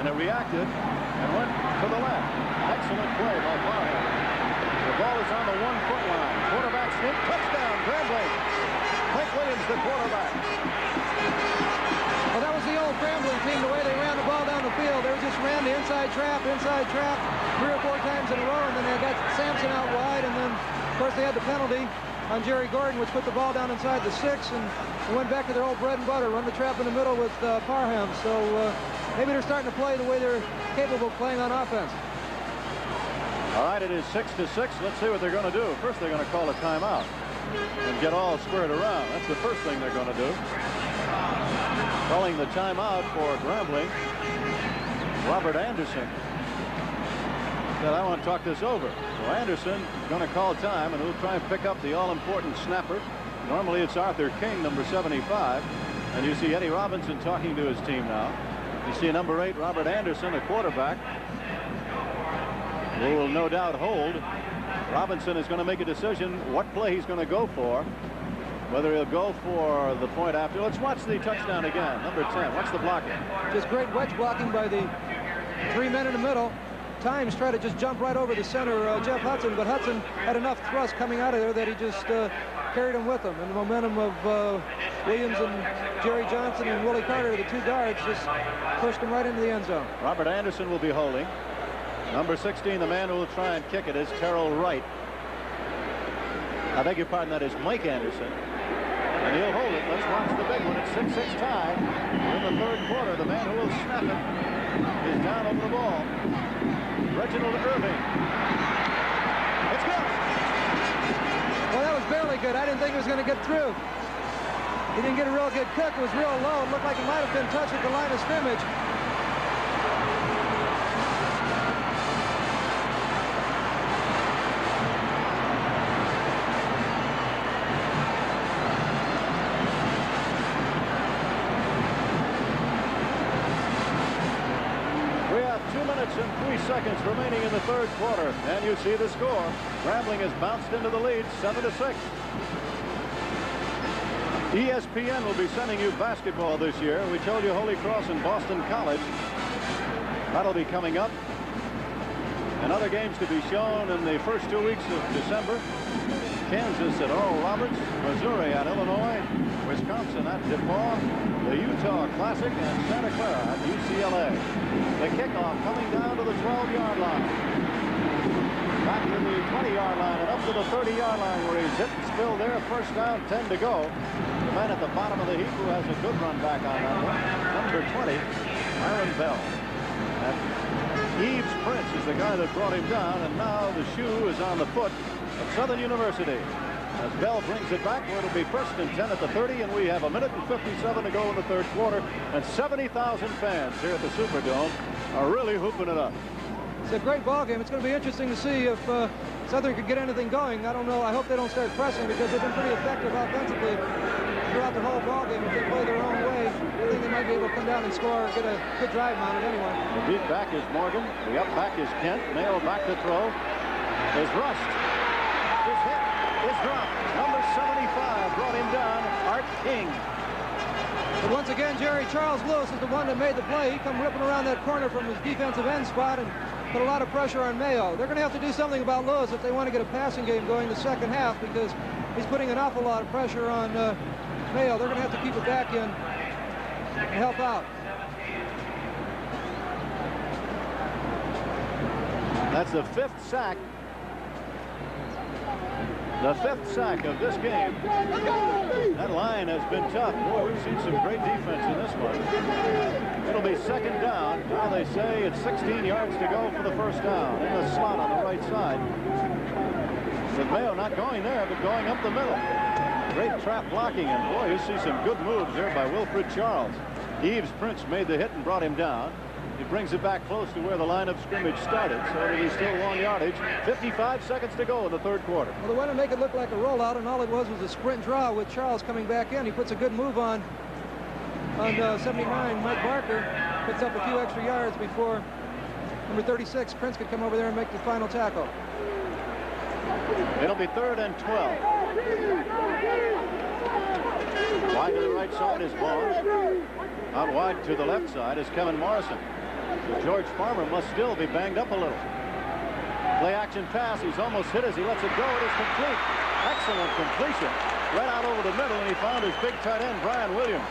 and it reacted and went to the left. Excellent play by Parham. The ball is on the 1-foot line. Quarterback sneak, touchdown, Grambling. Mike Williams, the quarterback. Well, that was the old Grambling team, the way they ran the ball down the field. They just ran the inside trap, 3 or 4 times in a row, and then they got Sampson out wide, and then, of course, they had the penalty on Jerry Gordon, which put the ball down inside the 6, and went back to their old bread and butter, run the trap in the middle with Parham. So maybe they're starting to play the way they're capable of playing on offense. All right, it is 6-6. Let's see what they're going to do. First, they're going to call a timeout and get all squared around. That's the first thing they're going to do. Calling the timeout for Grambling, Robert Anderson. Said, I want to talk this over. So Anderson is going to call time, and we'll try and pick up the all-important snapper. Normally it's Arthur King, number 75. And you see Eddie Robinson talking to his team now. You see number 8, Robert Anderson, a quarterback, who will no doubt hold. Robinson is going to make a decision what play he's going to go for. Whether he'll go for the point after. Let's watch the touchdown again. Number 10. What's the blocking? Just great wedge blocking by the 3 men in the middle. Times try to just jump right over the center, Jeff Hudson, but Hudson had enough thrust coming out of there that he just carried him with him. And the momentum of Williams and Jerry Johnson and Willie Carter, the 2 guards, just pushed him right into the end zone. Robert Anderson will be holding. Number 16, the man who will try and kick it, is Terrell Wright. I beg your pardon, that is Mike Anderson. And he'll hold it. Let's watch the big one. It's 6-6 tie. In the 3rd quarter, the man who will snap it is down over the ball. Reginald Irving. It's good. Well, that was barely good. I didn't think it was going to get through. He didn't get a real good cook. It was real low. It looked like it might have been touched at the line of scrimmage. And 3 seconds remaining in the 3rd quarter, and you see the score. Grambling has bounced into the lead, 7-6. ESPN will be sending you basketball this year. We told you Holy Cross and Boston College. That'll be coming up. And other games to be shown in the first 2 weeks of December. Kansas at Oral Roberts, Missouri at Illinois, Wisconsin at DePaul, the Utah Classic, and Santa Clara at UCLA. The kickoff coming down to the 12-yard line. Back to the 20-yard line and up to the 30-yard line where he's hit and spilled there. First down, 10 to go. The man at the bottom of the heap who has a good run back on that one, number 20, Aaron Bell. And Yves Prince is the guy that brought him down, and now the shoe is on the foot of Southern University. As Bell brings it back, where it'll be 1st and 10 at the 30, and we have 1 minute and 57 to go in the 3rd quarter, and 70,000 fans here at the Superdome are really hooping it up. It's a great ball game. It's going to be interesting to see if Southern could get anything going. I don't know. I hope they don't start pressing because they've been pretty effective offensively throughout the whole ball game. If they play their own way, I think they might be able to come down and score or get a good drive on it anyway. The deep back is Morgan. The up back is Kent. Mayo back to throw. Is Rust. His hit is dropped. Number 75 brought him down. Art King. But once again, Jerry Charles Lewis is the one that made the play. He come ripping around that corner from his defensive end spot and put a lot of pressure on Mayo. They're going to have to do something about Lewis if they want to get a passing game going in the 2nd half because he's putting an awful lot of pressure on Mayo. They're going to have to keep it back in and help out. That's the 5th sack. The 5th sack of this game. That line has been tough. Boy, we've seen some great defense in this one. It'll be 2nd down. Now they say it's 16 yards to go for the 1st down. In the slot on the right side. With Mayo not going there, but going up the middle. Great trap blocking, and boy, you see some good moves there by Wilfred Charles. Yves Prince made the hit and brought him down. He brings it back close to where the line of scrimmage started, so it'll be still long yardage. 55 seconds to go in the 3rd quarter. Well, they want to make it look like a rollout, and all it was a sprint draw with Charles coming back in. He puts a good move on 79. Mike Barker puts up a few extra yards before number 36, Prince, could come over there and make the final tackle. It'll be 3rd and 12. Wide to the right side is Vaughn. Out wide to the left side is Kevin Morrison. So George Farmer must still be banged up a little. Play action pass. He's almost hit as he lets it go. It is complete. Excellent completion. right out over the middle, and he found his big tight end, Brian Williams.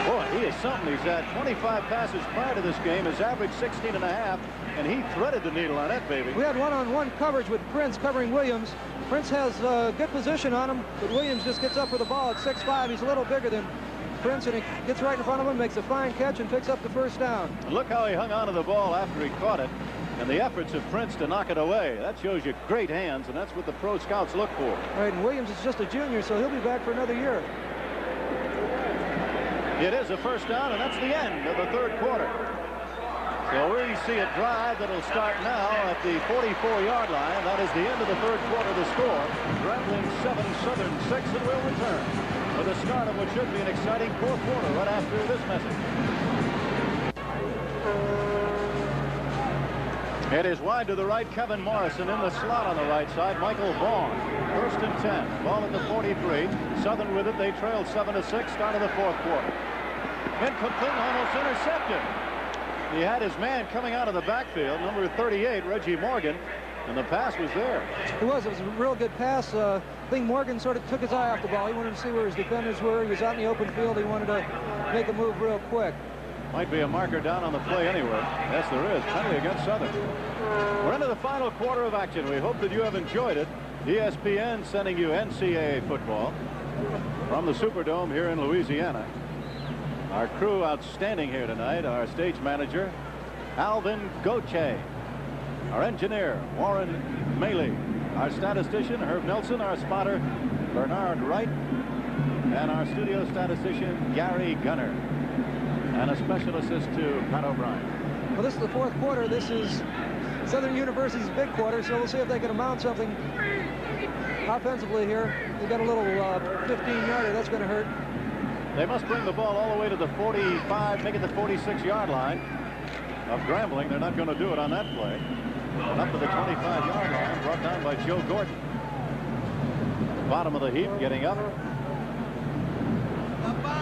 Boy, he is something. He's had 25 passes prior to this game. His average 16.5, and he threaded the needle on that baby. We had one-on-one coverage with Prince covering Williams. Prince has good position on him, but Williams just gets up for the ball at 6'5". He's a little bigger than Prince, and he gets right in front of him, makes a fine catch, and picks up the first down. And look how he hung on to the ball after he caught it, and the efforts of Prince to knock it away. That shows you great hands, and that's what the pro scouts look for. Right, and Williams is just a junior, so he'll be back for another year. It is a first down, and that's the end of the third quarter. So we see a drive that'll start now at the 44-yard line. That is the end of the third quarter. The score, Grambling 7, Southern 6, and we'll return for the start of what should be an exciting fourth quarter right after this message. It is wide to the right. Kevin Morrison in the slot on the right side. Michael Vaughn. First and 10. Ball at the 43. Southern with it. They trailed 7-6. Start of the fourth quarter. Incomplete, almost intercepted. He had his man coming out of the backfield, number 38, Reggie Morgan, and the pass was there. It was a real good pass. I think Morgan sort of took his eye off the ball. He wanted to see where his defenders were. He was out in the open field. He wanted to make a move real quick. Might be a marker down on the play anyway. Yes, there is. Penalty against Southern. We're into the final quarter of action. We hope that you have enjoyed it. ESPN sending you NCAA football from the Superdome here in Louisiana. Our crew outstanding here tonight. Our stage manager, Alvin Gauthier. Our engineer, Warren Maley. Our statistician, Herb Nelson. Our spotter, Bernard Wright. And our studio statistician, Gary Gunner. And a special assist to Pat O'Brien. Well, this is the fourth quarter. This is Southern University's big quarter, so we'll see if they can amount something offensively here. They got a little 15-yarder. That's going to hurt. They must bring the ball all the way to the 45, make it the 46-yard line of Grambling. They're not going to do it on that play. And up to the 25-yard line, brought down by Joe Gordon. Bottom of the heap, getting up.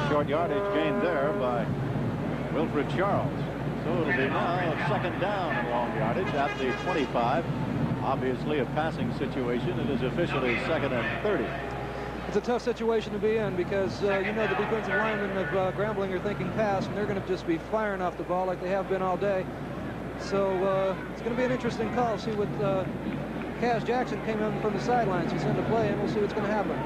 Short yardage gained there by Wilfred Charles. So it'll be now second down and long yardage at the 25. Obviously a passing situation. It is officially second and 30. It's a tough situation to be in because, you know, the defensive linemen of Grambling are thinking pass, and they're going to just be firing off the ball like they have been all day. So it's going to be an interesting call. See what Cass Jackson came in from the sidelines. He's in the play, and we'll see what's going to happen.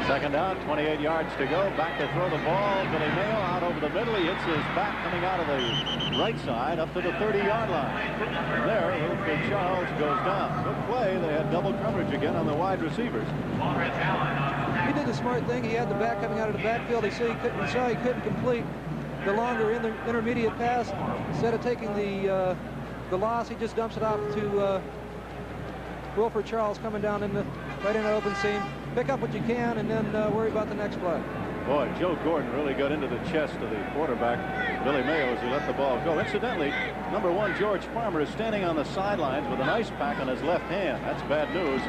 Second down, 28 yards to go. Back to throw the ball. Billy Mayo out over the middle. He hits his back coming out of the right side up to the 30-yard line. And there, Wilfred Charles goes down. Good play. They had double coverage again on the wide receivers. He did the smart thing. He had the back coming out of the backfield. He saw he couldn't complete the longer intermediate pass. Instead of taking the loss, he just dumps it off to Wilfred Charles coming down right in the open seam. Pick up what you can and then worry about the next play. Boy, Joe Gordon really got into the chest of the quarterback, Billy Mayo, as he let the ball go. Incidentally, number 1, George Farmer, is standing on the sidelines with an ice pack on his left hand. That's bad news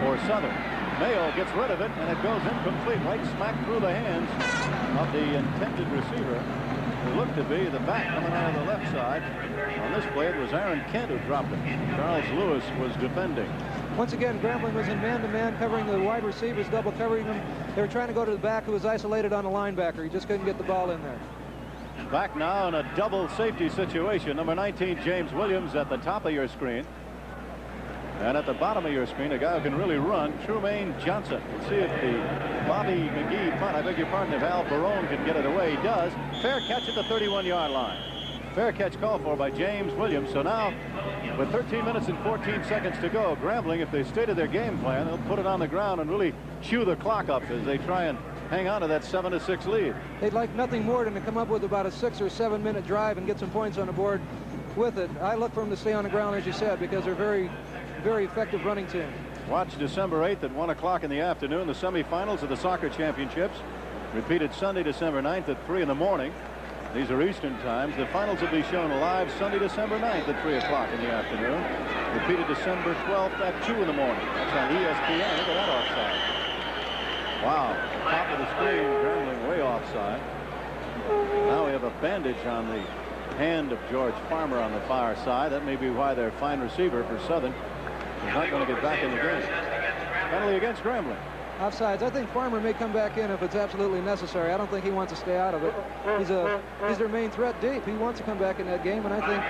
for Southern. Mayo gets rid of it, and it goes incomplete, right smack through the hands of the intended receiver, who looked to be the back coming out of the left side. On this play, it was Aaron Kent who dropped it. Charles Lewis was defending. Once again, Grambling was in man-to-man, covering the wide receivers, double covering them. They were trying to go to the back, who was isolated on the linebacker. He just couldn't get the ball in there. Back now in a double safety situation. Number 19, James Williams, at the top of your screen. And at the bottom of your screen, a guy who can really run, Trumaine Johnson. Let's see if the Bobby McGee punt, I beg your pardon, if Al Barone can get it away. He does. Fair catch at the 31-yard line. Fair catch called for by James Williams. So now, with 13 minutes and 14 seconds to go, Grambling, if they stay to their game plan, they'll put it on the ground and really chew the clock up as they try and hang on to that 7-6 lead. They'd like nothing more than to come up with about a 6 or 7 minute drive and get some points on the board with it. I look for them to stay on the ground, as you said, because they're very, very effective running team. Watch December 8th at 1 o'clock in the afternoon, the semifinals of the soccer championships. Repeated Sunday, December 9th at 3 in the morning. These are Eastern times. The finals will be shown live Sunday, December 9th at 3 o'clock in the afternoon. Repeated December 12th at 2 in the morning. That's on ESPN. Look at that offside. Wow. Top of the screen, Grambling way offside. Now we have a bandage on the hand of George Farmer on the far side. That may be why their fine receiver for Southern is not going to get back in the game. Penalty against Grambling. Offsides. I think Farmer may come back in if it's absolutely necessary. I don't think he wants to stay out of it. He's their main threat deep. He wants to come back in that game, and I think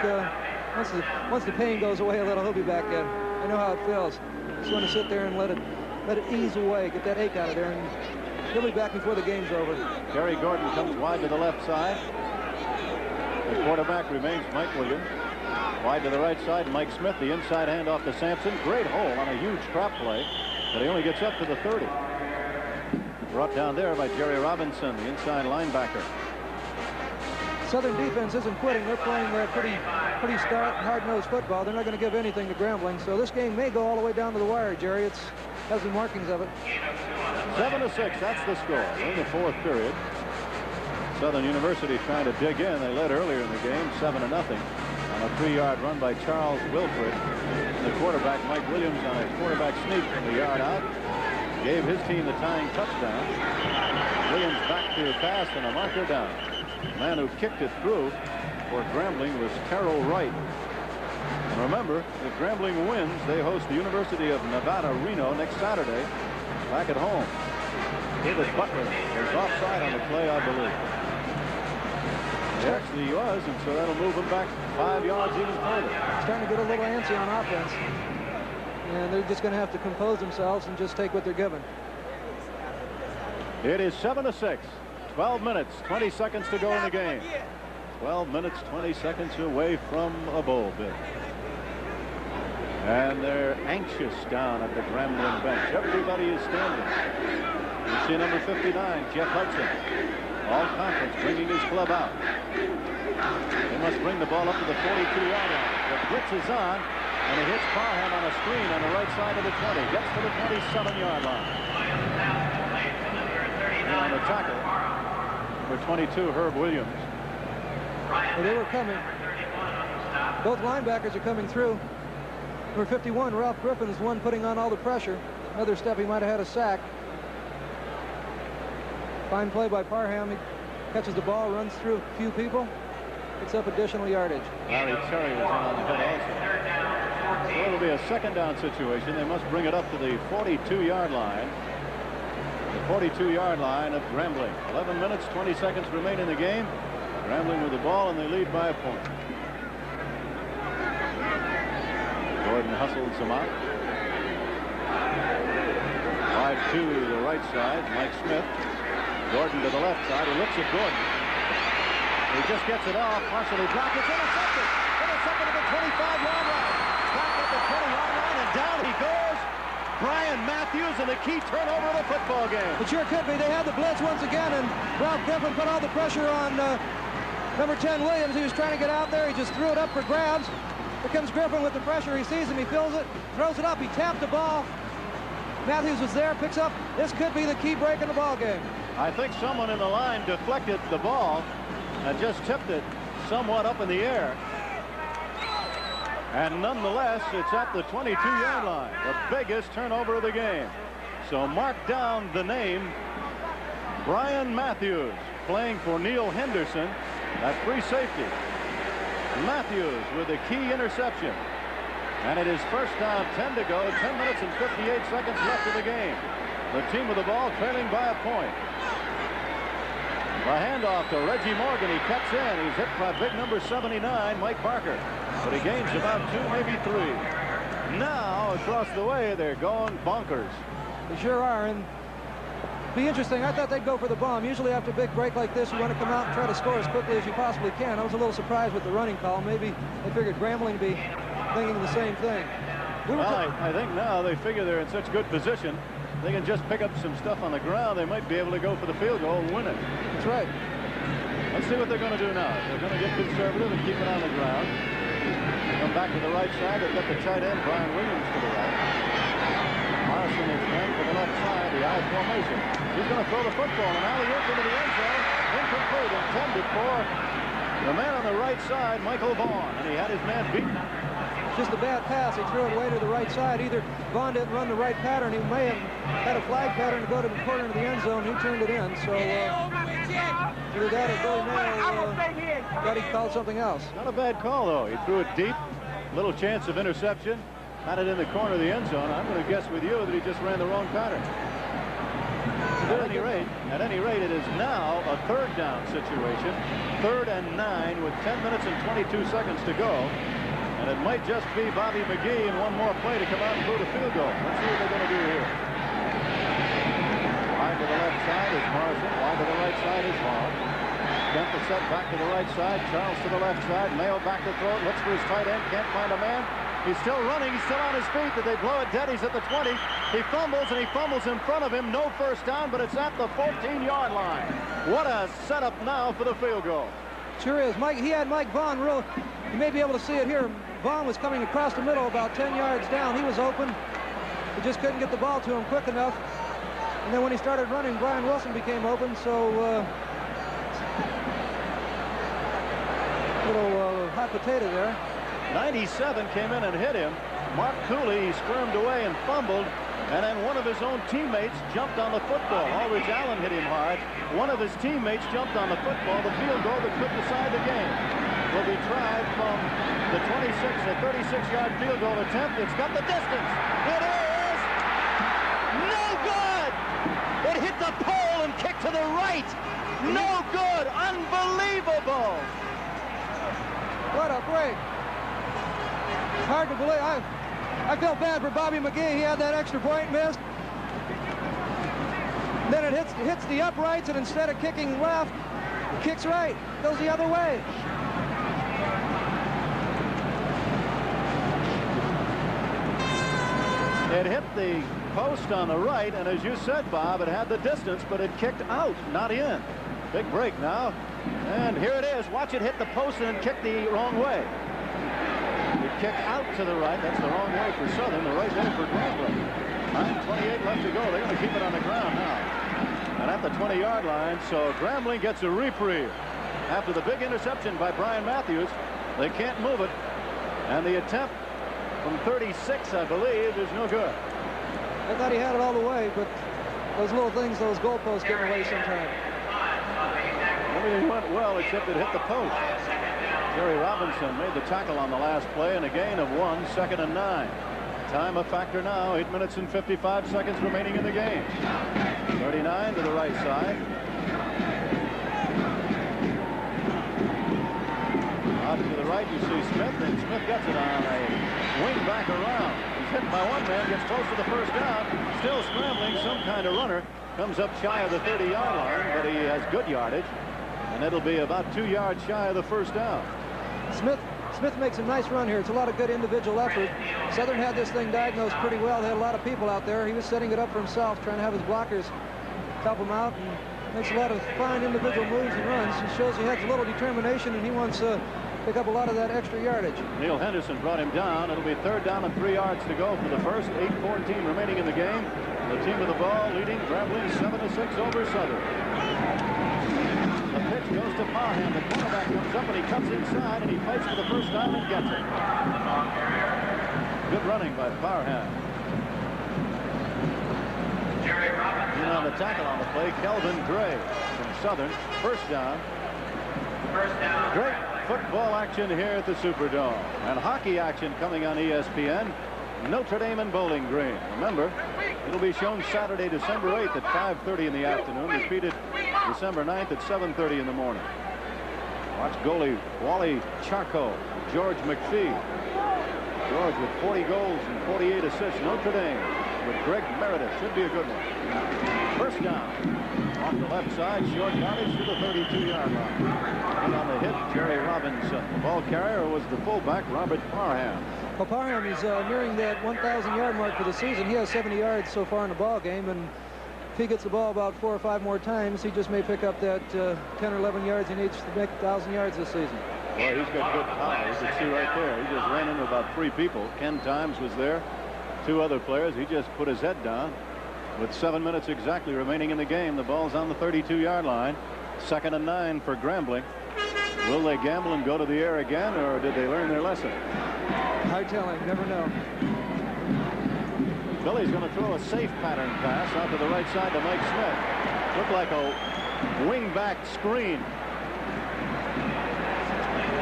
once the pain goes away a little, he'll be back in. I know how it feels. Just want to sit there and let it ease away, get that ache out of there, and he'll be back before the game's over. Gary Gordon comes wide to the left side. The quarterback remains Mike Williams. Wide to the right side, Mike Smith. The inside handoff to Sampson. Great hole on a huge trap play, but he only gets up to the 30. Brought down there by Jerry Robinson, the inside linebacker. Southern defense isn't quitting. They're playing pretty stout, hard-nosed football. They're not going to give anything to Grambling, so this game may go all the way down to the wire, Jerry. It has the markings of it. 7-6, that's the score in the fourth period. Southern University trying to dig in. They led earlier in the game, 7-0, on a 3-yard run by Charles Wilfred. And the quarterback, Mike Williams, on a quarterback sneak from the yard out, gave his team the tying touchdown. Williams back to the pass and a marker down. The man who kicked it through for Grambling was Terrell Wright. And remember, if Grambling wins, they host the University of Nevada, Reno next Saturday, back at home. David Butler was offside on the play, I believe. He actually was, and so that'll move him back 5 yards even further. Starting to get a little antsy on offense. And they're just going to have to compose themselves and just take what they're given. It is 7-6. 12 minutes, 20 seconds to go in the game. 12 minutes, 20 seconds away from a bowl bid. And they're anxious down at the Grambling bench. Everybody is standing. You see number 59, Jeff Hudson, all conference, bringing his club out. They must bring the ball up to the 42-yard line. The blitz is on, and he hits Parham on a screen on the right side of the 20. Gets to the 27-yard line. And on the tackle, number 22, Herb Williams. Well, they were coming. Both linebackers are coming through. Number 51, Ralph Griffin, is one putting on all the pressure. Another step, he might have had a sack. Fine play by Parham. He catches the ball, runs through a few people, picks up additional yardage. Larry Terry was in on the hit also. So it'll be a second down situation. They must bring it up to the 42-yard line. The 42-yard line of Grambling. 11 minutes, 20 seconds remain in the game. Grambling with the ball, and they lead by a point. Gordon hustles them out. Wide to the right side, Mike Smith. Gordon to the left side. He looks at Gordon. He just gets it off, partially blocked. It's intercepted. Intercepted at the 25-yard line. Back at the 20-yard line, and down he goes. Brian Matthews, and the key turnover of the football game. It sure could be. They had the blitz once again, and Ralph Griffin put all the pressure on number 10 Williams. He was trying to get out there. He just threw it up for grabs. Here comes Griffin with the pressure. He sees him. He feels it. Throws it up. He tapped the ball. Matthews was there. Picks up. This could be the key break in the ball game. I think someone in the line deflected the ball and just tipped it somewhat up in the air. And nonetheless, it's at the 22-yard line, the biggest turnover of the game. So mark down the name Brian Matthews, playing for Neil Henderson at free safety. Matthews with a key interception. And it is first down, 10 to go, 10 minutes and 58 seconds left of the game. The team with the ball trailing by a point. The handoff to Reggie Morgan. He cuts in. He's hit by big number 79, Mike Barker. But he gains about 2, maybe 3. Now, across the way, they're going bonkers. They sure are, and be interesting. I thought they'd go for the bomb. Usually after a big break like this, you want to come out and try to score as quickly as you possibly can. I was a little surprised with the running call. Maybe they figured Grambling would be thinking the same thing. I think now they figure they're in such good position, they can just pick up some stuff on the ground. They might be able to go for the field goal and win it. That's right. Let's see what they're going to do now. They're going to get conservative and keep it on the ground. Come back to the right side. They've got the tight end, Brian Williams, to the right. Morrison is playing for the left side, the I formation. He's going to throw the football, and alley-oop into the end zone. Incomplete, intended for the man on the right side, Michael Vaughn, and he had his man beaten. just a bad pass. He threw it way to the right side. Either Vaughn didn't run the right pattern. He may have had a flag pattern to go to the corner of the end zone. He turned it in. So either that or Billy Mayo thought he called something else. Not a bad call, though. He threw it deep. Little chance of interception. Had it in the corner of the end zone. I'm going to guess with you that he just ran the wrong pattern. At any rate, it is now a third down situation. 3rd and 9 with 10 minutes and 22 seconds to go. And it might just be Bobby McGee and one more play to come out and boot a field goal. Let's see what they're going to do here. Wide to the left side is Morrison. Wide to the right side is Vaughn. Kemp is set back to the right side. Charles to the left side. Mayo back to throw it. Looks for his tight end. Can't find a man. He's still running. He's still on his feet. Did they blow it dead? He's at the 20. He fumbles, and he fumbles in front of him. No first down, but it's at the 14-yard line. What a setup now for the field goal. Sure is. He had Mike Vaughn real. You may be able to see it here. Vaughn was coming across the middle about 10 yards down. He was open. He just couldn't get the ball to him quick enough. And then when he started running, Brian Wilson became open. So little hot potato there. 97 came in and hit him. Mark Cooley squirmed away and fumbled, and then one of his own teammates jumped on the football. Aldrich Allen hit him hard. One of his teammates jumped on the football. The field goal that could decide the game will be tried from the 26, a 36-yard field goal attempt. It's got the distance. It is no good. It hit the pole and kicked to the right. No good. Unbelievable. What a break. It's hard to believe. I felt bad for Bobby McGee. He had that extra point missed. Then it hits the uprights, and instead of kicking left, it kicks right. Goes the other way. It hit the post on the right, and as you said, Bob, it had the distance, but it kicked out, not in. Big break now. And here it is. Watch it hit the post and then kick the wrong way. It kicked out to the right. That's the wrong way for Southern. The right way for Grambling. 9:28 left to go. They're going to keep it on the ground now. And at the 20-yard line, so Grambling gets a reprieve. After the big interception by Brian Matthews, they can't move it. And the attempt from 36, I believe, is no good. I thought he had it all the way, but those little things, those goalposts get in the way sometimes. Everything went well except it hit the post. Jerry Robinson made the tackle on the last play, and a gain of 1, 2nd and 9. Time a factor now. 8 minutes and 55 seconds remaining in the game. 39 to the right side. Out to the right, you see Smith, and Smith gets it on a wing back around. He's hit by one man, gets close to the first down. Still scrambling, some kind of runner. Comes up shy of the 30-yard line, but he has good yardage. And it'll be about 2 yards shy of the first down. Smith makes a nice run here. It's a lot of good individual effort. Southern had this thing diagnosed pretty well. They had a lot of people out there. He was setting it up for himself, trying to have his blockers help him out, and makes a lot of fine individual moves and runs. He shows he has a little determination, and he wants to pick up a lot of that extra yardage. Neil Henderson brought him down. It'll be 3rd down and 3 yards to go for the first. 8:14 remaining in the game. The team with the ball leading Grambling 7-6 over Southern. The pitch goes to Parham. The cornerback comes up and he cuts inside and he fights for the first down and gets it. Good running by Parham. In on the tackle on the play, Kelvin Gray from Southern. First down. Great football action here at the Superdome. And hockey action coming on ESPN. Notre Dame and Bowling Green. Remember, it'll be shown Saturday, December 8th at 5:30 in the afternoon. Repeated December 9th at 7:30 in the morning. Watch goalie Wally Charco, George McPhee. George with 40 goals and 48 assists. Notre Dame with Greg Meredith. Should be a good one. First down. Off the left side, short yardage to the 32-yard line. And on the hit, Jerry Robinson. The ball carrier was the fullback, Robert Parham. Well, Parham is nearing that 1,000-yard mark for the season. He has 70 yards so far in the ball game, and if he gets the ball about 4 or 5 more times, he just may pick up that 10 or 11 yards he needs to make 1,000 yards this season. Well, he's got good power. You can see right there. He just ran into about 3 people. Ken Times was there. 2 other players. He just put his head down. With 7 minutes exactly remaining in the game, the ball's on the 32-yard line. 2nd and 9 for Grambling. Will they gamble and go to the air again, or did they learn their lesson? Hard telling, never know. Billy's going to throw a safe pattern pass out to the right side to Mike Smith. Looked like a wing-back screen.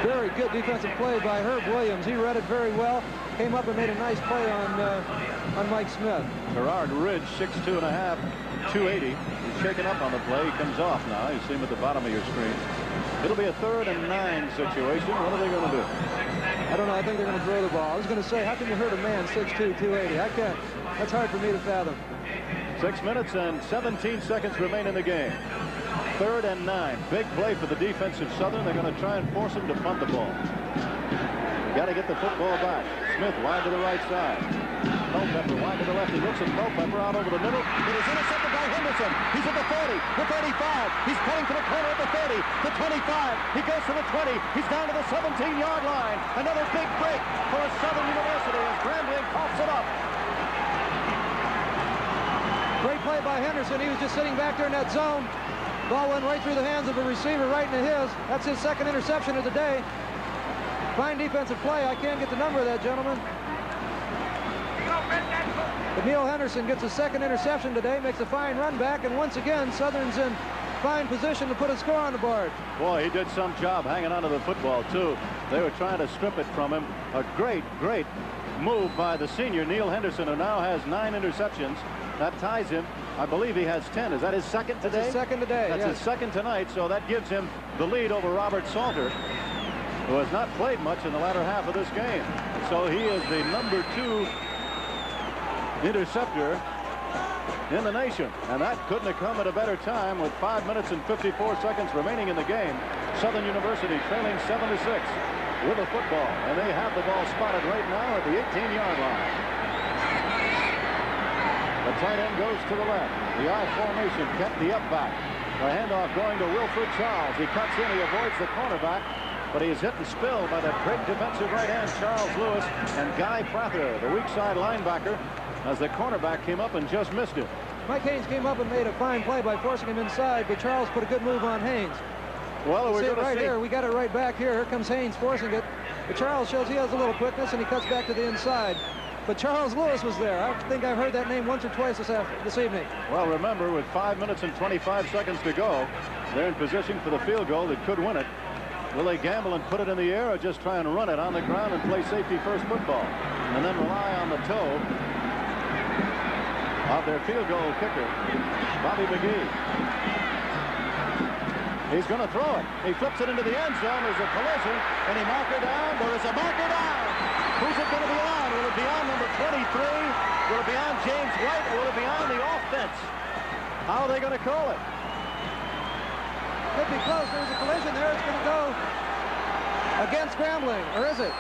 Very good defensive play by Herb Williams. He read it very well. Came up and made a nice play on Mike Smith. Gerard Ridge, 6'2 and a half, 280. He's shaken up on the play. He comes off now. You see him at the bottom of your screen. It'll be a 3rd and 9 situation. What are they going to do? I don't know. I think they're going to throw the ball. I was going to say, how can you hurt a man 6'2", 280? I can't. That's hard for me to fathom. 6 minutes and 17 seconds remain in the game. 3rd and 9. Big play for the defensive Southern. They're going to try and force him to punt the ball. You got to get the football back. Smith wide to the right side. Culpepper wide to the left. He looks at Culpepper out over the middle. It is intercepted by Henderson. He's at the 40, the 35. He's cutting to the corner at the 30, the 25. He goes to the 20. He's down to the 17-yard line. Another big break for Southern University as Grambling coughs it up. Great play by Henderson. He was just sitting back there in that zone. Ball went right through the hands of a receiver right into his. That's his 2nd interception of the day. Fine defensive play. I can't get the number of that, gentleman. But Neil Henderson gets a 2nd interception today, makes a fine run back, and once again, Southern's in fine position to put a score on the board. Boy, he did some job hanging onto the football, too. They were trying to strip it from him. A great, great move by the senior, Neil Henderson, who now has 9 interceptions. That ties him. I believe he has 10. Is that his 2nd today? That's his 2nd today, That's yes. his 2nd tonight, so that gives him the lead over Robert Salter, who has not played much in the latter half of this game. So he is the number 2 interceptor in the nation, and that couldn't have come at a better time with 5 minutes and 54 seconds remaining in the game. Southern University trailing 7-6 with a football, and they have the ball spotted right now at the 18-yard line. The tight end goes to the left. The I formation kept the up back. The handoff going to Wilfred Charles. He cuts in. He avoids the cornerback, but he is hit and spilled by that great defensive right end, Charles Lewis, and Guy Prather, the weak side linebacker, as the cornerback came up and just missed it. Mike Haynes came up and made a fine play by forcing him inside, but Charles put a good move on Haynes. Well, we're going to right see. Here. We got it right back here. Here comes Haynes forcing it. But Charles shows he has a little quickness, and he cuts back to the inside. But Charles Lewis was there. I think I've heard that name once or twice this evening. Well, remember, with 5 minutes and 25 seconds to go, they're in position for the field goal that could win it. Will they gamble and put it in the air, or just try and run it on the ground and play safety first football, and then rely on the toe of their field goal kicker, Bobby McGee? He's going to throw it. He flips it into the end zone. There's a collision. Any marker down? There is a marker down. Who's it going to be on? Will it be on number 23? Will it be on James White? Or will it be on the offense? How are they going to call it? Could be close. There's a collision there. It's going to go against Grambling. Or is it?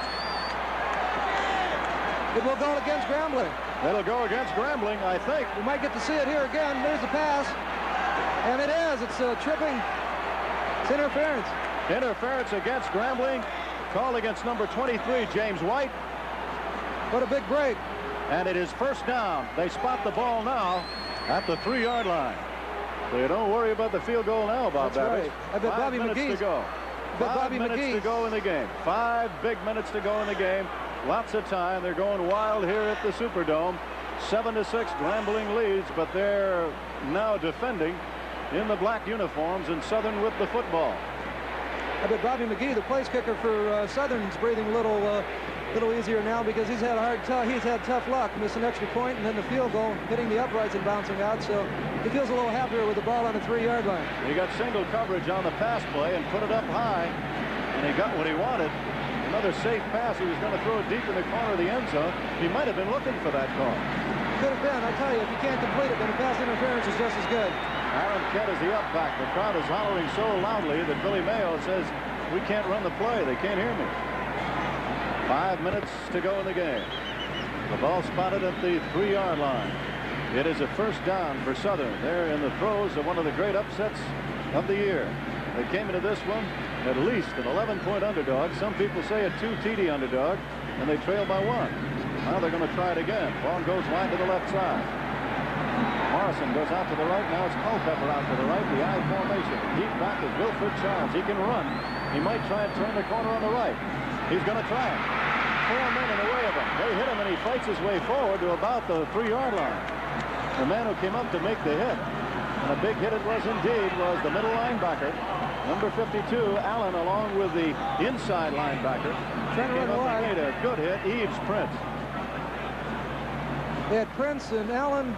It will go against Grambling. It'll go against Grambling, I think. We might get to see it here again. There's the pass. And it is. It's tripping. It's interference. Interference against Grambling. Called against number 23, James White. What a big break. And it is first down. They spot the ball now at the 3-yard line. So you don't worry about the field goal now, Bob Babbage. Right. I bet Bobby McGee. To go. 5 minutes to go in the game. 5 big minutes to go in the game. Lots of time. They're going wild here at the Superdome. 7-6, Grambling leads, but they're now defending in the black uniforms, and Southern with the football. I bet Bobby McGee, the place kicker for Southern's, breathing a little easier now because he's had tough luck, missing an extra point and then the field goal, hitting the uprights and bouncing out. So he feels a little happier with the ball on the 3-yard line. He got single coverage on the pass play and put it up high, and he got what he wanted. Another safe pass. He was going to throw it deep in the corner of the end zone. He might have been looking for that call. Could have been. I tell you, if you can't complete it, then a pass interference is just as good. Aaron Kett is the up back. The crowd is hollering so loudly that Billy Mayo says, we can't run the play. They can't hear me. 5 minutes to go in the game. The ball spotted at the 3-yard line. It is a first down for Southern. They're in the throes of one of the great upsets of the year. They came into this one at least an 11-point underdog. Some people say a 2 TD underdog, and they trail by 1. Now they're going to try it again. Ball goes wide to the left side. Morrison goes out to the right. Now it's Culpepper out to the right. The I formation. Deep back is Wilfred Charles. He can run. He might try and turn the corner on the right. He's going to try it. 4 men in the way of him. They hit him, and he fights his way forward to about the 3-yard line. The man who came up to make the hit, and a big hit it was indeed, was the middle linebacker, number 52, Allen, along with the inside linebacker. Trying to run wide. Made a good hit, Eves Prince. They had Prince and Allen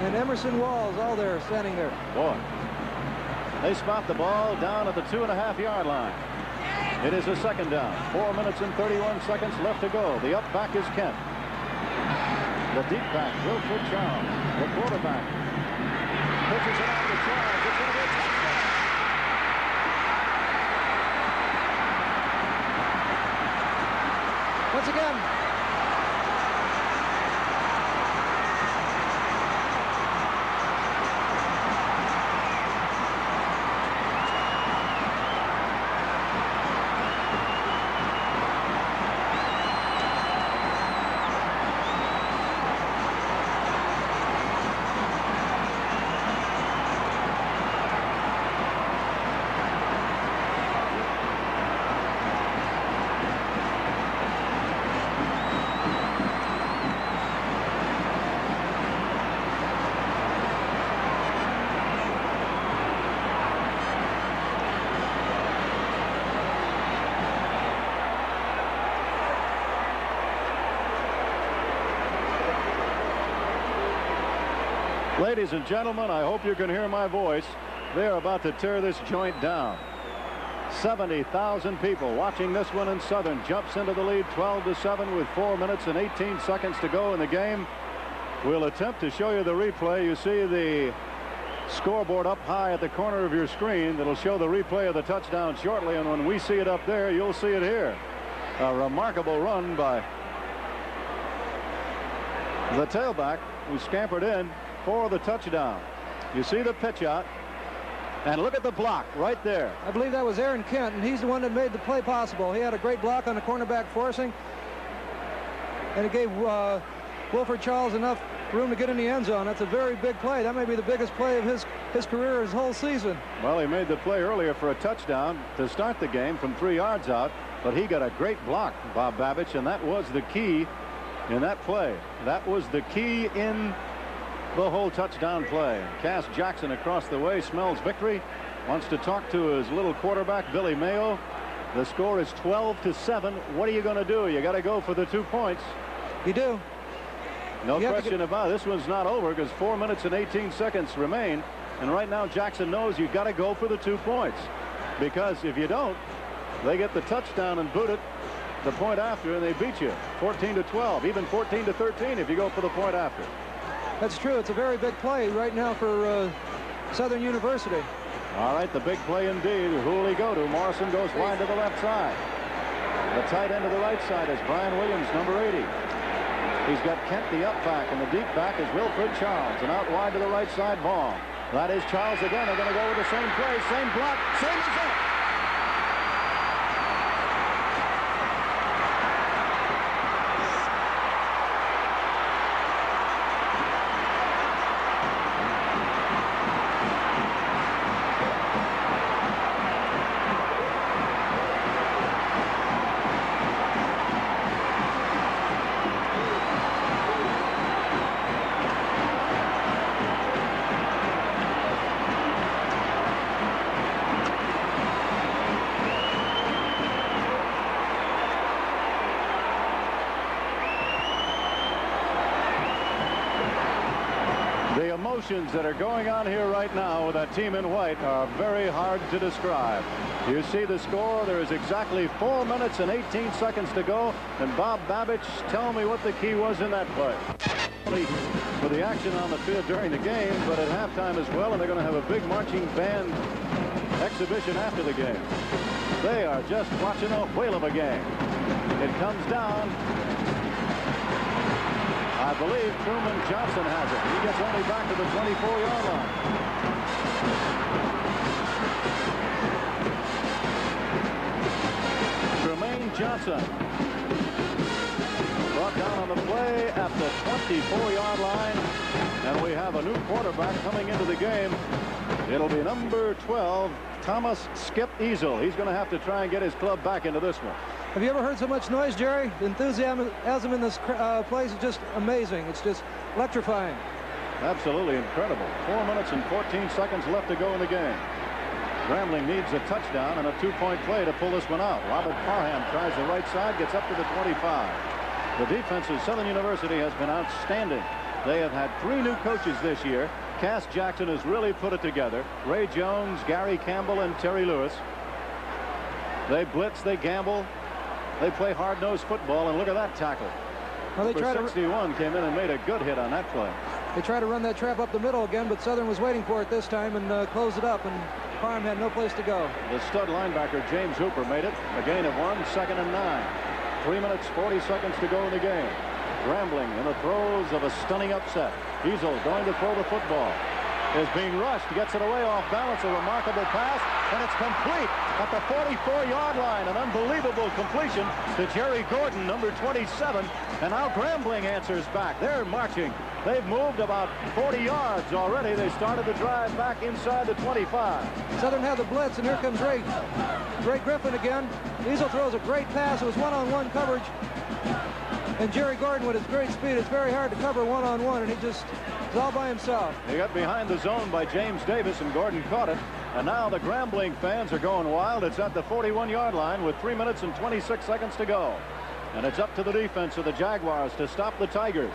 and Emerson Walls all there, standing there. Boy. They spot the ball down at the 2.5-yard line. It is a second down. 4 minutes and 31 seconds left to go. The up back is Kent. The deep back, Wilfred Charles. The quarterback pitches it out to Charles. It's going to be a touchdown. Once again, ladies and gentlemen, I hope you can hear my voice. They're about to tear this joint down. 70,000 people watching this one, and Southern jumps into the lead 12-7 with 4 minutes and 18 seconds to go in the game. We'll attempt to show you the replay. You see the scoreboard up high at the corner of your screen that'll show the replay of the touchdown shortly, and when we see it up there, you'll see it here. A remarkable run by the tailback, who scampered in for the touchdown. You see the pitch out, and look at the block right there. I believe that was Aaron Kent, and he's the one that made the play possible. He had a great block on the cornerback forcing, and it gave Wilfred Charles enough room to get in the end zone. That's a very big play. That may be the biggest play of his career, his whole season. Well, he made the play earlier for a touchdown to start the game from 3 yards out, but he got a great block, Bob Babich, and that was the key in that play. That was the key in the whole touchdown play. Cass Jackson across the way smells victory, wants to talk to his little quarterback, Billy Mayo. The score is 12-7. What are you going to do? You got to go for the 2 points. You do. No question about it. This one's not over because 4 minutes and 18 seconds remain. And right now Jackson knows you've got to go for the 2 points, because if you don't, they get the touchdown and boot it the point after, and they beat you 14-12, even 14-13 if you go for the point after. That's true. It's a very big play right now for Southern University. All right, the big play indeed. Who will he go to? Morrison goes wide to the left side. The tight end to the right side is Brian Williams, number 80. He's got Kent, the up back, and the deep back is Wilfred Charles, and out wide to the right side, Vaughn. That is Charles again. They're going to go with the same play, same block, same result. Emotions that are going on here right now with that team in white are very hard to describe. You see the score. There is exactly 4 minutes and 18 seconds to go. And Bob Babich, tell me what the key was in that play. For the action on the field during the game, but at halftime as well, and they're going to have a big marching band exhibition after the game. They are just watching a whale of a game. It comes down. I believe Truman Johnson has it. He gets only back to the 24-yard line. Tremaine Johnson brought down on the play at the 24-yard line. And we have a new quarterback coming into the game. It'll be number 12, Thomas Skip Easel. He's going to have to try and get his club back into this one. Have you ever heard so much noise, Jerry? The enthusiasm in this place is just amazing. It's just electrifying. Absolutely incredible. 4 minutes and 14 seconds left to go in the game. Grambling needs a touchdown and a 2-point play to pull this one out. Robert Parham tries the right side, gets up to the 25. The defense of Southern University has been outstanding. They have had 3 new coaches this year. Cass Jackson has really put it together. Ray Jones, Gary Campbell, and Terry Lewis. They blitz, they gamble, they play hard-nosed football, and look at that tackle. Well, they Number 61 came in and made a good hit on that play. They tried to run that trap up the middle again, but Southern was waiting for it this time and closed it up, and Parham had no place to go. The stud linebacker James Hooper made it. A gain of 1, 2nd and 9. 3 minutes, 40 seconds to go in the game. Grambling in the throes of a stunning upset. Easel going to throw the football. Is being rushed, gets it away off balance, a remarkable pass, and it's complete at the 44-yard line. An unbelievable completion to Jerry Gordon, number 27, and now Grambling answers back. They're marching. They've moved about 40 yards already. They started the drive back inside the 25. Southern had the blitz, and here comes Ray Griffin again. Easel throws a great pass. It was one-on-one coverage, and Jerry Gordon, with his great speed, it's very hard to cover one-on-one, and he just is all by himself. He got behind the zone by James Davis, and Gordon caught it. And now the Grambling fans are going wild. It's at the 41-yard line with 3 minutes and 26 seconds to go. And it's up to the defense of the Jaguars to stop the Tigers.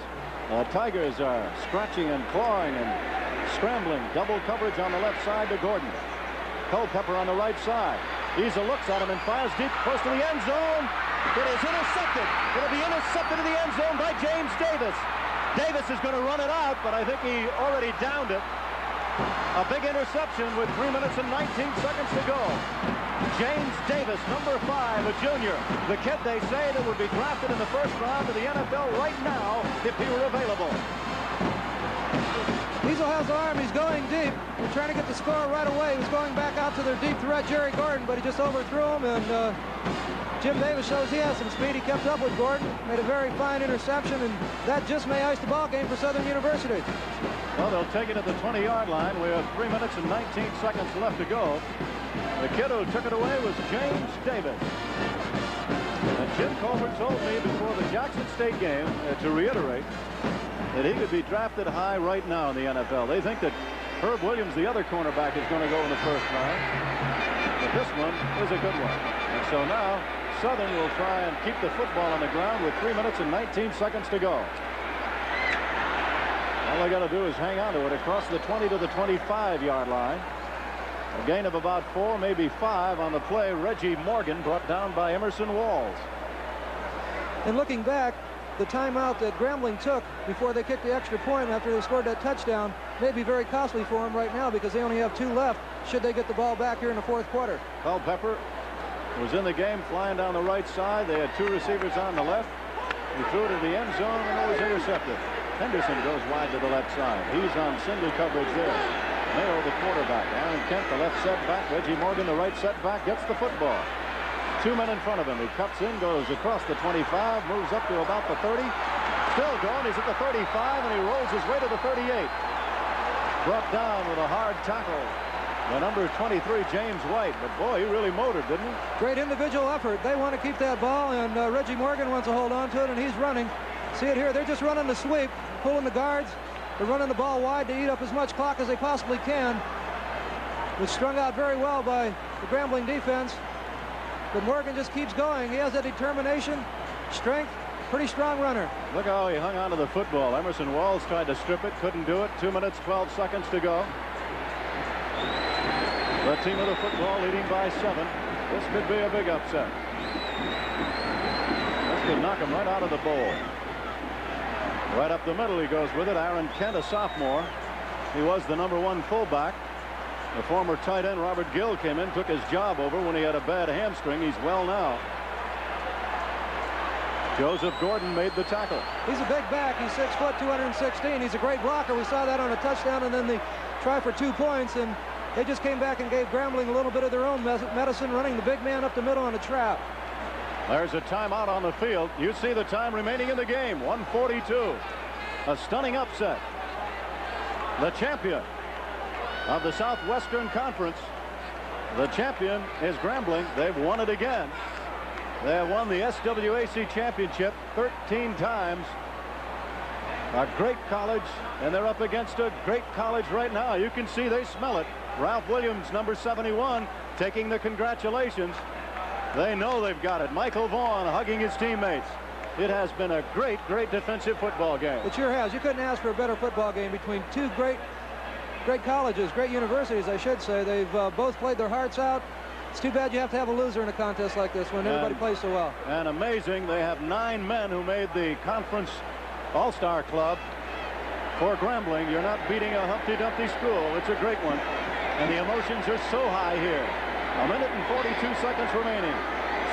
The Tigers are scratching and clawing and scrambling. Double coverage on the left side to Gordon. Culpepper on the right side. Easel looks at him and fires deep close to the end zone. It is intercepted. It'll be intercepted in the end zone by James Davis. Davis is going to run it out, but I think he already downed it. A big interception with 3 minutes and 19 seconds to go. James Davis, number 5, a junior. The kid, they say, that would be drafted in the first round of the NFL right now if he were available. Easel has the arm. He's going deep. They're trying to get the score right away. He was going back out to their deep threat, Jerry Gordon, but he just overthrew him, and Jim Davis shows he has some speed. He kept up with Gordon, made a very fine interception, and that just may ice the ball game for Southern University. Well, they'll take it at the 20-yard line. We have 3 minutes and 19 seconds left to go. The kid who took it away was James Davis. And Jim Colbert told me before the Jackson State game, to reiterate, that he could be drafted high right now in the NFL. They think that Herb Williams, the other cornerback, is going to go in the first round. But this one is a good one. And so now Southern will try and keep the football on the ground with 3 minutes and 19 seconds to go. All they got to do is hang on to it across the 20 to the 25-yard line. A gain of about 4, maybe 5 on the play. Reggie Morgan brought down by Emerson Walls. And looking back, the timeout that Grambling took before they kicked the extra point after they scored that touchdown may be very costly for them right now because they only have 2 left should they get the ball back here in the 4th quarter. Culpepper was in the game, flying down the right side. They had 2 receivers on the left. He threw it in the end zone and it was intercepted. Henderson goes wide to the left side. He's on single coverage there. Mayo, the quarterback. Aaron Kent, the left setback. Reggie Morgan, the right setback, gets the football. 2 men in front of him. He cuts in, goes across the 25, moves up to about the 30. Still going. He's at the 35, and he rolls his way to the 38. Brought down with a hard tackle. The number 23, James White. But, boy, he really motored, didn't he? Great individual effort. They want to keep that ball, and Reggie Morgan wants to hold on to it, and he's running. See it here. They're just running the sweep, pulling the guards. They're running the ball wide to eat up as much clock as they possibly can. It's strung out very well by the Grambling defense. But Morgan just keeps going. He has that determination, strength, pretty strong runner. Look how he hung on to the football. Emerson Walls tried to strip it, couldn't do it. 2 minutes, 12 seconds to go. The team of the football leading by 7. This could be a big upset. This could knock him right out of the bowl. Right up the middle he goes with it. Aaron Kent, a sophomore. He was the number 1 fullback. The former tight end Robert Gill came in, took his job over when he had a bad hamstring. He's well now. Joseph Gordon made the tackle. He's a big back. He's 6 foot, 216. He's a great blocker. We saw that on a touchdown, and then the try for 2 points, and they just came back and gave Grambling a little bit of their own medicine, running the big man up the middle on a trap. There's a timeout on the field. You see the time remaining in the game, 1:42. A stunning upset. The champion of the Southwestern Conference. The champion is Grambling. They've won it again. They have won the SWAC championship 13 times. A great college, and they're up against a great college right now. You can see they smell it. Ralph Williams, number 71, taking the congratulations. They know they've got it. Michael Vaughn hugging his teammates. It has been a great, great defensive football game. It sure has. You couldn't ask for a better football game between two great colleges, great universities, I should say. They've both played their hearts out. It's too bad you have to have a loser in a contest like this when everybody plays so well. And amazing, they have 9 men who made the conference all-star club for Grambling. You're not beating a Humpty Dumpty school. It's a great one. And the emotions are so high here. 1 minute and 42 seconds remaining.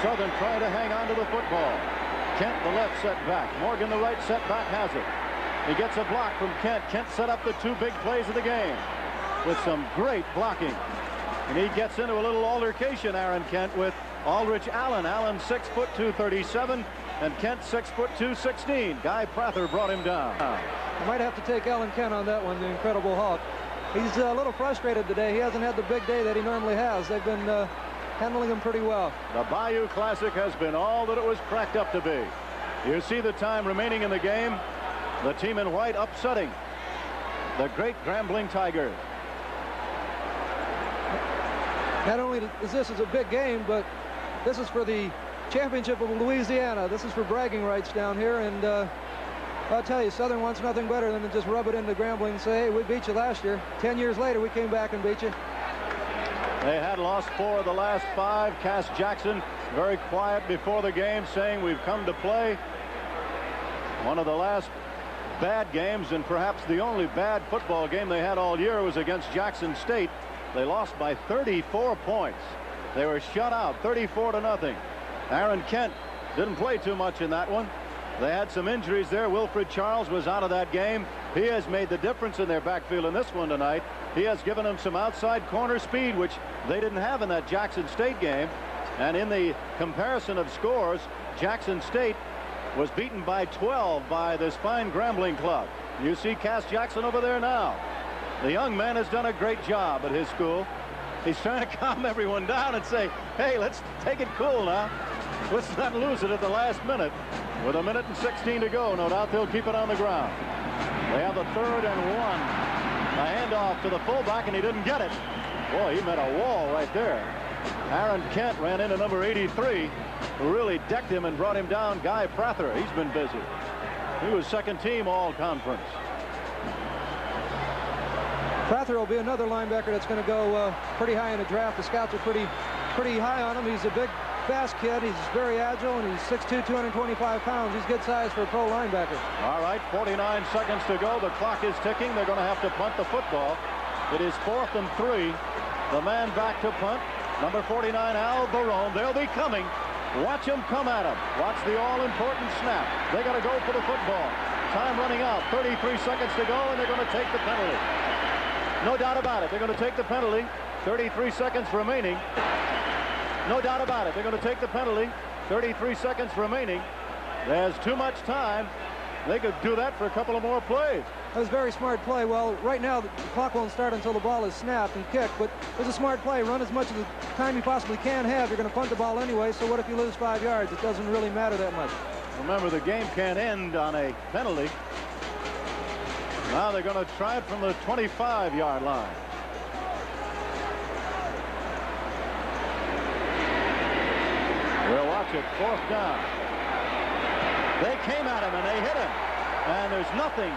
Southern trying to hang on to the football. Kent, the left set back. Morgan, the right set back, has it. He gets a block from Kent. Kent set up the 2 big plays of the game with some great blocking. And he gets into a little altercation, Aaron Kent, with Aldrich Allen. Allen 6 foot 237 and Kent 6 foot 216. Guy Prather brought him down. You might have to take Alan Kent on that one, the Incredible Hulk. He's a little frustrated today. He hasn't had the big day that he normally has. They've been handling him pretty well. The Bayou Classic has been all that it was cracked up to be. You see the time remaining in the game. The team in white upsetting the great Grambling Tigers. Not only is this a big game, but this is for the championship of Louisiana. This is for bragging rights down here, and I'll tell you, Southern wants nothing better than to just rub it into Grambling and say, hey, we beat you last year. 10 years later, we came back and beat you. They had lost 4 of the last 5. Cass Jackson very quiet before the game, saying we've come to play. One of the last bad games, and perhaps the only bad football game they had all year, was against Jackson State. They lost by 34 points. They were shut out 34-0. Aaron Kent didn't play too much in that one. They had some injuries there. Wilfred Charles was out of that game. He has made the difference in their backfield in this one tonight. He has given them some outside corner speed, which they didn't have in that Jackson State game. And in the comparison of scores, Jackson State was beaten by 12 by this fine Grambling club. You see Cass Jackson over there now. The young man has done a great job at his school. He's trying to calm everyone down and say, hey, let's take it cool now. Let's not lose it at the last minute. With 1 minute and 16 to go, no doubt they'll keep it on the ground. They have the 3rd and 1. A handoff to the fullback, and he didn't get it. Boy, he met a wall right there. Aaron Kent ran into number 83, who really decked him and brought him down. Guy Prather, he's been busy. He was second team all-conference. Prather will be another linebacker that's going to go pretty high in the draft. The scouts are pretty high on him. He's a big, fast kid. He's very agile, and he's 6'2", 225 pounds. He's good size for a pro linebacker. All right, 49 seconds to go. The clock is ticking. They're going to have to punt the football. It is 4th and 3. The man back to punt, number 49, Al Barone. They'll be coming. Watch them come at him. Watch the all-important snap. They got to go for the football. Time running out. 33 seconds to go, and they're going to take the penalty. No doubt about it. They're going to take the penalty. 33 seconds remaining. No doubt about it. They're going to take the penalty. 33 seconds remaining. There's too much time. They could do that for a couple of more plays. That was a very smart play. Well, right now, the clock won't start until the ball is snapped and kicked, but it was a smart play. Run as much of the time you possibly can have. You're going to punt the ball anyway, so what if you lose 5 yards? It doesn't really matter that much. Remember, the game can't end on a penalty. Now they're going to try it from the 25-yard line. We'll watch it. 4th down. They came at him and they hit him. And there's nothing.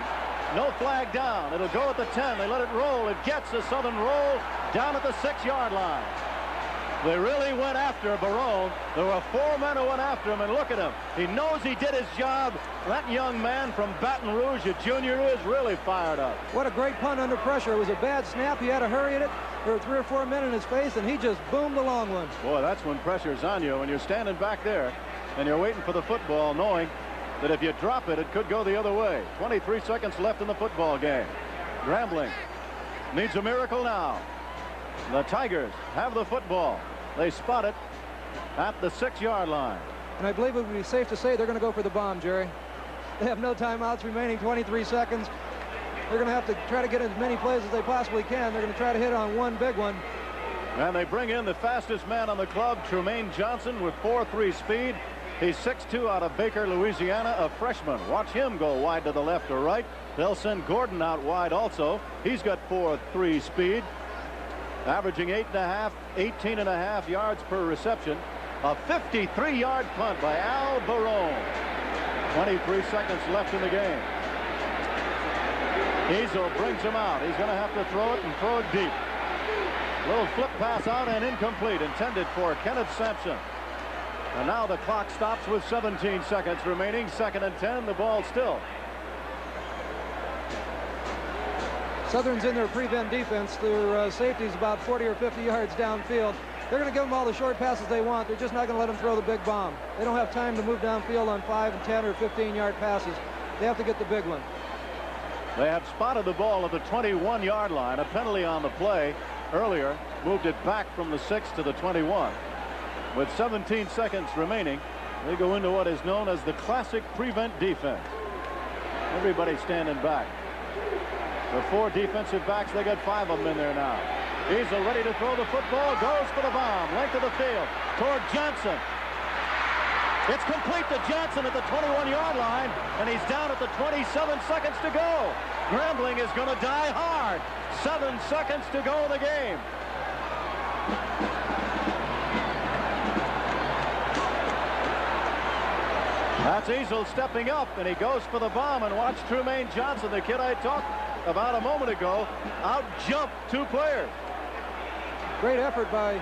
No flag down. It'll go at the 10. They let it roll. It gets a Southern roll down at the 6-yard line. They really went after Barone. There were 4 men who went after him, and look at him. He knows he did his job. That young man from Baton Rouge, a junior, is really fired up. What a great punt under pressure. It was a bad snap. He had to hurry at it. There were 3 or 4 men in his face, and he just boomed the long one. Boy, that's when pressure's on you, when you're standing back there and you're waiting for the football, knowing that if you drop it, it could go the other way. 23 seconds left in the football game. Grambling needs a miracle now. The Tigers have the football. They spot it at the 6-yard line. And I believe it would be safe to say they're going to go for the bomb, Jerry. They have no timeouts remaining, 23 seconds. They're going to have to try to get as many plays as they possibly can. They're going to try to hit on one big one. And they bring in the fastest man on the club, Trumaine Johnson, with 4.3 speed. He's 6'2" out of Baker, Louisiana, a freshman. Watch him go wide to the left or right. They'll send Gordon out wide also. He's got 4.3 speed, averaging 18.5 yards per reception. A 53-yard punt by Al Barone. 23 seconds left in the game. Ezel brings him out. He's going to have to throw it and throw it deep. Little flip pass out and incomplete, intended for Kenneth Sampson. And now the clock stops with 17 seconds remaining. 2nd and 10. The ball still. Southern's in their prevent defense. Their safety's about 40 or 50 yards downfield. They're going to give them all the short passes they want. They're just not going to let them throw the big bomb. They don't have time to move downfield on 5 and 10 or 15-yard passes. They have to get the big one. They have spotted the ball at the 21-yard line. A penalty on the play earlier moved it back from the 6 to the 21. With 17 seconds remaining, they go into what is known as the classic prevent defense. Everybody standing back. The 4 defensive backs, they got 5 of them in there now. Ezel ready to throw the football, goes for the bomb, length of the field toward Johnson. It's complete to Johnson at the 21-yard line, and he's down at the 27 seconds to go. Grambling is going to die hard. 7 seconds to go in the game. That's Ezel stepping up, and he goes for the bomb. And watch Trumaine Johnson, the kid I talked about a moment ago, out-jump 2 players. Great effort by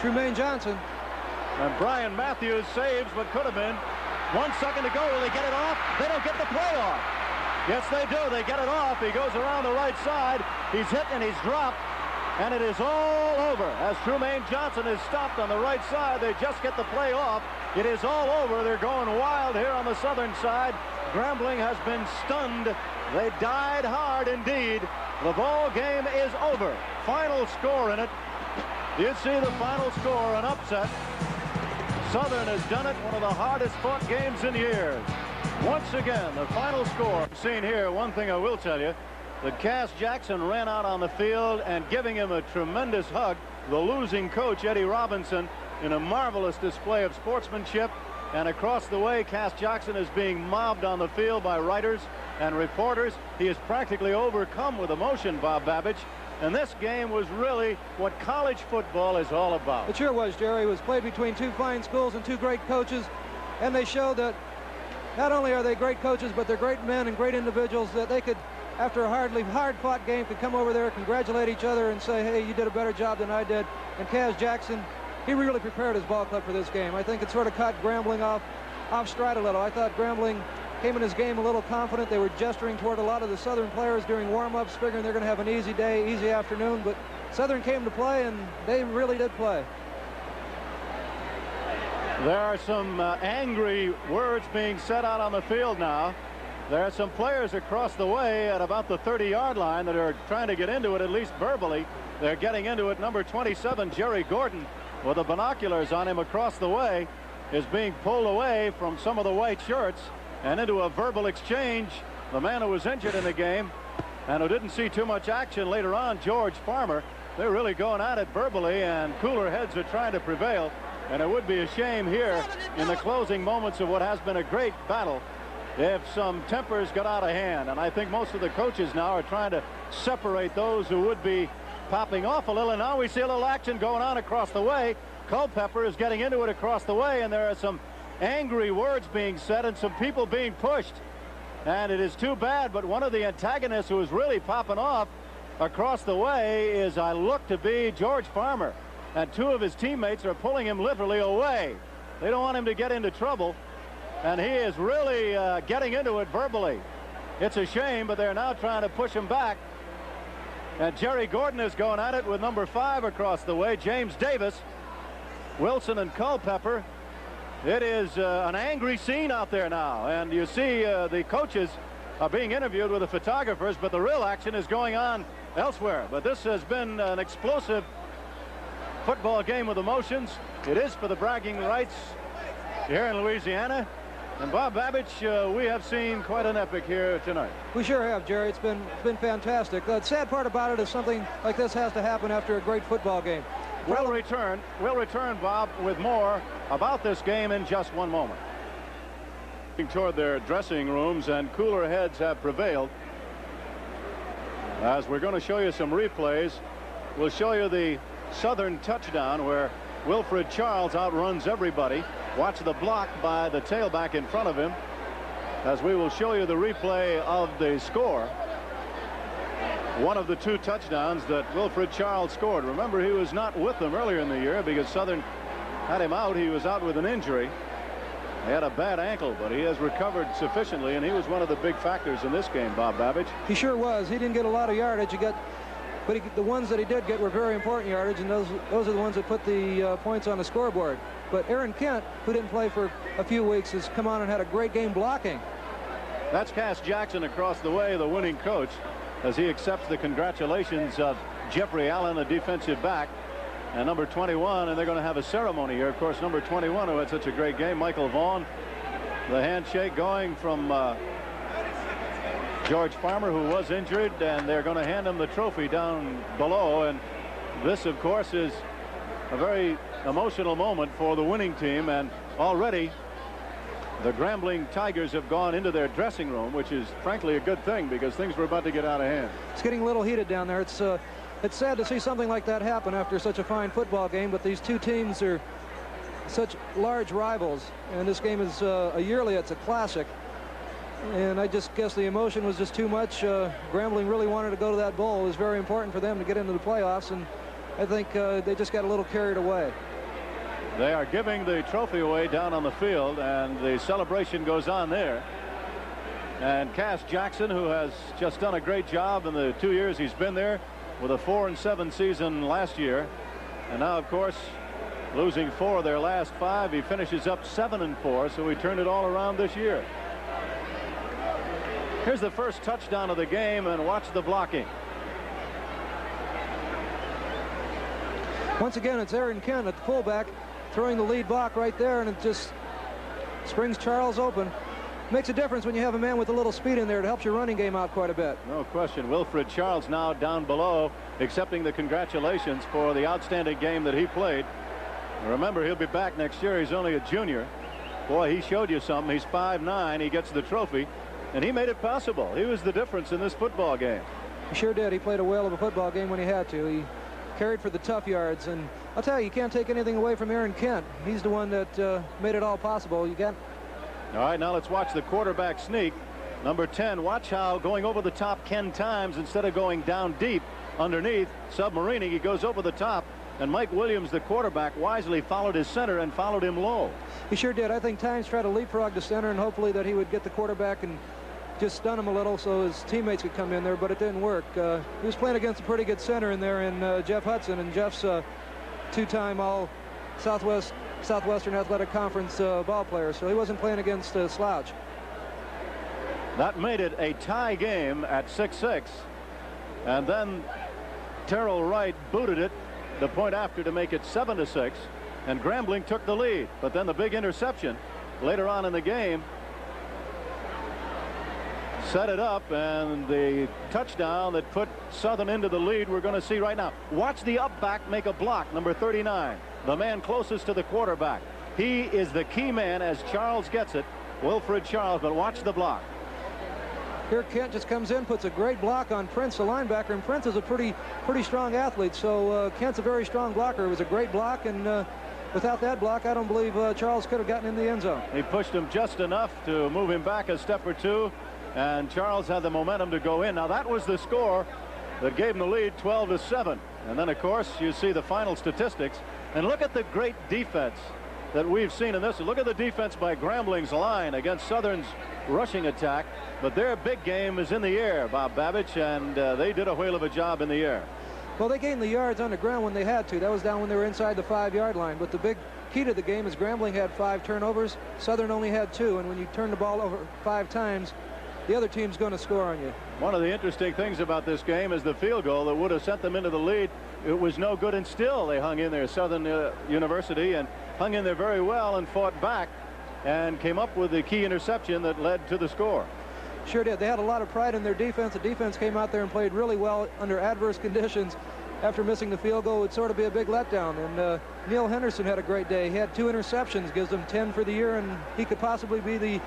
Trumaine Johnson. And Brian Matthews saves what could have been. 1 second to go. Will they get it off? They don't get the play off. Yes, they do. They get it off. He goes around the right side. He's hit and he's dropped. And it is all over. As Trumaine Johnson is stopped on the right side, they just get the play off. It is all over. They're going wild here on the southern side. Grambling has been stunned. They died hard indeed. The ball game is over. Final score in it. You see the final score, an upset. Southern has done it, one of the hardest fought games in years. Once again, the final score seen here. One thing I will tell you, that Cass Jackson ran out on the field and giving him a tremendous hug. The losing coach, Eddie Robinson, in a marvelous display of sportsmanship. And across the way, Cass Jackson is being mobbed on the field by writers and reporters. He is practically overcome with emotion, Bob Babbage. And this game was really what college football is all about. It sure was, Jerry. It was played between 2 fine schools and 2 great coaches. And they showed that not only are they great coaches, but they're great men and great individuals, that they could, after a hard-fought game, could come over there, congratulate each other, and say, hey, you did a better job than I did. And Cass Jackson, he really prepared his ball club for this game. I think it sort of caught Grambling off stride a little. I thought Grambling came in his game a little confident. They were gesturing toward a lot of the Southern players during warm-ups, figuring they're going to have an easy day, easy afternoon. But Southern came to play, and they really did play. There are some angry words being said out on the field now. There are some players across the way at about the 30-yard line that are trying to get into it, at least verbally. They're getting into it. Number 27, Jerry Gordon, with the binoculars on him across the way, is being pulled away from some of the white shirts and into a verbal exchange. The man who was injured in the game and who didn't see too much action later on, George Farmer, they're really going at it verbally, and cooler heads are trying to prevail. And it would be a shame here in the closing moments of what has been a great battle if some tempers got out of hand. And I think most of the coaches now are trying to separate those who would be popping off a little. And now we see a little action going on across the way. Culpepper is getting into it across the way, and there are some angry words being said and some people being pushed. And it is too bad, but one of the antagonists who is really popping off across the way is, I look to be, George Farmer. And 2 of his teammates are pulling him literally away. They don't want him to get into trouble. And he is really getting into it verbally. It's a shame, but they're now trying to push him back. And Jerry Gordon is going at it with number 5 across the way, James Davis. Wilson and Culpepper. It is an angry scene out there now. And you see the coaches are being interviewed with the photographers, but the real action is going on elsewhere. But this has been an explosive football game with emotions. It is for the bragging rights here in Louisiana. And Bob Babbage, we have seen quite an epic here tonight. We sure have, Jerry. It's been fantastic. The sad part about it is something like this has to happen after a great football game. We'll return, Bob, with more about this game in just one moment. Toward their dressing rooms, and cooler heads have prevailed. As we're going to show you some replays, we'll show you the Southern touchdown where Wilfred Charles outruns everybody. Watch the block by the tailback in front of him, as we will show you the replay of the score. One of the two touchdowns that Wilfred Charles scored. Remember, he was not with them earlier in the year because Southern had him out. He was out with an injury. He had a bad ankle, but he has recovered sufficiently, and he was one of the big factors in this game, Bob Babbage. He sure was. He didn't get a lot of yardage. But the ones that he did get were very important yardage, and those are the ones that put the points on the scoreboard. But Aaron Kent, who didn't play for a few weeks, has come on and had a great game blocking. That's Cass Jackson across the way, the winning coach, as he accepts the congratulations of Jeffrey Allen, a defensive back, and number 21, and they're going to have a ceremony here. Of course, number 21, who had such a great game, Michael Vaughn. The handshake going from George Farmer, who was injured, and they're going to hand him the trophy down below. And this, of course, is a very emotional moment for the winning team, and already the Grambling Tigers have gone into their dressing room, which is frankly a good thing because things were about to get out of hand. It's getting a little heated down there. It's sad to see something like that happen after such a fine football game, but these two teams are such large rivals, and this game is it's a classic, and I just guess the emotion was just too much. Grambling really wanted to go to that bowl. It was very important for them to get into the playoffs, and I think they just got a little carried away. They are giving the trophy away down on the field, and the celebration goes on there. And Cass Jackson, who has just done a great job in the 2 years he's been there, with a 4-7 season last year, and now, of course, losing 4 of their last 5, he finishes up 7-4, so he turned it all around this year. Here's the first touchdown of the game, and watch the blocking. Once again, it's Aaron Kent at the fullback, throwing the lead block right there, and it just springs Charles open. Makes a difference when you have a man with a little speed in there. It helps your running game out quite a bit. No question. Wilfred Charles now down below, accepting the congratulations for the outstanding game that he played. Remember, he'll be back next year. He's only a junior. Boy, he showed you something. He's 5'9". He gets the trophy, and he made it possible. He was the difference in this football game. He sure did. He played a whale of a football game when he had to. He carried for the tough yards, and I'll tell you can't take anything away from Aaron Kent. He's the one that made it all possible. All right, now let's watch the quarterback sneak. Number 10, watch how going over the top Ken Times, instead of going down deep underneath, submarining, he goes over the top, and Mike Williams, the quarterback, wisely followed his center and followed him low. He sure did. I think Times tried to leapfrog the center, and hopefully that he would get the quarterback and just stun him a little so his teammates could come in there, but it didn't work. He was playing against a pretty good center in there in Jeff Hudson, and Jeff's two-time all Southwestern Athletic Conference ball player, so he wasn't playing against a slouch. That made it a tie game at 6-6, and then Terrell Wright booted it the point after to make it 7-6, and Grambling took the lead. But then the big interception later on in the game set it up, and the touchdown that put Southern into the lead we're going to see right now. Watch the up back make a block, number 39, the man closest to the quarterback. He is the key man as Charles gets it, Wilfred Charles, but watch the block. Here Kent just comes in, puts a great block on Prince, the linebacker, and Prince is a pretty strong athlete, so Kent's a very strong blocker. It was a great block, and without that block, I don't believe Charles could have gotten in the end zone. He pushed him just enough to move him back a step or two, and Charles had the momentum to go in. Now that was the score that gave him the lead, 12-7. And then, of course, you see the final statistics, and look at the great defense that we've seen in this. Look at the defense by Grambling's line against Southern's rushing attack, but their big game is in the air, Bob Babbage, and they did a whale of a job in the air. Well, they gained the yards on the ground when they had to. That was down when they were inside the 5-yard line, but the big key to the game is Grambling had 5 turnovers, Southern only had 2, and when you turn the ball over 5 times, the other team's going to score on you. One of the interesting things about this game is the field goal that would have sent them into the lead. It was no good, and still they hung in there. Southern University, and hung in there very well and fought back. and came up with the key interception that led to the score. Sure did. They had a lot of pride in their defense. The defense came out there and played really well under adverse conditions. After missing the field goal, it would sort of be a big letdown. And Neil Henderson had a great day. He had 2 interceptions, gives him 10 for the year, and he could possibly be the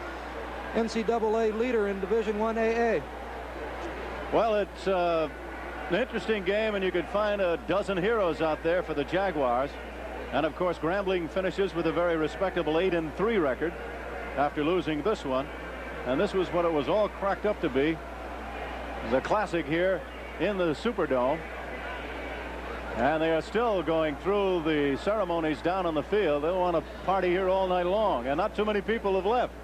NCAA leader in Division I AA. Well, it's an interesting game, and you could find a dozen heroes out there for the Jaguars. And of course, Grambling finishes with a very respectable 8-3 record after losing this one. And this was what it was all cracked up to be. The Classic here in the Superdome. And they are still going through the ceremonies down on the field. They'll want to party here all night long. And not too many people have left.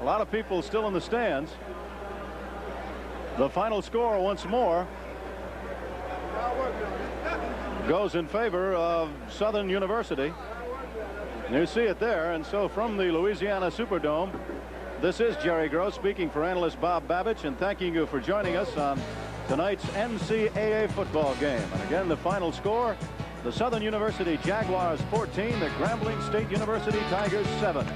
A lot of people still in the stands. The final score once more goes in favor of Southern University. You see it there. And so from the Louisiana Superdome, this is Jerry Gross speaking for analyst Bob Babich and thanking you for joining us on tonight's NCAA football game. And again, the final score, the Southern University Jaguars 14, the Grambling State University Tigers 7.